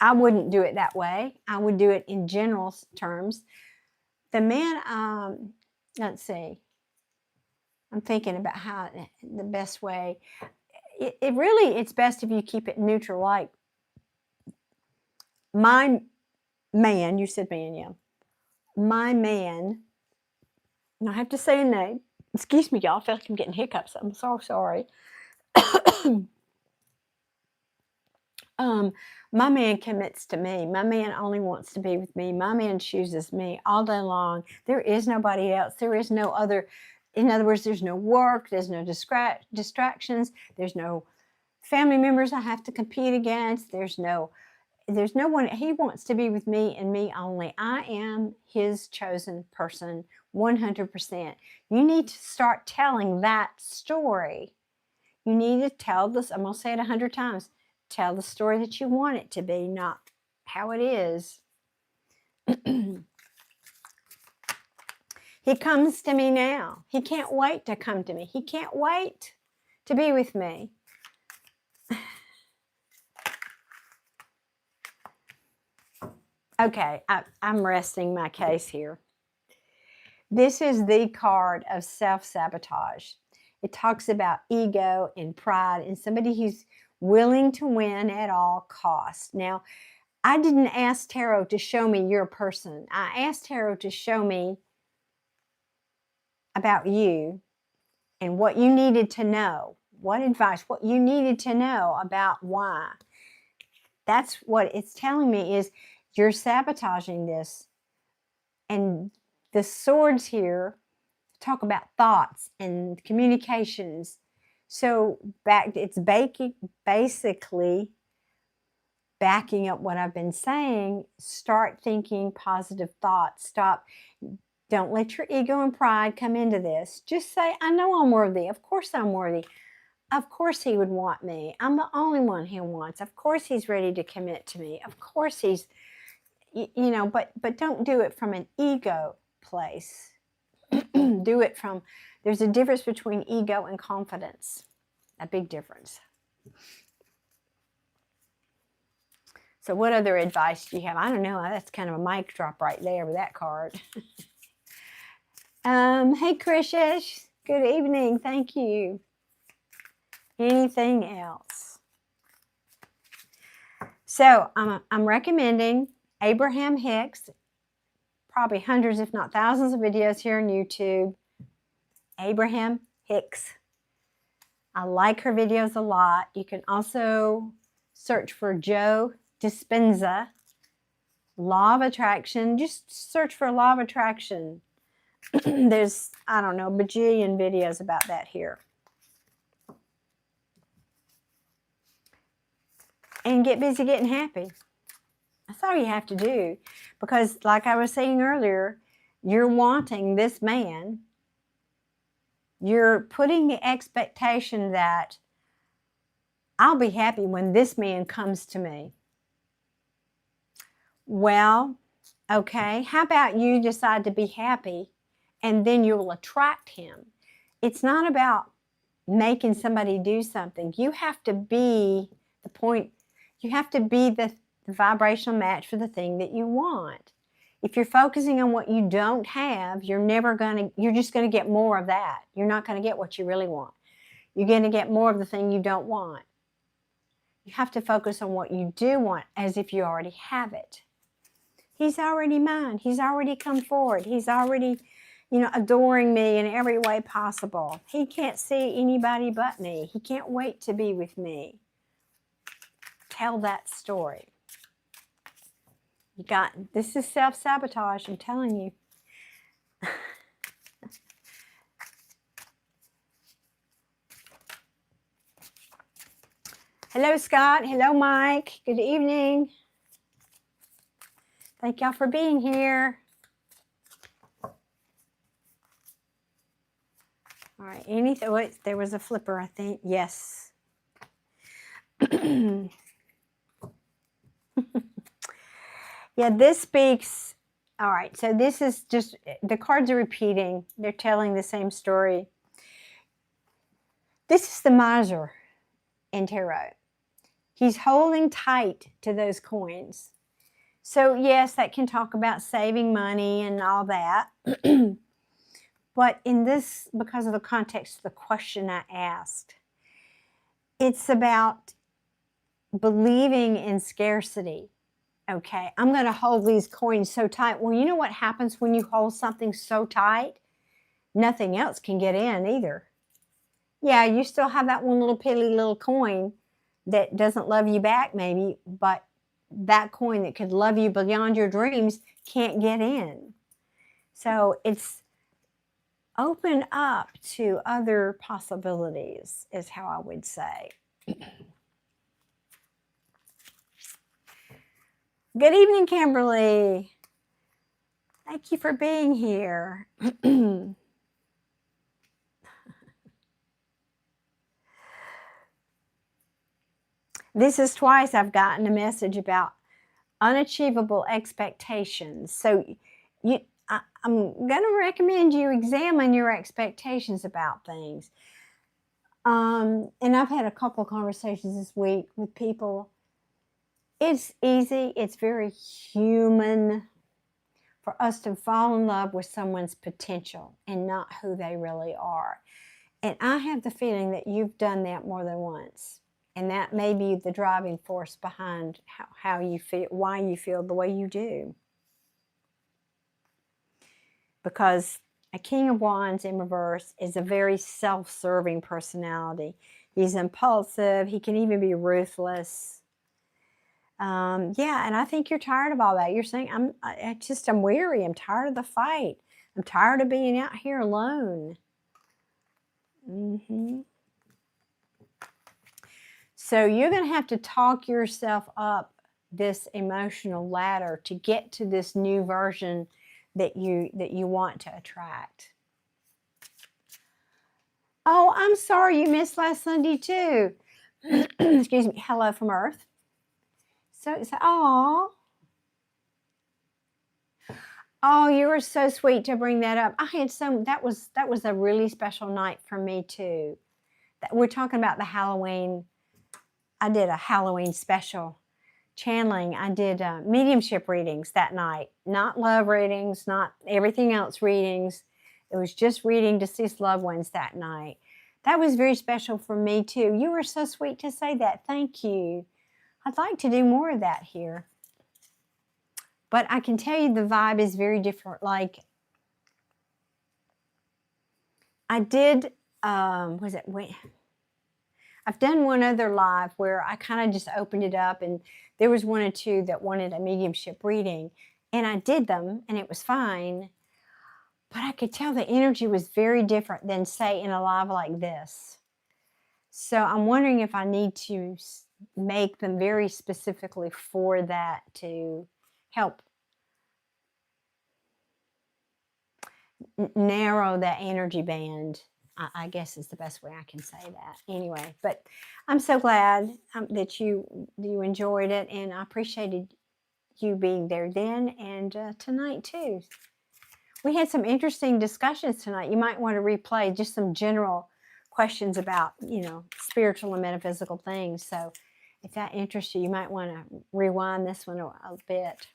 I wouldn't do it that way. I would do it in general terms. The man, let's see. I'm thinking about how the best way. It's best if you keep it neutral. Like, my man, you said man, yeah. My man, and I have to say a name. Excuse me, y'all. I feel like I'm getting hiccups. I'm so sorry. My man commits to me. My man only wants to be with me. My man chooses me all day long. There is nobody else. There is no other. In other words, there's no work. There's no distractions. There's no family members I have to compete against. There's no one. He wants to be with me and me only. I am his chosen person, 100%. You need to start telling that story. You need to tell this. I'm going to say it 100 times. Tell the story that you want it to be, not how it is. He comes to me now. He can't wait to come to me. He can't wait to be with me. Okay, I'm resting my case here. This is the card of self-sabotage. It talks about ego and pride and somebody who's willing to win at all costs. Now, I didn't ask Tarot to show me your person. I asked Tarot to show me about you and what you needed to know. What advice, what you needed to know about why. That's what it's telling me is you're sabotaging this. And the swords here talk about thoughts and communications. So it's basically backing up what I've been saying. Start thinking positive thoughts. Don't let your ego and pride come into this. Just say, I know I'm worthy. Of course I'm worthy. Of course he would want me. I'm the only one he wants. Of course he's ready to commit to me. Of course he's, but don't do it from an ego place. Do it from, there's a difference between ego and confidence. A big difference. So what other advice do you have? I don't know. That's kind of a mic drop right there with that card. Hey, Krishish. Good evening. Thank you. Anything else? So I'm recommending Abraham Hicks. Probably hundreds, if not thousands of videos here on YouTube. Abraham Hicks. I like her videos a lot. You can also search for Joe Dispenza. Law of Attraction. Just search for Law of Attraction. There's, I don't know, bajillion videos about that here. And get busy getting happy. That's all you have to do. Because like I was saying earlier, you're wanting this man. You're putting the expectation that I'll be happy when this man comes to me. Well, okay, how about you decide to be happy and then you'll attract him. It's not about making somebody do something. You have to be the point. You have to be the vibrational match for the thing that you want. If you're focusing on what you don't have, you're just going to get more of that. You're not going to get what you really want. You're going to get more of the thing you don't want. You have to focus on what you do want as if you already have it. He's already mine. He's already come forward. He's already, adoring me in every way possible. He can't see anybody but me. He can't wait to be with me. Tell that story. This is self-sabotage, I'm telling you. Hello, Scott. Hello, Mike. Good evening. Thank y'all for being here. All right. Anything? Wait, there was a flipper, I think. Yes. Yeah, this speaks. All right. So this is just, the cards are repeating. They're telling the same story. This is the miser in tarot. He's holding tight to those coins. So yes, that can talk about saving money and all that. But in this, because of the context of the question I asked, it's about believing in scarcity. Okay, I'm going to hold these coins so tight. Well, you know what happens when you hold something so tight? Nothing else can get in either. Yeah, you still have that one little piddly little coin that doesn't love you back maybe, but that coin that could love you beyond your dreams can't get in. So it's open up to other possibilities is how I would say. Good evening, Kimberly. Thank you for being here. This is twice I've gotten a message about unachievable expectations. So I'm going to recommend you examine your expectations about things. And I've had a couple of conversations this week with people. It's easy. It's very human for us to fall in love with someone's potential and not who they really are. And I have the feeling that you've done that more than once. And that may be the driving force behind how you feel, why you feel the way you do. Because a King of Wands in reverse is a very self-serving personality. He's impulsive. He can even be ruthless. Yeah, and I think you're tired of all that. You're saying, I'm weary. I'm tired of the fight. I'm tired of being out here alone. So you're going to have to talk yourself up this emotional ladder to get to this new version that you want to attract. Oh, I'm sorry you missed last Sunday too. Excuse me. Hello from Earth. So oh, you were so sweet to bring that up. That was a really special night for me too. We're talking about the Halloween. I did a Halloween special channeling. I did mediumship readings that night. Not love readings, not everything else readings. It was just reading deceased loved ones that night. That was very special for me too. You were so sweet to say that. Thank you. I'd like to do more of that here. But I can tell you the vibe is very different. Like, I did, I've done one other live where I kind of just opened it up and there was one or two that wanted a mediumship reading. And I did them and it was fine. But I could tell the energy was very different than, say, in a live like this. So I'm wondering if I need to make them very specifically for that to help narrow that energy band. I guess is the best way I can say that. Anyway, but I'm so glad that you enjoyed it, and I appreciated you being there then and tonight too. We had some interesting discussions tonight. You might want to replay just some general questions about, spiritual and metaphysical things. So if that interests you, you might want to rewind this one a bit.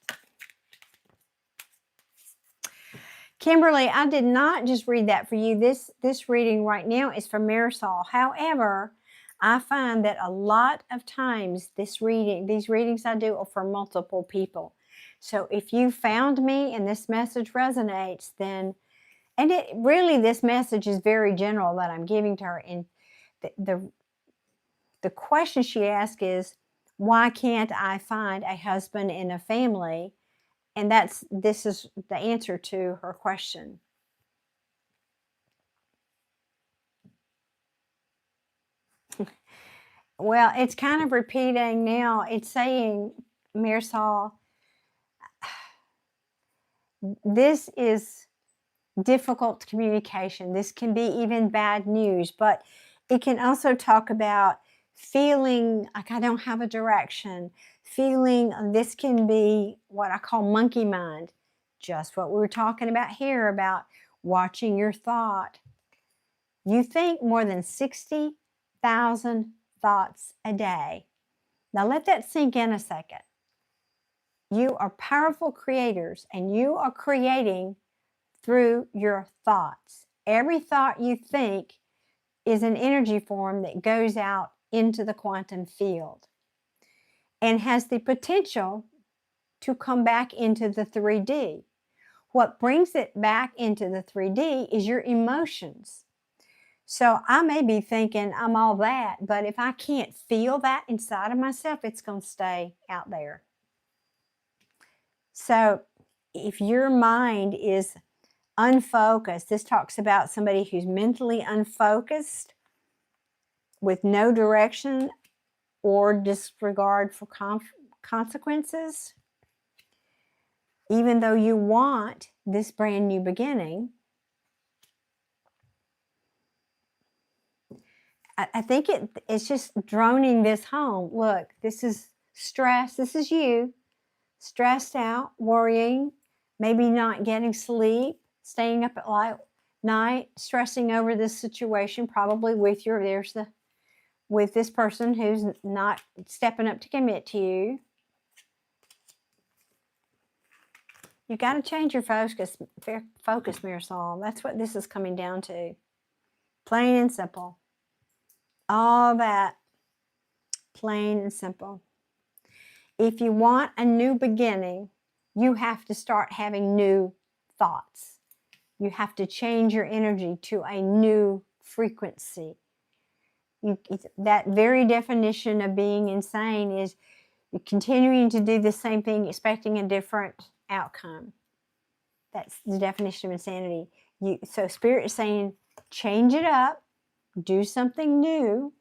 Kimberly, I did not just read that for you. This reading right now is for Marisol. However, I find that a lot of times these readings I do are for multiple people. So if you found me and this message resonates, then, and it really, this message is very general that I'm giving to her. And the question she asked is, why can't I find a husband and a family? And this is the answer to her question. Well, it's kind of repeating now. It's saying, Marisol, this is difficult communication. This can be even bad news, but it can also talk about feeling like I don't have a direction, feeling this can be what I call monkey mind, just what we were talking about here about watching your thought. You think more than 60,000 thoughts a day. Now let that sink in a second. You are powerful creators, and you are creating through your thoughts. Every thought you think is an energy form that goes out into the quantum field and has the potential to come back into the 3D. What brings it back into the 3D is your emotions. So I may be thinking I'm all that, but if I can't feel that inside of myself, it's going to stay out there. So if your mind is unfocused, this talks about somebody who's mentally unfocused with no direction or disregard for consequences. Even though you want this brand new beginning, I think it's just droning this home. Look, this is stress. This is you stressed out, worrying, maybe not getting sleep, staying up at night, stressing over this situation, probably with this person who's not stepping up to commit to you. You got to change your focus, Marisol. That's what this is coming down to. Plain and simple. All that. Plain and simple. If you want a new beginning, you have to start having new thoughts. You have to change your energy to a new frequency. That very definition of being insane is you're continuing to do the same thing, expecting a different outcome. That's the definition of insanity. So Spirit is saying, change it up, do something new,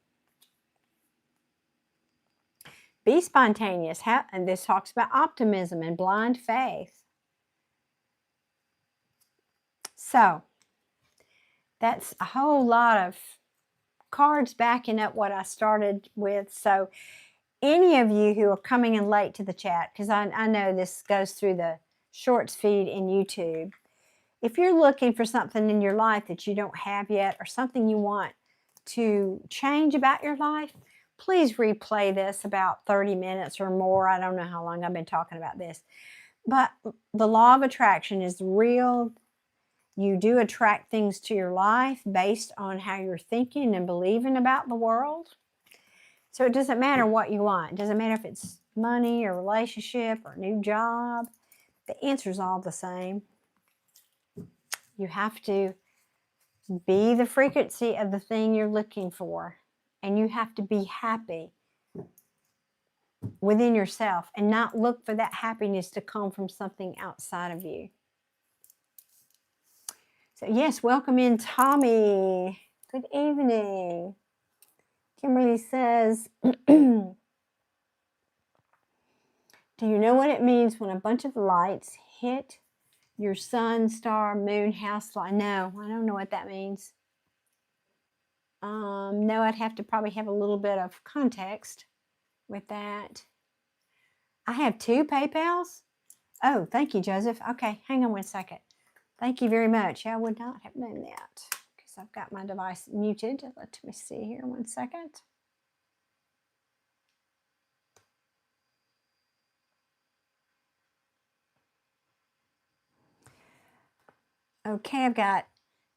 be spontaneous. And this talks about optimism and blind faith. So that's a whole lot of cards backing up what I started with. So any of you who are coming in late to the chat, because I know this goes through the shorts feed in YouTube, if you're looking for something in your life that you don't have yet or something you want to change about your life, please replay this about 30 minutes or more. I don't know how long I've been talking about this. But the law of attraction is real. You do attract things to your life based on how you're thinking and believing about the world. So it doesn't matter what you want. It doesn't matter if it's money or relationship or new job. The answer's all the same. You have to be the frequency of the thing you're looking for. And you have to be happy within yourself and not look for that happiness to come from something outside of you. So yes, welcome in, Tommy. Good evening. Kimberly says, do you know what it means when a bunch of lights hit your sun, star, moon, house light? No, I don't know what that means. No, I'd have to probably have a little bit of context with that. I have 2 PayPals. Oh, thank you, Joseph. Okay, hang on 1 second. Thank you very much. I would not have known that because I've got my device muted. Let me see here 1 second. Okay, I've got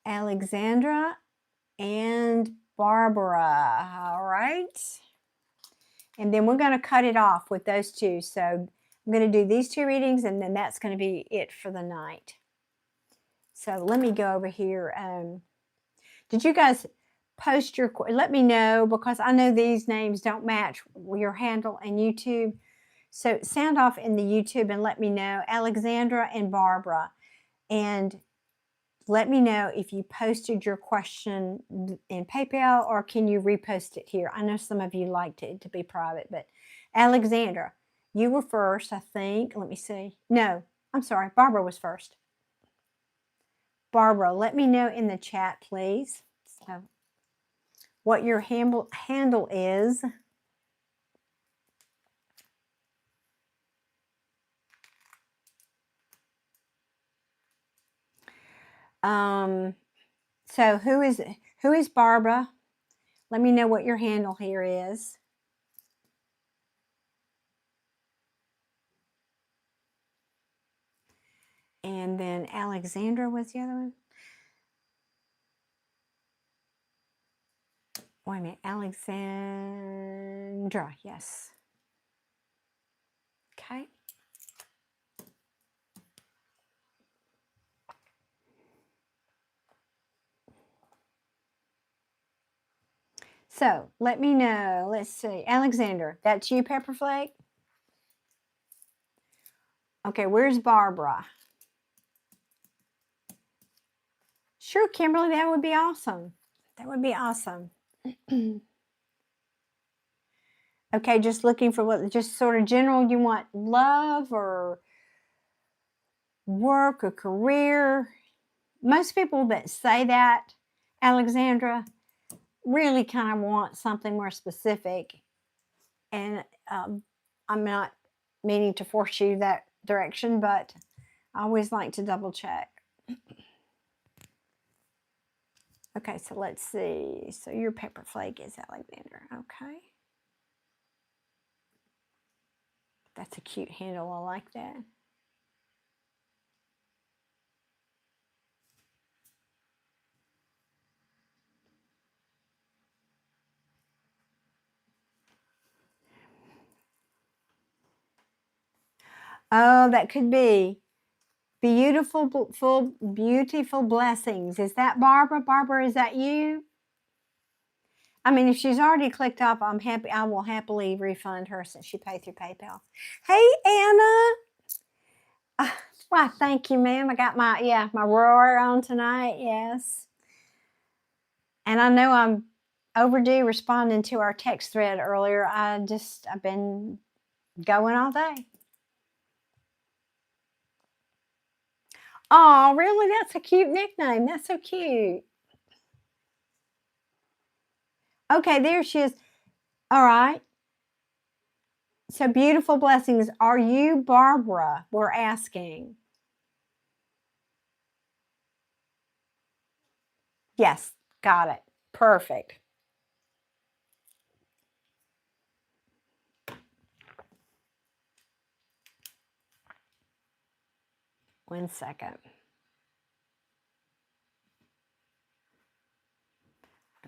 Alexandra and Barbara. All right. And then we're going to cut it off with those two. So I'm going to do these two readings, and then that's going to be it for the night. So let me go over here. Did you guys post your, let me know, because I know these names don't match your handle and YouTube. So sound off in the YouTube and let me know, Alexandra and Barbara. And let me know if you posted your question in PayPal, or can you repost it here? I know some of you liked it to be private, but Alexandra, you were first, I think. Let me see. No, I'm sorry. Barbara was first. Barbara, let me know in the chat, please, so what your handle is. So who is Barbara? Let me know what your handle here is. And then Alexandra was the other one. Wait a minute, Alexandra, yes. Okay. So let me know. Let's see. Alexander, that's you, Pepper Flake? Okay, where's Barbara? Sure, Kimberly, that would be awesome. That would be awesome. Okay, just looking for what, just sort of general, you want love or work or career. Most people that say that, Alexandra, really kind of want something more specific. And I'm not meaning to force you that direction, but I always like to double check. Okay, so let's see. So your Pepper Flake is Alexander. Okay. That's a cute handle. I like that. Oh, that could be beautiful blessings. Is that Barbara? Barbara, is that you? I mean, if she's already clicked off, I'm happy. I will happily refund her since she paid through PayPal. Hey, Anna. Why, thank you, ma'am. I got my roar on tonight. Yes. And I know I'm overdue responding to our text thread earlier. I've been going all day. Oh, really? That's a cute nickname. That's so cute. Okay, there she is. All right. So beautiful blessings. Are you Barbara? We're asking. Yes, got it. Perfect. One second.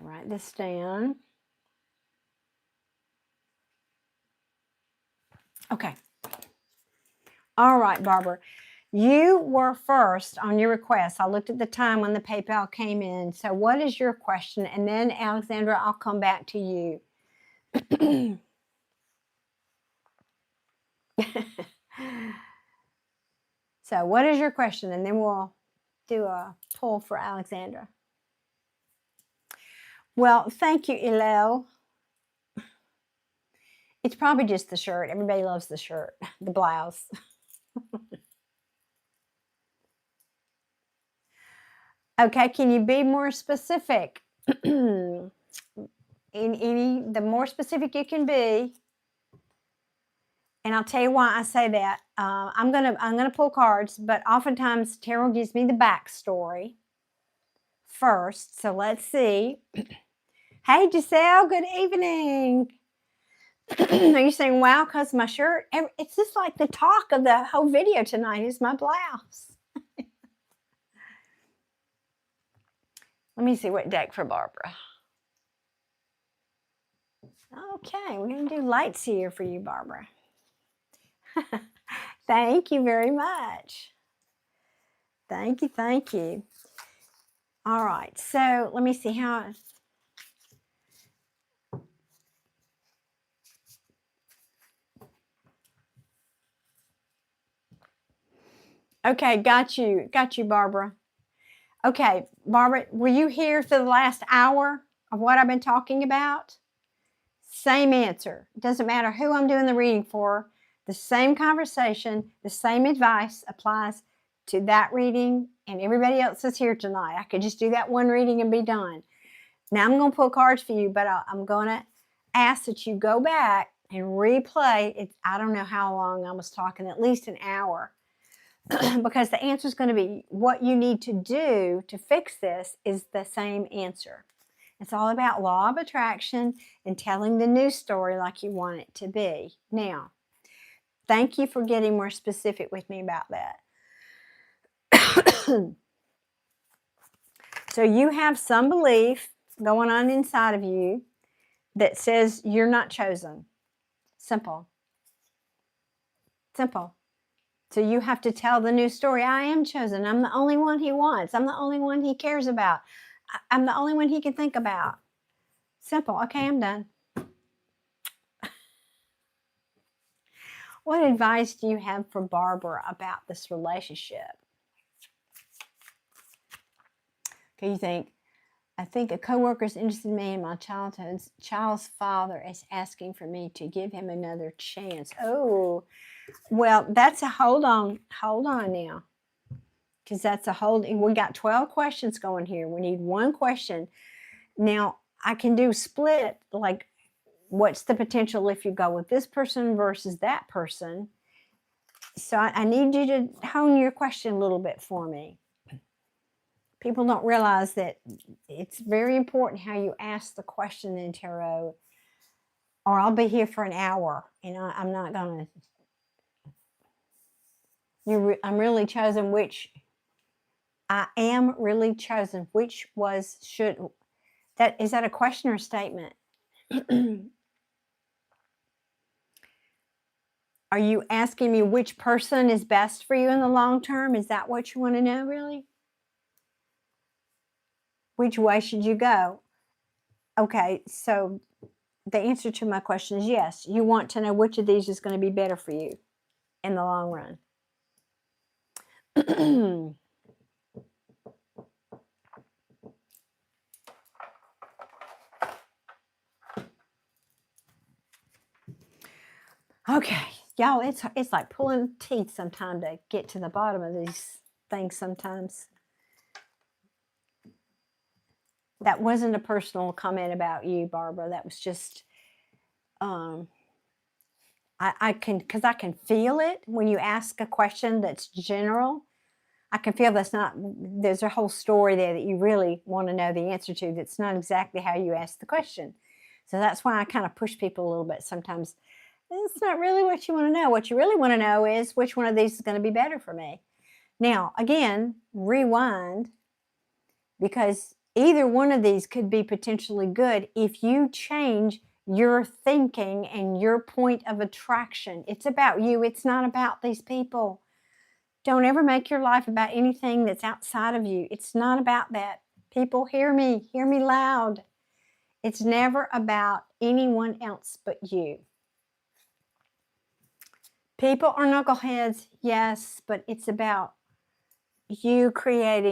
Write this down. Okay. All right, Barbara. You were first on your request. I looked at the time when the PayPal came in. So what is your question? And then, Alexandra, I'll come back to you. So what is your question? And then we'll do a pull for Alexandra. Well, thank you, Ilel. It's probably just the shirt. Everybody loves the shirt, the blouse. Okay, can you be more specific? The more specific you can be. And I'll tell you why I say that. I'm gonna pull cards, but oftentimes tarot gives me the backstory first. So let's see. Hey, Giselle. Good evening. Are you saying wow because my shirt? It's just like the talk of the whole video tonight is my blouse. Let me see what deck for Barbara. Okay, we're going to do lights here for you, Barbara. Thank you very much. Thank you, thank you. All right, so let me see how... Okay, got you, Barbara. Okay, Barbara, were you here for the last hour of what I've been talking about? Same answer. Doesn't matter who I'm doing the reading for. The same conversation, the same advice applies to that reading and everybody else that's here tonight. I could just do that one reading and be done. Now I'm going to pull cards for you, but I'm going to ask that you go back and replay it. I don't know how long I was talking, at least an hour. Because the answer is going to be what you need to do to fix this is the same answer. It's all about law of attraction and telling the news story like you want it to be. Now, thank you for getting more specific with me about that. So you have some belief going on inside of you that says you're not chosen. Simple. Simple. So you have to tell the new story. I am chosen. I'm the only one he wants. I'm the only one he cares about. I'm the only one he can think about. Simple. Okay, I'm done. What advice do you have for Barbara about this relationship? Okay, you think, I think a coworker is interested in me and my child's father is asking for me to give him another chance. Oh, well, that's a hold on now. Because that's a whole, we got 12 questions going here. We need one question. Now, I can do split, like what's the potential if you go with this person versus that person. So I need you to hone your question a little bit for me. People don't realize that it's very important how you ask the question in tarot, or I'll be here for an hour and I'm not going to. I'm really chosen, which I am really chosen, which was should. That is that a question or a statement? Are you asking me which person is best for you in the long term? Is that what you want to know, really? Which way should you go? Okay, so the answer to my question is yes. You want to know which of these is going to be better for you in the long run. Okay, y'all, it's like pulling teeth sometimes to get to the bottom of these things sometimes. That wasn't a personal comment about you, Barbara. That was just, I can feel it when you ask a question that's general. I can feel there's a whole story there that you really want to know the answer to that's not exactly how you ask the question. So that's why I kind of push people a little bit sometimes. It's not really what you want to know. What you really want to know is which one of these is going to be better for me. Now, again, rewind, because either one of these could be potentially good if you change your thinking and your point of attraction. It's about you. It's not about these people. Don't ever make your life about anything that's outside of you. It's not about that. People, hear me loud. It's never about anyone else but you. People are knuckleheads, yes, but it's about you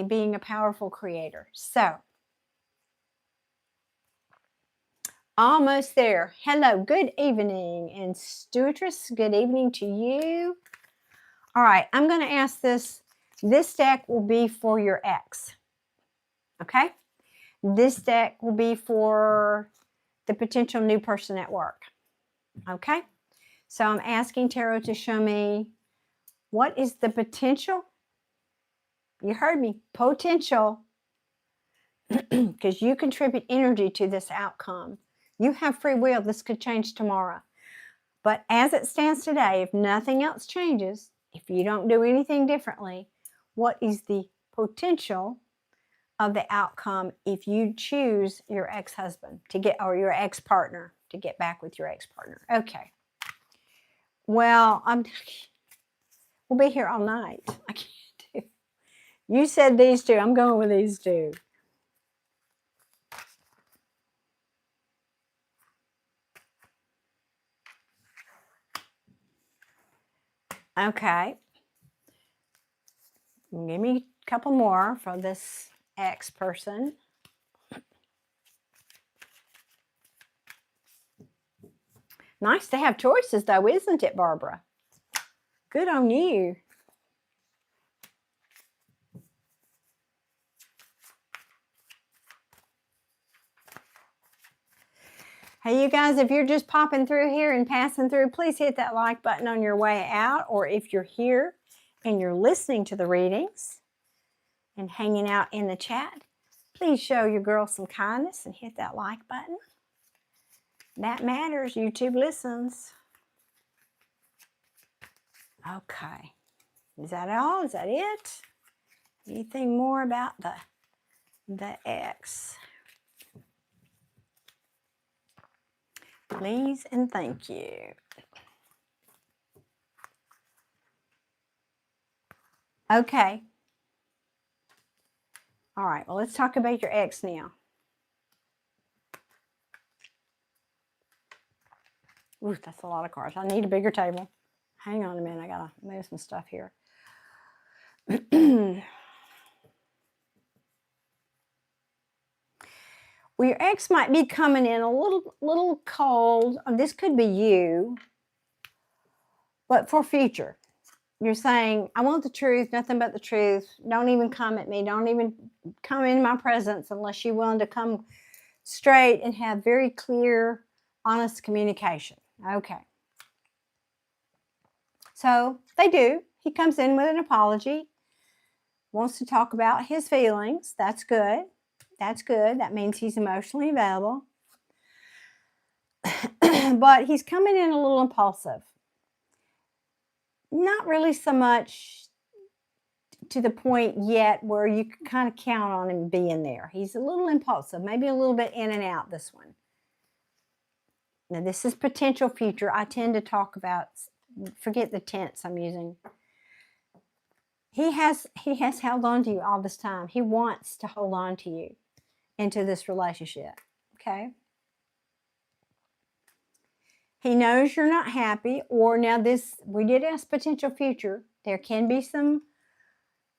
being a powerful creator. So, almost there. Hello, good evening. And Stewardess, good evening to you. All right, I'm going to ask this. This deck will be for your ex. Okay? This deck will be for the potential new person at work. Okay? So I'm asking Tarot to show me what is the potential. You heard me. Potential. Because you contribute energy to this outcome. You have free will. This could change tomorrow. But as it stands today, if nothing else changes, if you don't do anything differently, what is the potential of the outcome if you choose your ex-husband or your ex-partner? to get back with your ex-partner. Okay. Well, we'll be here all night. I can't do. You said these two. I'm going with these two. Okay. Give me a couple more for this ex person. Nice to have choices, though, isn't it, Barbara? Good on you. Hey, you guys, if you're just popping through here and passing through, please hit that like button on your way out. Or if you're here and you're listening to the readings and hanging out in the chat, please show your girl some kindness and hit that like button. That matters. YouTube listens. Okay. Is that all? Is that it? Anything more about the ex? Please and thank you. Okay. All right. Well, let's talk about your ex now. Ooh, that's a lot of cards. I need a bigger table. Hang on a minute. I got to move some stuff here. Well, your ex might be coming in a little cold. This could be you, but for future. You're saying, I want the truth, nothing but the truth. Don't even come at me. Don't even come in my presence unless you're willing to come straight and have very clear, honest communication. Okay. So they do. He comes in with an apology, wants to talk about his feelings. That's good. That's good. That means he's emotionally available. But he's coming in a little impulsive. Not really so much to the point yet where you can kind of count on him being there. He's a little impulsive, maybe a little bit in and out, this one. Now, this is potential future. I tend to talk about, forget the tense I'm using. He has held on to you all this time. He wants to hold on to you into this relationship, okay? He knows you're not happy, or now this, we did ask potential future. There can be some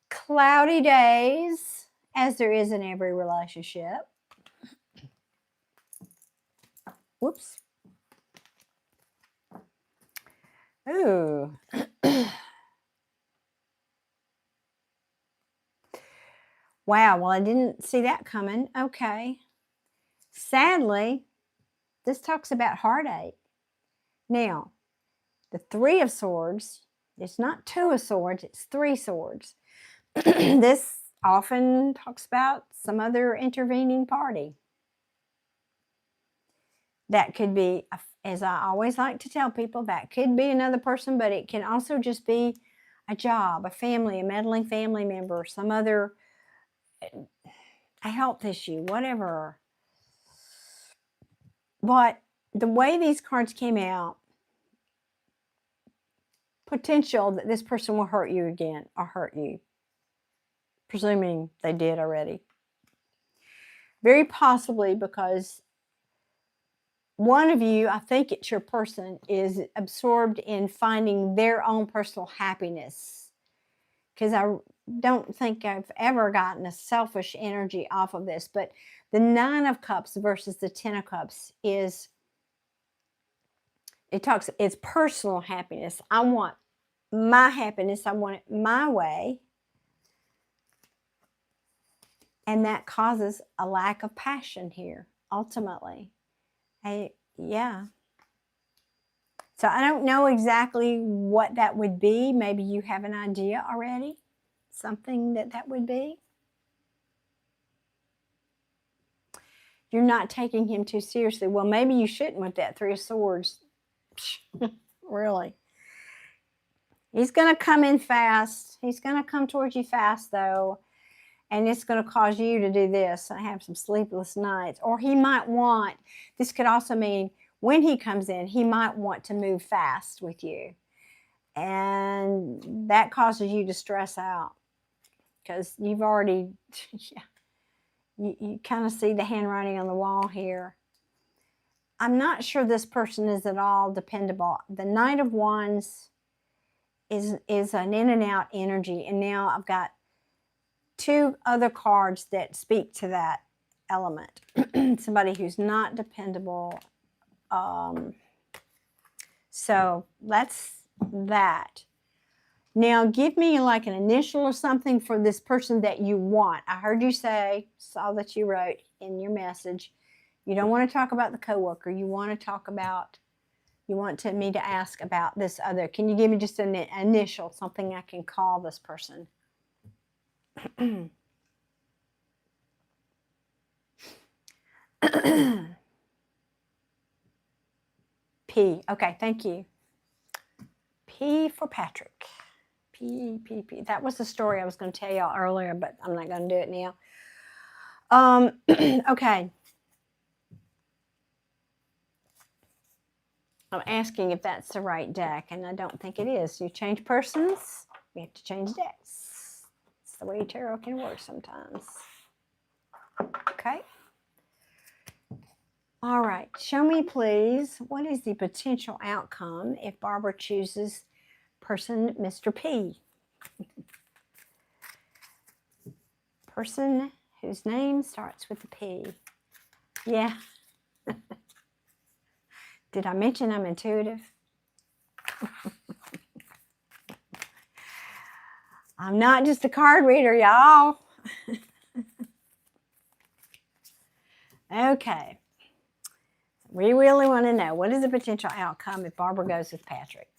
cloudy days, as there is in every relationship. Whoops. Ooh. Wow, well, I didn't see that coming. Okay. Sadly, this talks about heartache. Now, the Three of Swords, it's not Two of Swords, it's Three Swords. This often talks about some other intervening party. That could be, as I always like to tell people, that could be another person, but it can also just be a job, a family, a meddling family member, some other, a health issue, whatever. But the way these cards came out, potential that this person will hurt you again or hurt you, presuming they did already. Very possibly because one of you, I think it's your person, is absorbed in finding their own personal happiness. Because I don't think I've ever gotten a selfish energy off of this. But the Nine of Cups versus the Ten of Cups is, it's personal happiness. I want my happiness. I want it my way. And that causes a lack of passion here, ultimately. Yeah. So I don't know exactly what that would be. Maybe you have an idea already. Something that would be. You're not taking him too seriously. Well, maybe you shouldn't with that Three of Swords. Really. He's going to come in fast. He's going to come towards you fast, though. And it's going to cause you to do this. I have some sleepless nights. Or he might want, this could also mean when he comes in, he might want to move fast with you. And that causes you to stress out because you've already, yeah, you kind of see the handwriting on the wall here. I'm not sure this person is at all dependable. The Knight of Wands is an in and out energy. And now I've got two other cards that speak to that element. Somebody who's not dependable. So that's that. Now give me like an initial or something for this person that you want. I heard you say, saw that you wrote in your message, you don't want to talk about the coworker. You want to talk about, you want me to ask about this other. Can you give me just an initial, something I can call this person? P. Okay, thank you. P for Patrick. P. That was the story I was going to tell y'all earlier, but I'm not going to do it now. Okay. I'm asking if that's the right deck, and I don't think it is. You change persons, we have to change decks. It's the way tarot can work sometimes. Okay. All right. Show me, please, what is the potential outcome if Barbara chooses person Mr. P? Person whose name starts with a P. Yeah. Did I mention I'm intuitive? I'm not just a card reader, y'all. Okay. We really want to know, what is the potential outcome if Barbara goes with Patrick?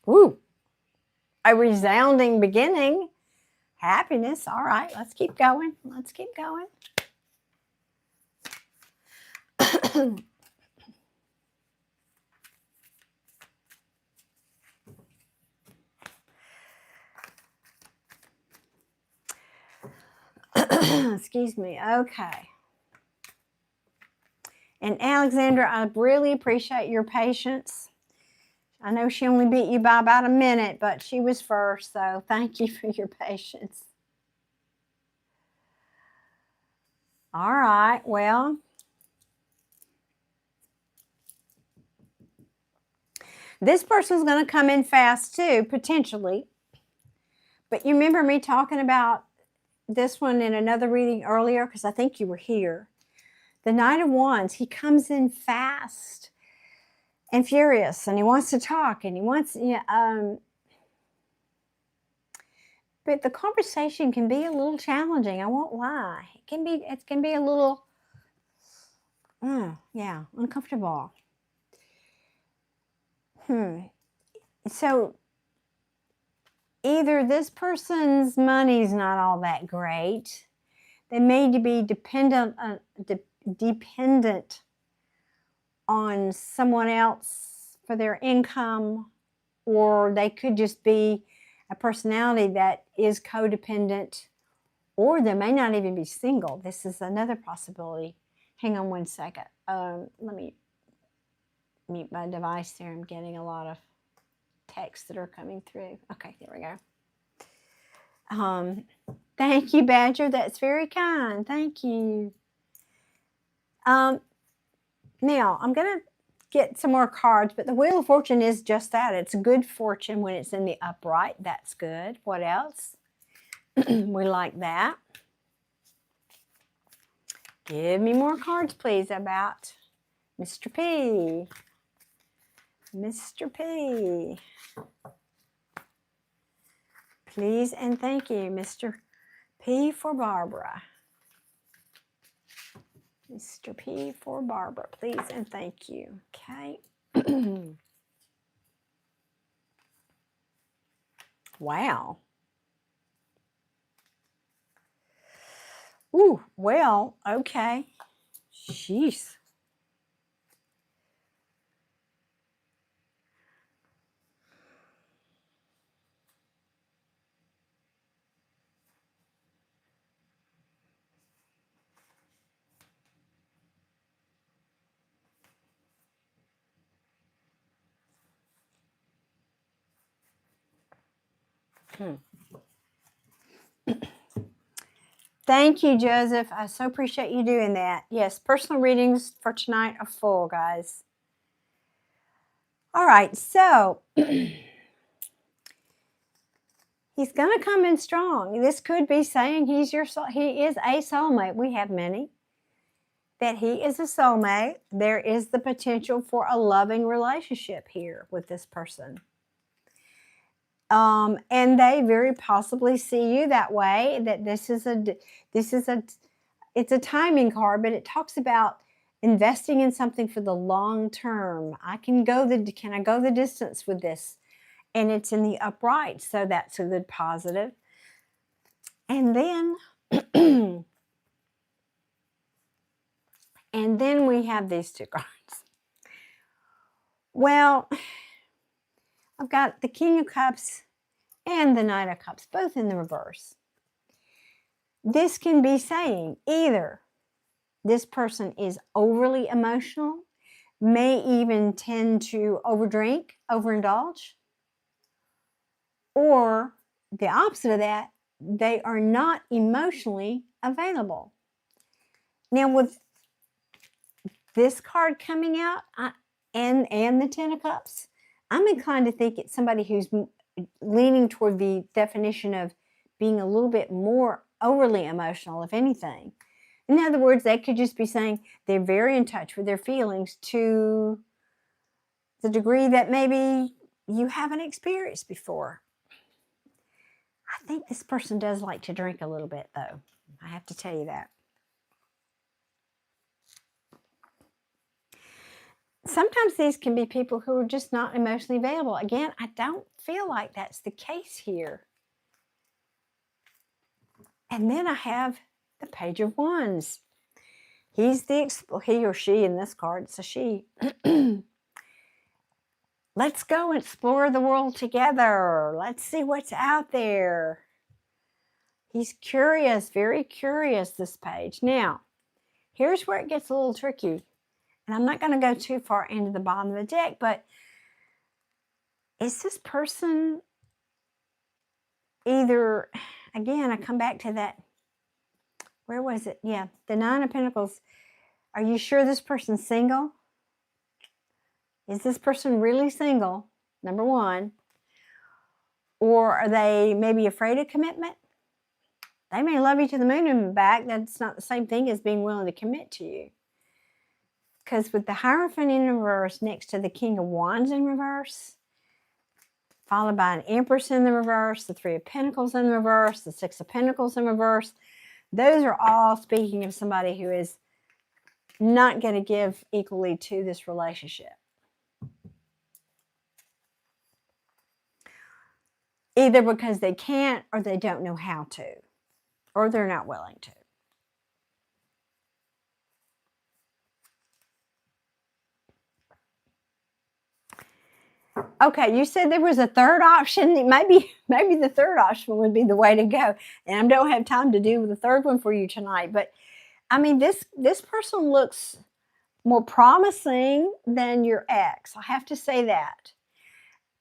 Ooh, a resounding beginning. Happiness. All right, let's keep going. Let's keep going. Excuse me. Okay. And Alexandra, I really appreciate your patience. I know she only beat you by about a minute, but she was first, so thank you for your patience. All right, well, this person's going to come in fast too, potentially. But you remember me talking about this one in another reading earlier, because I think you were here. The Knight of Wands, he comes in fast and furious, and he wants to talk, and he wants, but the conversation can be a little challenging. I won't lie. It can be a little, uncomfortable. So either this person's money's not all that great. They may be dependent on someone else for their income, or they could just be a personality that is codependent, or they may not even be single. This is another possibility. Hang on one second. Let me mute my device there. I'm getting a lot of texts that are coming through. Okay, there we go. Thank you, Badger. That's very kind. Thank you. Now, I'm going to get some more cards, but the Wheel of Fortune is just that. It's good fortune when it's in the upright. That's good. What else? We like that. Give me more cards, please, about Mr. P. Mr. P. Please and thank you, Mr. P for Barbara. Mr. P for Barbara, please and thank you. Okay. Wow. Ooh, well, okay. Jeez. Thank you, Joseph. I so appreciate you doing that. Yes, personal readings for tonight are full, guys. All right, so he's going to come in strong. This could be saying he is a soulmate. We have many. That he is a soulmate. There is the potential for a loving relationship here with this person. And they very possibly see you that way, that it's a timing card, but it talks about investing in something for the long term. Can I go the distance with this? And it's in the upright, so that's a good positive. And then and then we have these two cards. Well, I've got the King of Cups and the Knight of Cups, both in the reverse. This can be saying either this person is overly emotional, may even tend to overdrink, overindulge, or the opposite of that, they are not emotionally available. Now, with this card coming out and the Ten of Cups, I'm inclined to think it's somebody who's leaning toward the definition of being a little bit more overly emotional, if anything. In other words, they could just be saying they're very in touch with their feelings to the degree that maybe you haven't experienced before. I think this person does like to drink a little bit, though. I have to tell you that. Sometimes these can be people who are just not emotionally available. Again, I don't feel like that's the case here. And then I have the Page of Wands. He or she in this card, it's a she. Let's go explore the world together. Let's see what's out there. He's curious, very curious, this page. Now, here's where it gets a little tricky. And I'm not going to go too far into the bottom of the deck, but is this person either, again, I come back to that, where was it? Yeah, the Nine of Pentacles. Are you sure this person's single? Is this person really single, number one? Or are they maybe afraid of commitment? They may love you to the moon and back. That's not the same thing as being willing to commit to you. Because with the Hierophant in reverse next to the King of Wands in reverse, followed by an Empress in the reverse, the Three of Pentacles in reverse, the Six of Pentacles in reverse, those are all speaking of somebody who is not going to give equally to this relationship. Either because they can't, or they don't know how to, or they're not willing to. Okay, you said there was a third option. Maybe the third option would be the way to go. And I don't have time to do the third one for you tonight. But, I mean, this person looks more promising than your ex. I have to say that.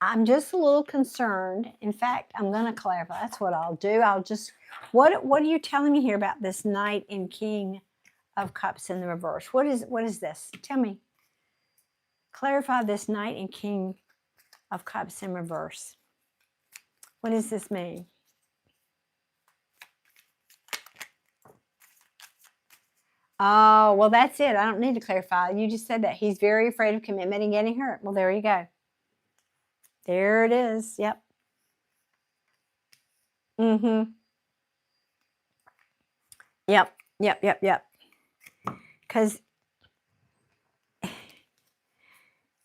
I'm just a little concerned. In fact, I'm going to clarify. That's what I'll do. What are you telling me here about this Knight and King of Cups in the reverse? What is this? Tell me. Clarify this Knight and King of Cups in reverse. What does this mean? Oh, well, that's it. I don't need to clarify. You just said that he's very afraid of commitment and getting hurt. Well, there you go. There it is. Yep. Yep. Because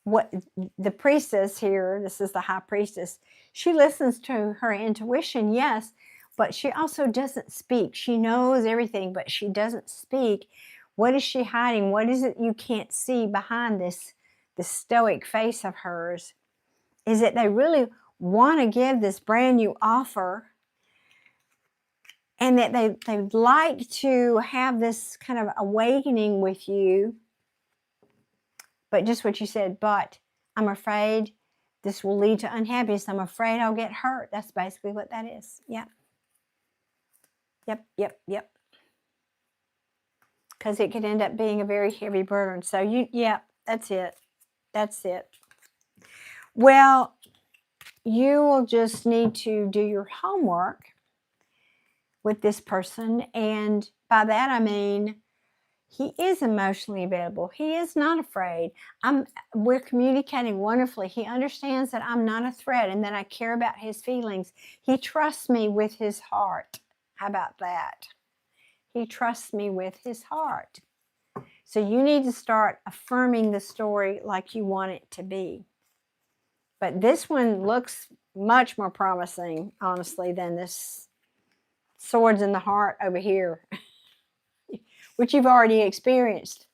what the priestess here, this is the High Priestess, she listens to her intuition, yes, but she also doesn't speak. She knows everything, but she doesn't speak. What is she hiding? What is it you can't see behind this stoic face of hers? Is that they really want to give this brand new offer, and that they'd like to have this kind of awakening with you. But just what you said, but I'm afraid This will lead to unhappiness. I'm afraid I'll get hurt. That's basically what that is. Yep. Yep. Because it could end up being a very heavy burden. So that's it. That's it. Well, you will just need to do your homework with this person. And by that, I mean, he is emotionally available. He is not afraid. We're communicating wonderfully. He understands that I'm not a threat and that I care about his feelings. He trusts me with his heart. How about that? He trusts me with his heart. So you need to start affirming the story like you want it to be. But this one looks much more promising, honestly, than this swords in the heart over here, which you've already experienced.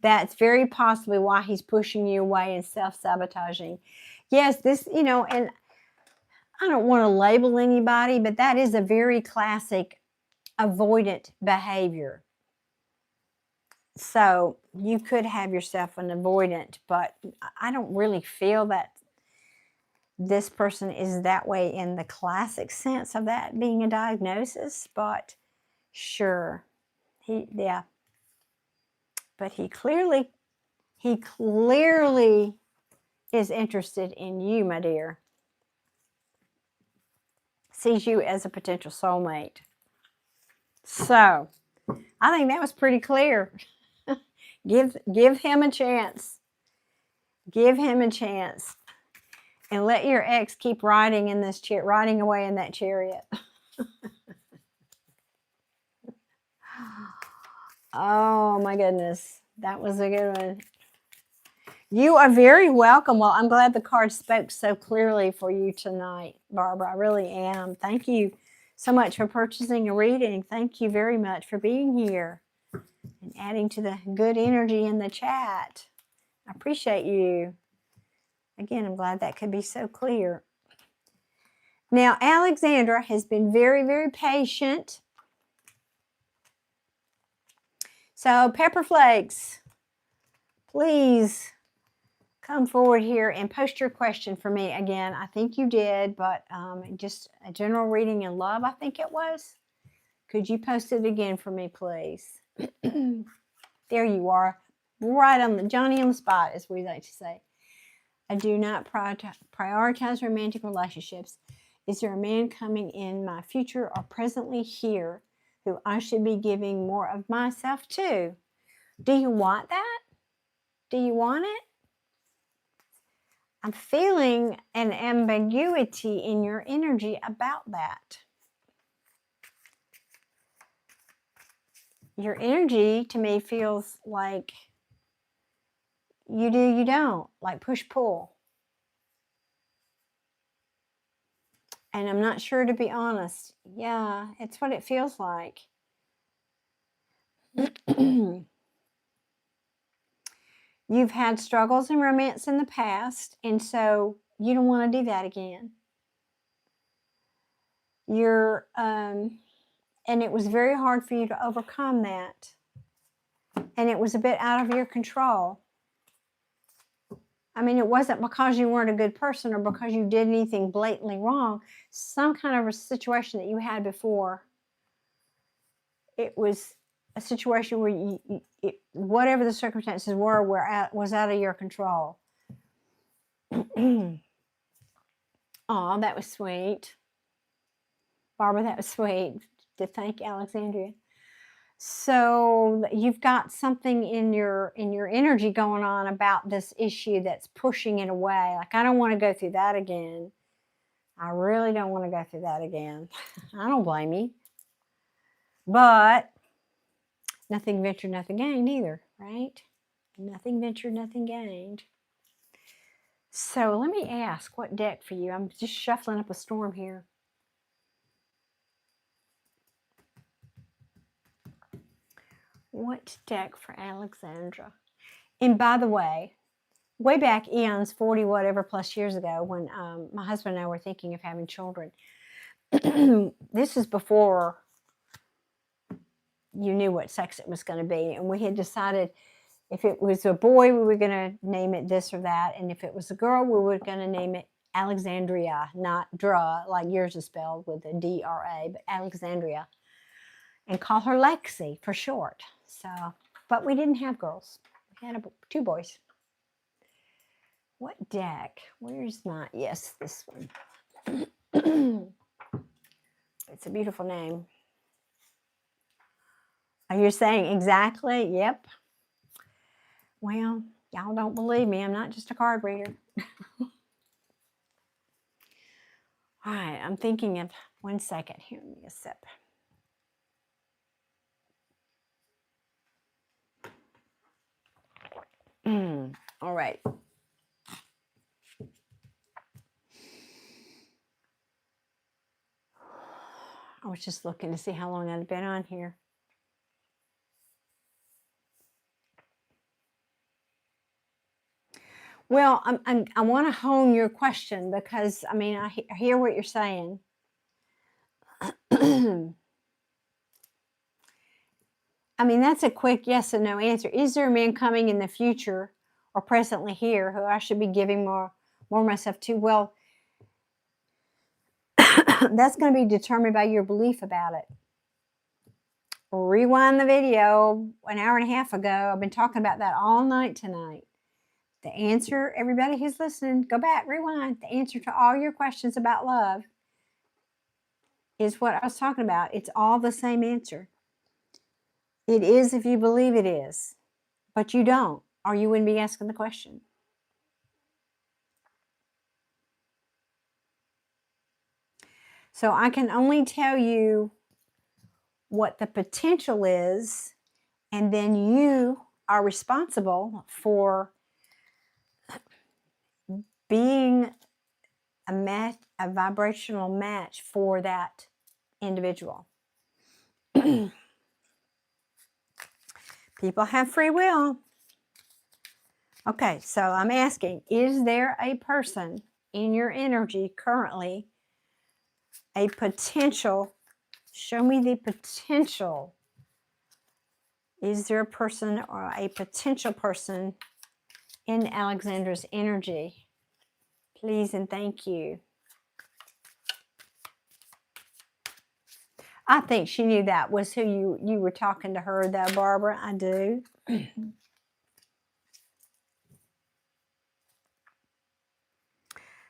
That's very possibly why he's pushing you away and self-sabotaging. Yes, this, and I don't want to label anybody, but that is a very classic avoidant behavior. So you could have yourself an avoidant, but I don't really feel that this person is that way in the classic sense of that being a diagnosis, but sure, but he clearly is interested in you, my dear. Sees you as a potential soulmate. So I think that was pretty clear. Give him a chance. Give him a chance. And let your ex keep riding away in that chariot. Oh my goodness. That was a good one. You are very welcome. Well, I'm glad the card spoke so clearly for you tonight, Barbara. I really am. Thank you so much for purchasing a reading. Thank you very much for being here and adding to the good energy in the chat. I appreciate you. Again, I'm glad that could be so clear. Now, Alexandra has been very, very patient. So, Pepper Flakes, please come forward here and post your question for me again. I think you did, but just a general reading in love, I think it was. Could you post it again for me, please? There you are, right on the Johnny on the spot, as we like to say. I do not prioritize romantic relationships. Is there a man coming in my future or presently here who I should be giving more of myself to? Do you want that? Do you want it? I'm feeling an ambiguity in your energy about that. Your energy to me feels like you do, you don't, like push-pull. And I'm not sure, to be honest. Yeah, it's what it feels like. You've had struggles in romance in the past, and so you don't want to do that again. And it was very hard for you to overcome that. And it was a bit out of your control. I mean, it wasn't because you weren't a good person or because you did anything blatantly wrong. Some kind of a situation that you had before. It was a situation where whatever the circumstances were was out of your control. Oh, that was sweet. Barbara, that was sweet to thank Alexandria. So you've got something in your energy going on about this issue that's pushing it away. Like, I don't want to go through that again. I really don't want to go through that again. I don't blame you. But nothing ventured, nothing gained either, right? Nothing ventured, nothing gained. So let me ask, what deck for you? I'm just shuffling up a storm here. What deck for Alexandra? And by the way, way back eons, 40 whatever plus years ago, when my husband and I were thinking of having children, this is before you knew what sex it was going to be. And we had decided If it was a boy, we were going to name it this or that. And if it was a girl, we were going to name it Alexandria, not Dra, like yours is spelled with a D-R-A, but Alexandria. And call her Lexi for short. So, but we didn't have girls. We had 2 boys. What deck? Where's my, yes, this one. It's a beautiful name. Are you saying exactly? Yep. Well, y'all don't believe me. I'm not just a card reader. All right, I'm thinking of, one second. Here, give me a sip. All right. I was just looking to see how long I'd been on here. Well, I want to hone your question because, I mean, I hear what you're saying. I mean, that's a quick yes and no answer. Is there a man coming in the future or presently here who I should be giving more myself to? Well, that's going to be determined by your belief about it. Rewind the video an hour and a half ago. I've been talking about that all night tonight. The answer, everybody who's listening, go back, rewind. The answer to all your questions about love is what I was talking about. It's all the same answer. It is if you believe it is, but you don't, or you wouldn't be asking the question. So I can only tell you what the potential is, and then you are responsible for being a vibrational match for that individual. People have free will. Okay, so I'm asking, is there a person in your energy currently, a potential? Show me the potential. Is there a person or a potential person in Alexandra's energy? Please and thank you. I think she knew that was who you were talking to her, though, Barbara. I do.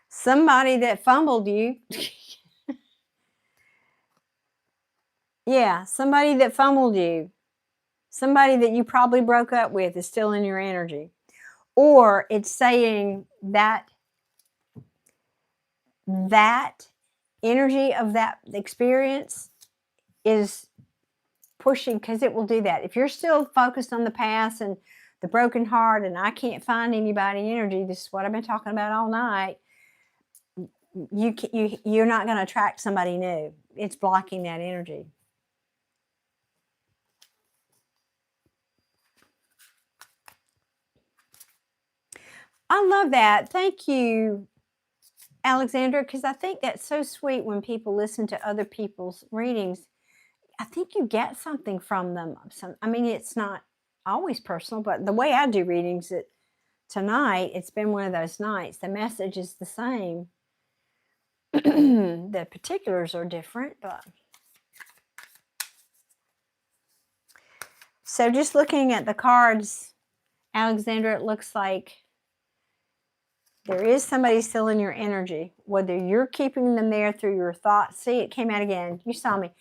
Somebody that fumbled you. Yeah, somebody that fumbled you. Somebody that you probably broke up with is still in your energy. Or it's saying that energy of that experience is pushing, because it will do that. If you're still focused on the past and the broken heart and I can't find anybody energy, this is what I've been talking about all night, you're not going to attract somebody new. It's blocking that energy. I love that. Thank you, Alexandra, because I think that's so sweet when people listen to other people's readings. I think you get something from them. I mean, it's not always personal, but the way I do readings, tonight, it's been one of those nights. The message is the same. The particulars are different, but so just looking at the cards, Alexandra, it looks like there is somebody still in your energy, whether you're keeping them there through your thoughts. See, it came out again. You saw me.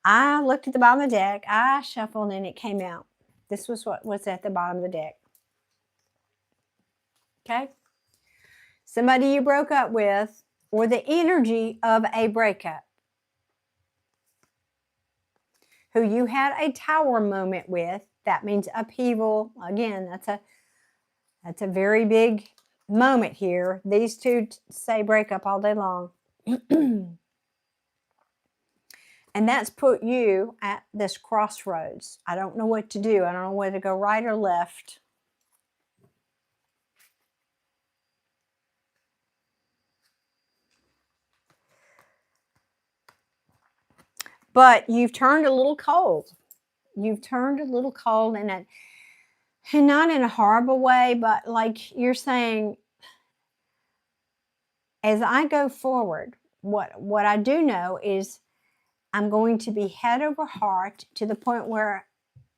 I looked at the bottom of the deck, I shuffled, and it came out. This was what was at the bottom of the deck. Okay? Somebody you broke up with, or the energy of a breakup, who you had a tower moment with. That means upheaval. Again, that's a very big moment here. These two say breakup all day long. And that's put you at this crossroads. I don't know what to do. I don't know whether to go right or left. But you've turned a little cold. You've turned a little cold, and And not in a horrible way, but like you're saying, as I go forward, what I do know is I'm going to be head over heart to the point where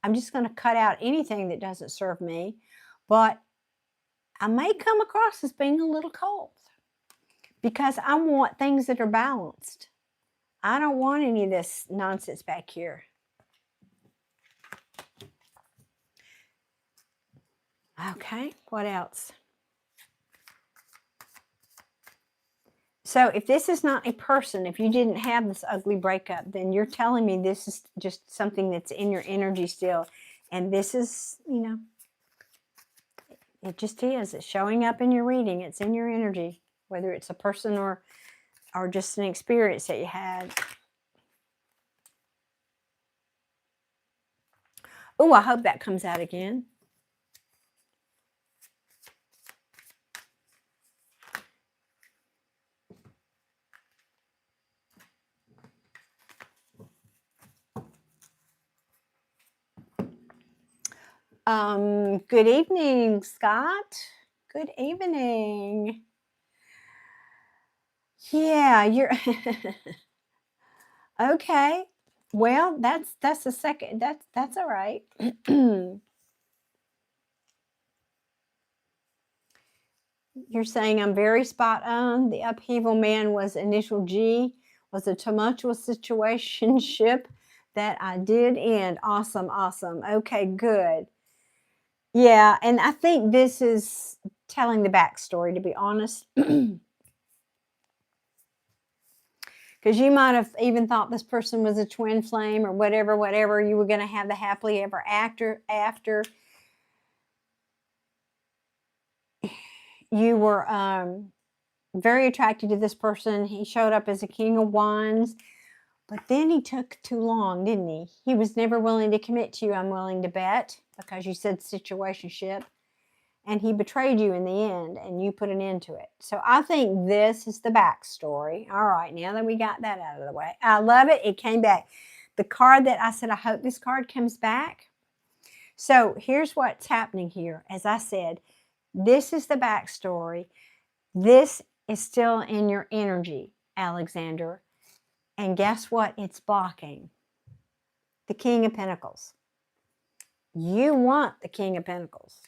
I'm just going to cut out anything that doesn't serve me. But I may come across as being a little cold because I want things that are balanced. I don't want any of this nonsense back here. Okay, what else? So if this is not a person, if you didn't have this ugly breakup, then you're telling me this is just something that's in your energy still. And this is, you know, it just is. It's showing up in your reading. It's in your energy, whether it's a person or just an experience that you had. Oh, I hope that comes out again. Good evening, Scott. Good evening. Yeah, you're okay. Well, that's the second. That's all right. You're saying I'm very spot on. The upheaval man was initial G, was a tumultuous situationship that I did end. Awesome, awesome. Okay, good. Yeah, and I think this is telling the backstory, to be honest. Because you might have even thought this person was a twin flame or whatever. You were going to have the happily ever after. You were very attracted to this person. He showed up as a king of wands, but then he took too long, didn't he? He was never willing to commit to you, I'm willing to bet, because you said situationship. And he betrayed you in the end, and you put an end to it. So I think this is the backstory. All right, now that we got that out of the way. I love it. It came back. The card that I said, I hope this card comes back. So here's what's happening here. As I said, this is the backstory. This is still in your energy, Alexander. And guess what? It's blocking the King of Pentacles. You want the King of Pentacles.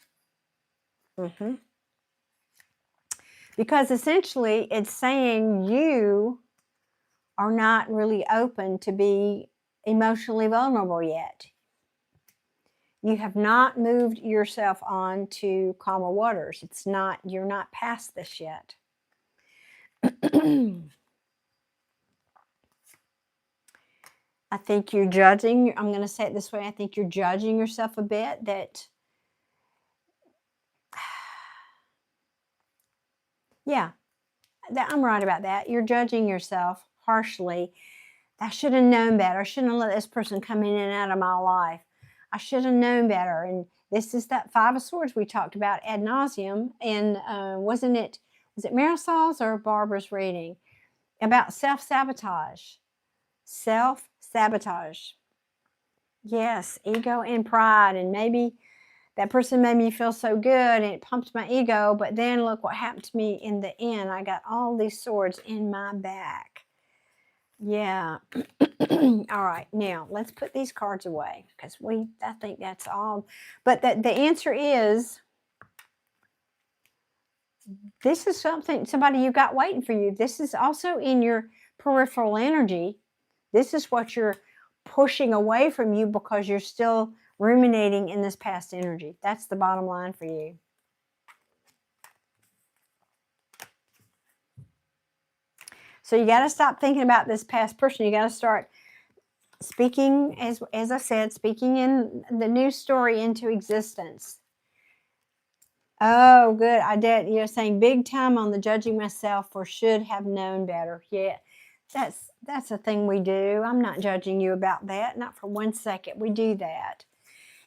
Because essentially it's saying you are not really open to be emotionally vulnerable yet. You have not moved yourself on to calmer waters. It's not, you're not past this yet. I think you're judging, I'm going to say it this way, I think you're judging yourself a bit that, yeah, I'm right about that. You're judging yourself harshly. I should have known better. I shouldn't have let this person come in and out of my life. I should have known better. And this is that Five of Swords we talked about ad nauseum. And was it Marisol's or Barbara's reading? About self-sabotage. Self-sabotage. Yes, ego and pride. And maybe that person made me feel so good and it pumped my ego. But then look what happened to me in the end. I got all these swords in my back. Yeah. All right. Now let's put these cards away because I think that's all. But the answer is, this is somebody you got waiting for you. This is also in your peripheral energy. This is what you're pushing away from you because you're still ruminating in this past energy. That's the bottom line for you. So you got to stop thinking about this past person. You got to start speaking, as I said, speaking in the new story into existence. Oh, good. I did. You're saying big time on the judging myself for should have known better. Yeah, that's a thing we do. I'm not judging you about that. Not for 1 second. We do that.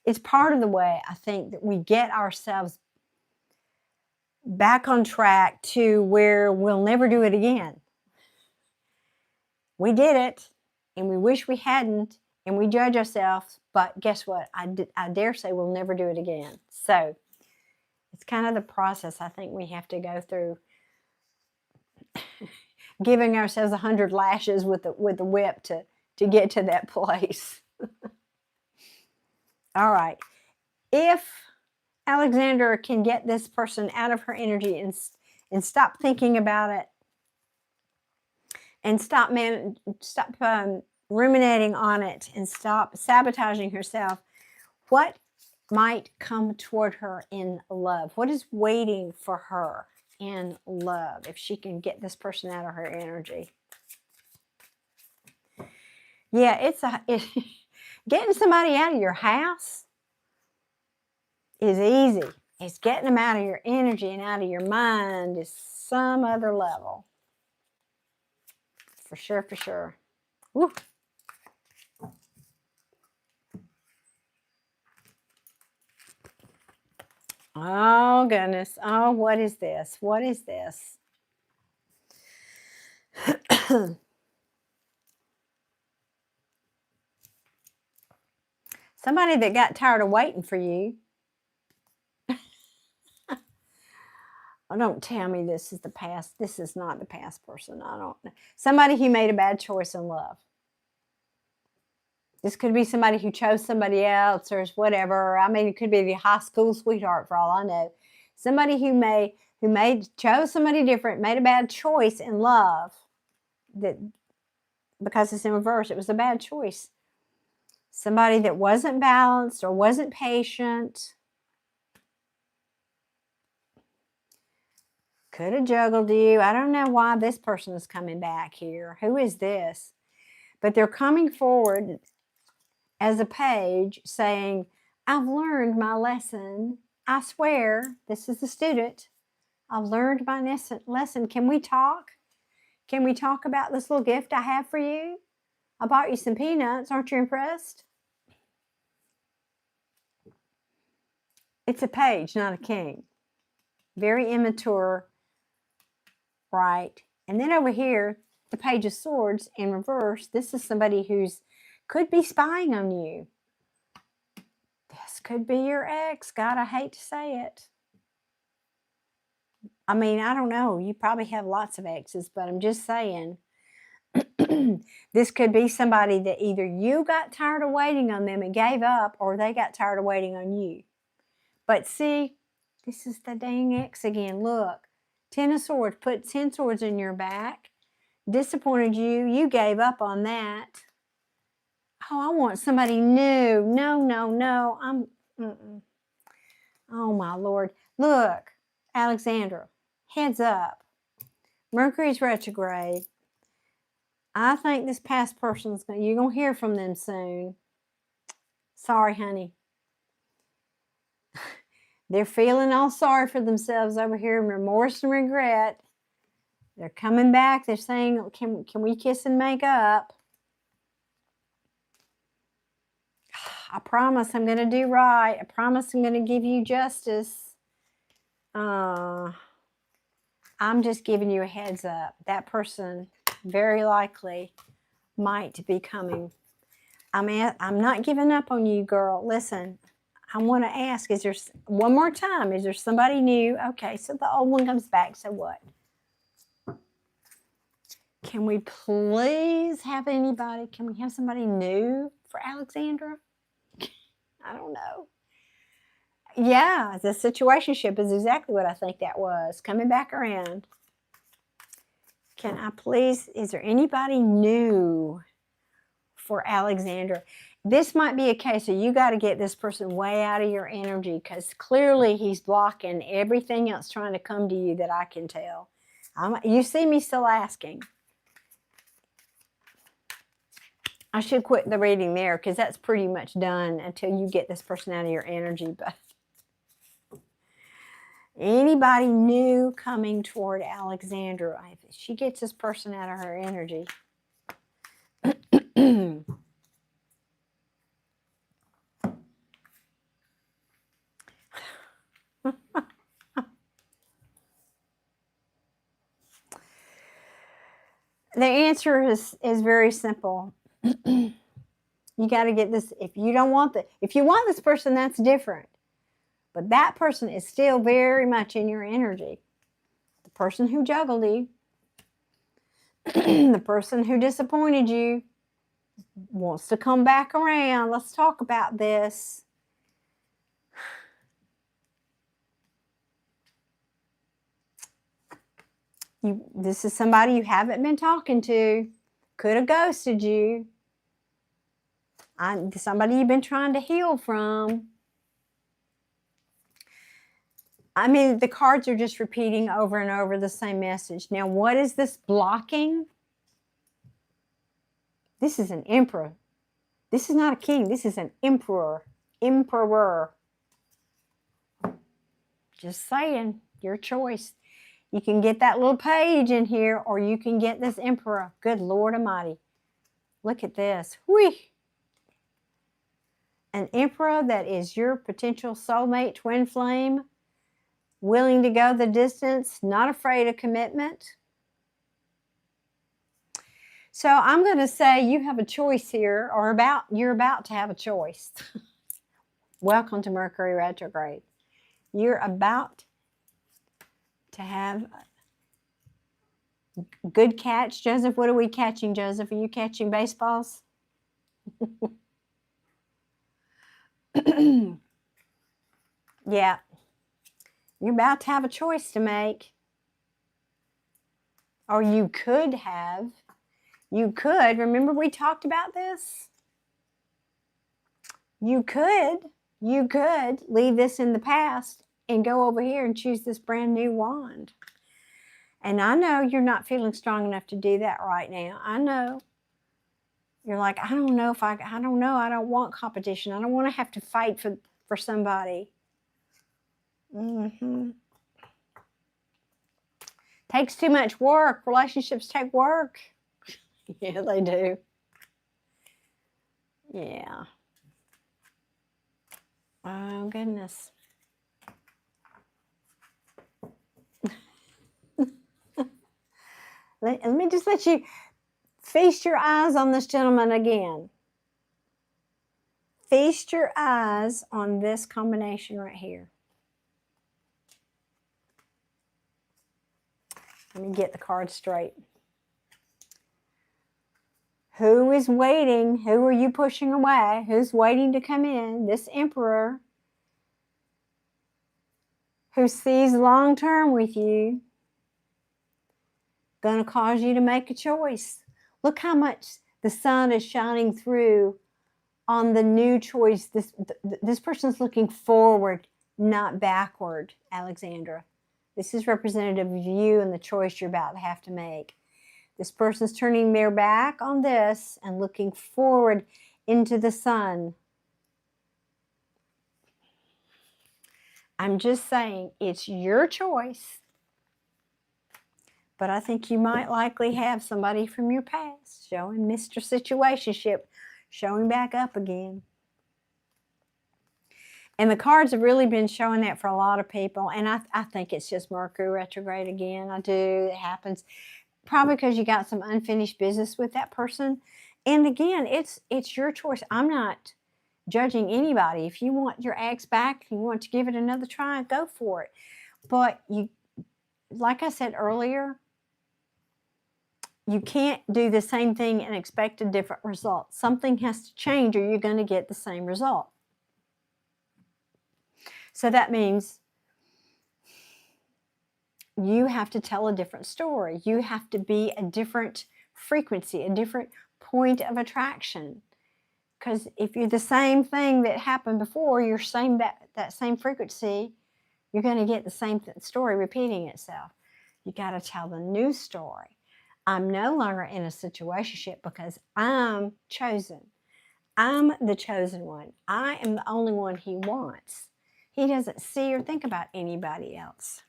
It's part of the way, I think, that we get ourselves back on track to where we'll never do it again. We did it, and we wish we hadn't, and we judge ourselves, but guess what? I dare say we'll never do it again. So it's kind of the process I think we have to go through, giving ourselves 100 lashes with the whip to get to that place. All right. If Alexandra can get this person out of her energy and stop thinking about it, and stop ruminating on it, and stop sabotaging herself, what might come toward her in love? What is waiting for her in love if she can get this person out of her energy? Yeah, getting somebody out of your house is easy. It's getting them out of your energy and out of your mind is some other level. For sure, for sure. Woo. Oh, goodness. Oh, what is this? What is this? Somebody that got tired of waiting for you. Oh, don't tell me this is the past. This is not the past person. I don't know. Somebody who made a bad choice in love. This could be somebody who chose somebody else or whatever. I mean, it could be the high school sweetheart for all I know. Somebody who chose somebody different, made a bad choice in love. That because it's in reverse, it was a bad choice. Somebody that wasn't balanced or wasn't patient. Could have juggled you. I don't know why this person is coming back here. Who is this? But they're coming forward as a page saying, I've learned my lesson. I swear, this is the student. I've learned my lesson. Can we talk? Can we talk about this little gift I have for you? I bought you some peanuts. Aren't you impressed? It's a page, not a king. Very immature, right? And then over here, the Page of Swords in reverse. This is somebody who's could be spying on you. This could be your ex. God, I hate to say it. I mean, I don't know. You probably have lots of exes, but I'm just saying. This could be somebody that either you got tired of waiting on them and gave up, or they got tired of waiting on you. But see, this is the dang ex again. Look, 10 of Swords, put 10 swords in your back. Disappointed you. You gave up on that. Oh, I want somebody new. No, no, no. Oh, my Lord. Look, Alexandra, heads up. Mercury's retrograde. I think this past person's you're going to hear from them soon. Sorry, honey. They're feeling all sorry for themselves over here, remorse and regret. They're coming back. They're saying, can we kiss and make up? I promise I'm going to do right. I promise I'm going to give you justice. I'm just giving you a heads up. That person very likely might be coming. I'm not giving up on you, girl. Listen, I want to ask, is there, one more time, is there somebody new? Okay, so the old one comes back. So what? Can we please have anybody? Can we have somebody new for Alexandra? I don't know. Yeah, the situationship is exactly what I think that was. Coming back around. Can I please, is there anybody new for Alexandra? This might be a case of you got to get this person way out of your energy, because clearly he's blocking everything else trying to come to you that I can tell. You see me still asking. I should quit the reading there, because that's pretty much done until you get this person out of your energy. But anybody new coming toward Alexandra, if she gets this person out of her energy. The answer is very simple. You got to get this. If you don't want if you want this person, that's different. But that person is still very much in your energy. The person who juggled you, the person who disappointed you, wants to come back around. Let's talk about this. This is somebody you haven't been talking to. Could have ghosted you. Somebody you've been trying to heal from. I mean, the cards are just repeating over and over the same message. Now, what is this blocking? This is an emperor. This is not a king. This is an emperor. Emperor. Just saying, your choice. You can get that little page in here, or you can get this emperor. Good Lord Almighty. Look at this. Whee! An emperor that is your potential soulmate, twin flame, willing to go the distance, not afraid of commitment. So I'm going to say you have a choice here, or you're about to have a choice. Welcome to Mercury retrograde. You're about to have a good catch. Joseph, what are we catching, Joseph? Are you catching baseballs? Yeah. You're about to have a choice to make. Or you could have. You could. Remember we talked about this? You could leave this in the past and go over here and choose this brand new wand. And I know you're not feeling strong enough to do that right now. I know. You're like, I don't know. I don't want competition. I don't want to have to fight for somebody. Takes too much work. Relationships take work. Yeah, they do. Yeah. Oh, goodness. Let me just let you feast your eyes on this gentleman again. Feast your eyes on this combination right here. Let me get the card straight. Who is waiting? Who are you pushing away? Who's waiting to come in? This emperor who sees long term with you, going to cause you to make a choice. Look how much the sun is shining through on the new choice. This person's looking forward, not backward, Alexandra. This is representative of you and the choice you're about to have to make. This person's turning their back on this and looking forward into the sun. I'm just saying, it's your choice. But I think you might likely have somebody from your past showing Mr. Situationship, showing back up again. And the cards have really been showing that for a lot of people. And I think it's just Mercury retrograde again. I do. It happens. Probably because you got some unfinished business with that person. And again, it's your choice. I'm not judging anybody. If you want your ex back, you want to give it another try, go for it. But you, like I said earlier, you can't do the same thing and expect a different result. Something has to change or you're going to get the same result. So that means you have to tell a different story. You have to be a different frequency, a different point of attraction. Because if you're the same thing that happened before, you're that same frequency, you're going to get the same story repeating itself. You got to tell the new story. I'm no longer in a situationship because I'm chosen. I'm the chosen one. I am the only one he wants. He doesn't see or think about anybody else.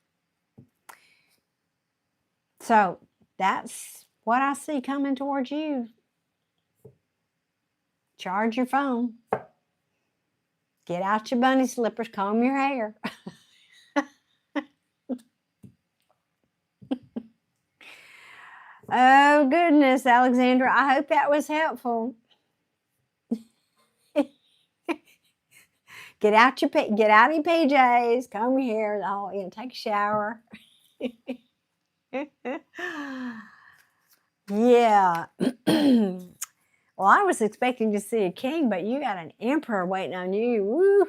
So that's what I see coming towards you. Charge your phone. Get out your bunny slippers. Comb your hair. Oh, goodness, Alexandra. I hope that was helpful. Get out your PJs. Come here. Oh, take a shower. Yeah. Well, I was expecting to see a king, but you got an emperor waiting on you. Woo.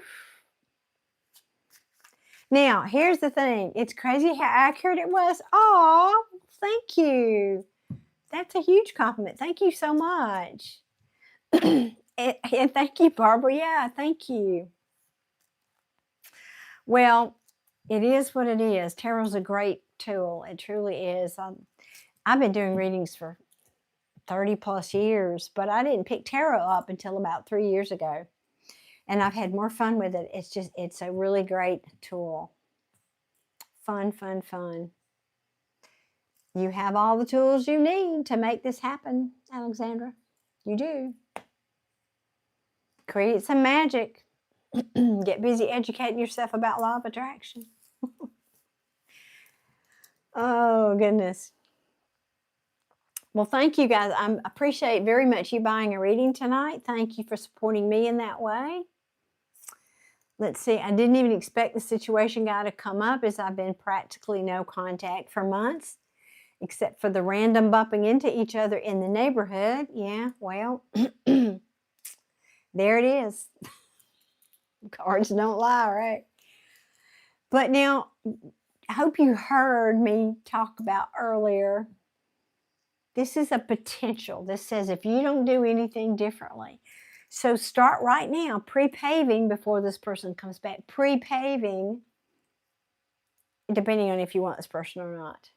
Now, here's the thing. It's crazy how accurate it was. Oh, thank you. That's a huge compliment. Thank you so much. and thank you, Barbara. Yeah, thank you. Well, it is what it is. Tarot's a great tool. It truly is. I've been doing readings for 30 plus years, but I didn't pick tarot up until about 3 years ago. And I've had more fun with it. It's a really great tool. Fun, fun, fun. You have all the tools you need to make this happen, Alexandra. You do. Create some magic. Get busy educating yourself about law of attraction. Oh, goodness. Well, thank you guys. I appreciate very much you buying a reading tonight. Thank you for supporting me in that way. Let's see. I didn't even expect the situation guy to come up, as I've been practically no contact for months, except for the random bumping into each other in the neighborhood. Yeah, well, there it is. Cards don't lie, right? But now, I hope you heard me talk about earlier. This is a potential. This says if you don't do anything differently. So start right now, pre-paving before this person comes back. Pre-paving, depending on if you want this person or not.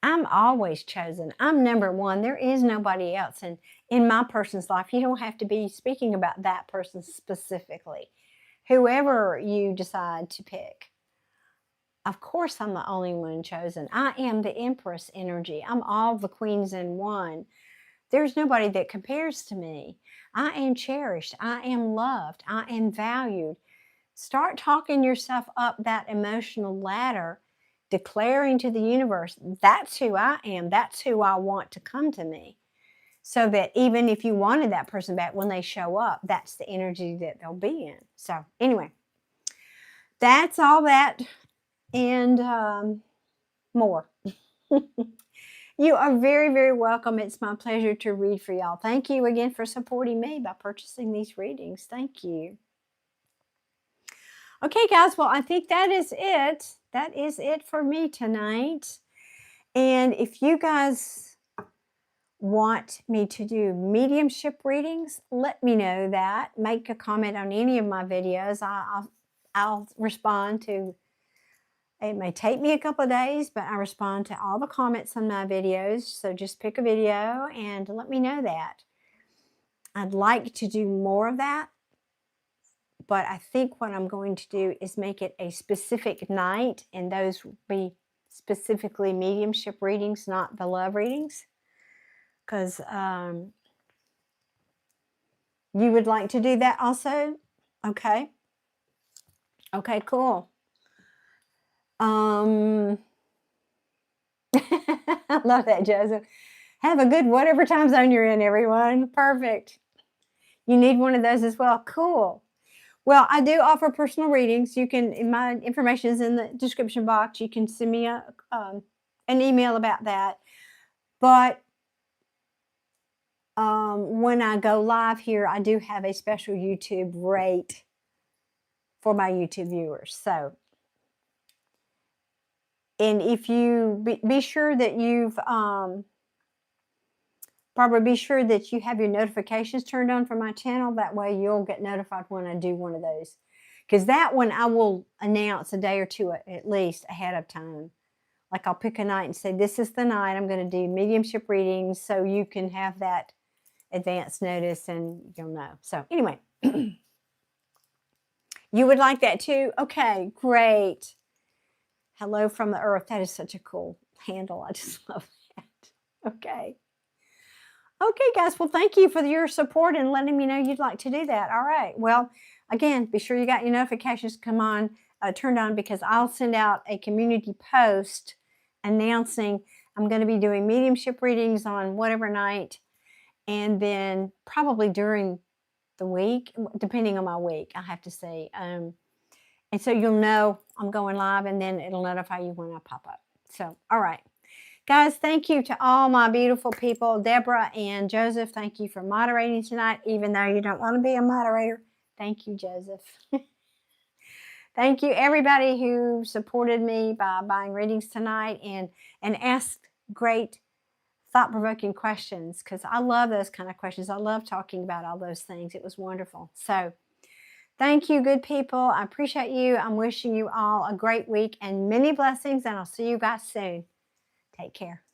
I'm always chosen. I'm number one. There is nobody else in my person's life. You don't have to be speaking about that person specifically. Whoever you decide to pick. Of course, I'm the only one chosen. I am the Empress energy. I'm all the queens in one. There's nobody that compares to me. I am cherished. I am loved. I am valued. Start talking yourself up that emotional ladder, declaring to the universe, that's who I am. That's who I want to come to me. So that even if you wanted that person back, when they show up, that's the energy that they'll be in. So anyway, that's all that and more. You are very, very welcome. It's my pleasure to read for y'all. Thank you again for supporting me by purchasing these readings. Thank you. Okay, guys. Well, I think that is it. That is it for me tonight. And if you guys want me to do mediumship readings, let me know that. Make a comment on any of my videos. I'll respond to. It may take me a couple of days, but I respond to all the comments on my videos. So just pick a video and let me know that. I'd like to do more of that, but I think what I'm going to do is make it a specific night, and those will be specifically mediumship readings, not the love readings, because you would like to do that also? Okay. Okay, cool. I love that, Joseph. Have a good whatever time zone you're in, everyone. Perfect. You need one of those as well. Cool. Well, I do offer personal readings. You can, my information is in the description box. You can send me an email about that. But when I go live here, I do have a special YouTube rate for my YouTube viewers. So, and if you be sure that you've Barbara, be sure that you have your notifications turned on for my channel. That way you'll get notified when I do one of those. Because that one I will announce a day or two at least ahead of time. Like I'll pick a night and say, this is the night I'm going to do mediumship readings, so you can have that advance notice and you'll know. So anyway, you would like that too? Okay, great. Hello from the earth. That is such a cool handle. I just love that. Okay. Okay, guys. Well, thank you for your support and letting me know you'd like to do that. All right. Well, again, be sure you got your notifications turned on, because I'll send out a community post announcing I'm going to be doing mediumship readings on whatever night, and then probably during the week, depending on my week, I have to say. And so you'll know I'm going live, and then it'll notify you when I pop up. So, all right. Guys, thank you to all my beautiful people. Deborah and Joseph, thank you for moderating tonight, even though you don't want to be a moderator. Thank you, Joseph. Thank you, everybody who supported me by buying readings tonight and asked great thought-provoking questions, because I love those kind of questions. I love talking about all those things. It was wonderful. So thank you, good people. I appreciate you. I'm wishing you all a great week and many blessings, and I'll see you guys soon. Take care.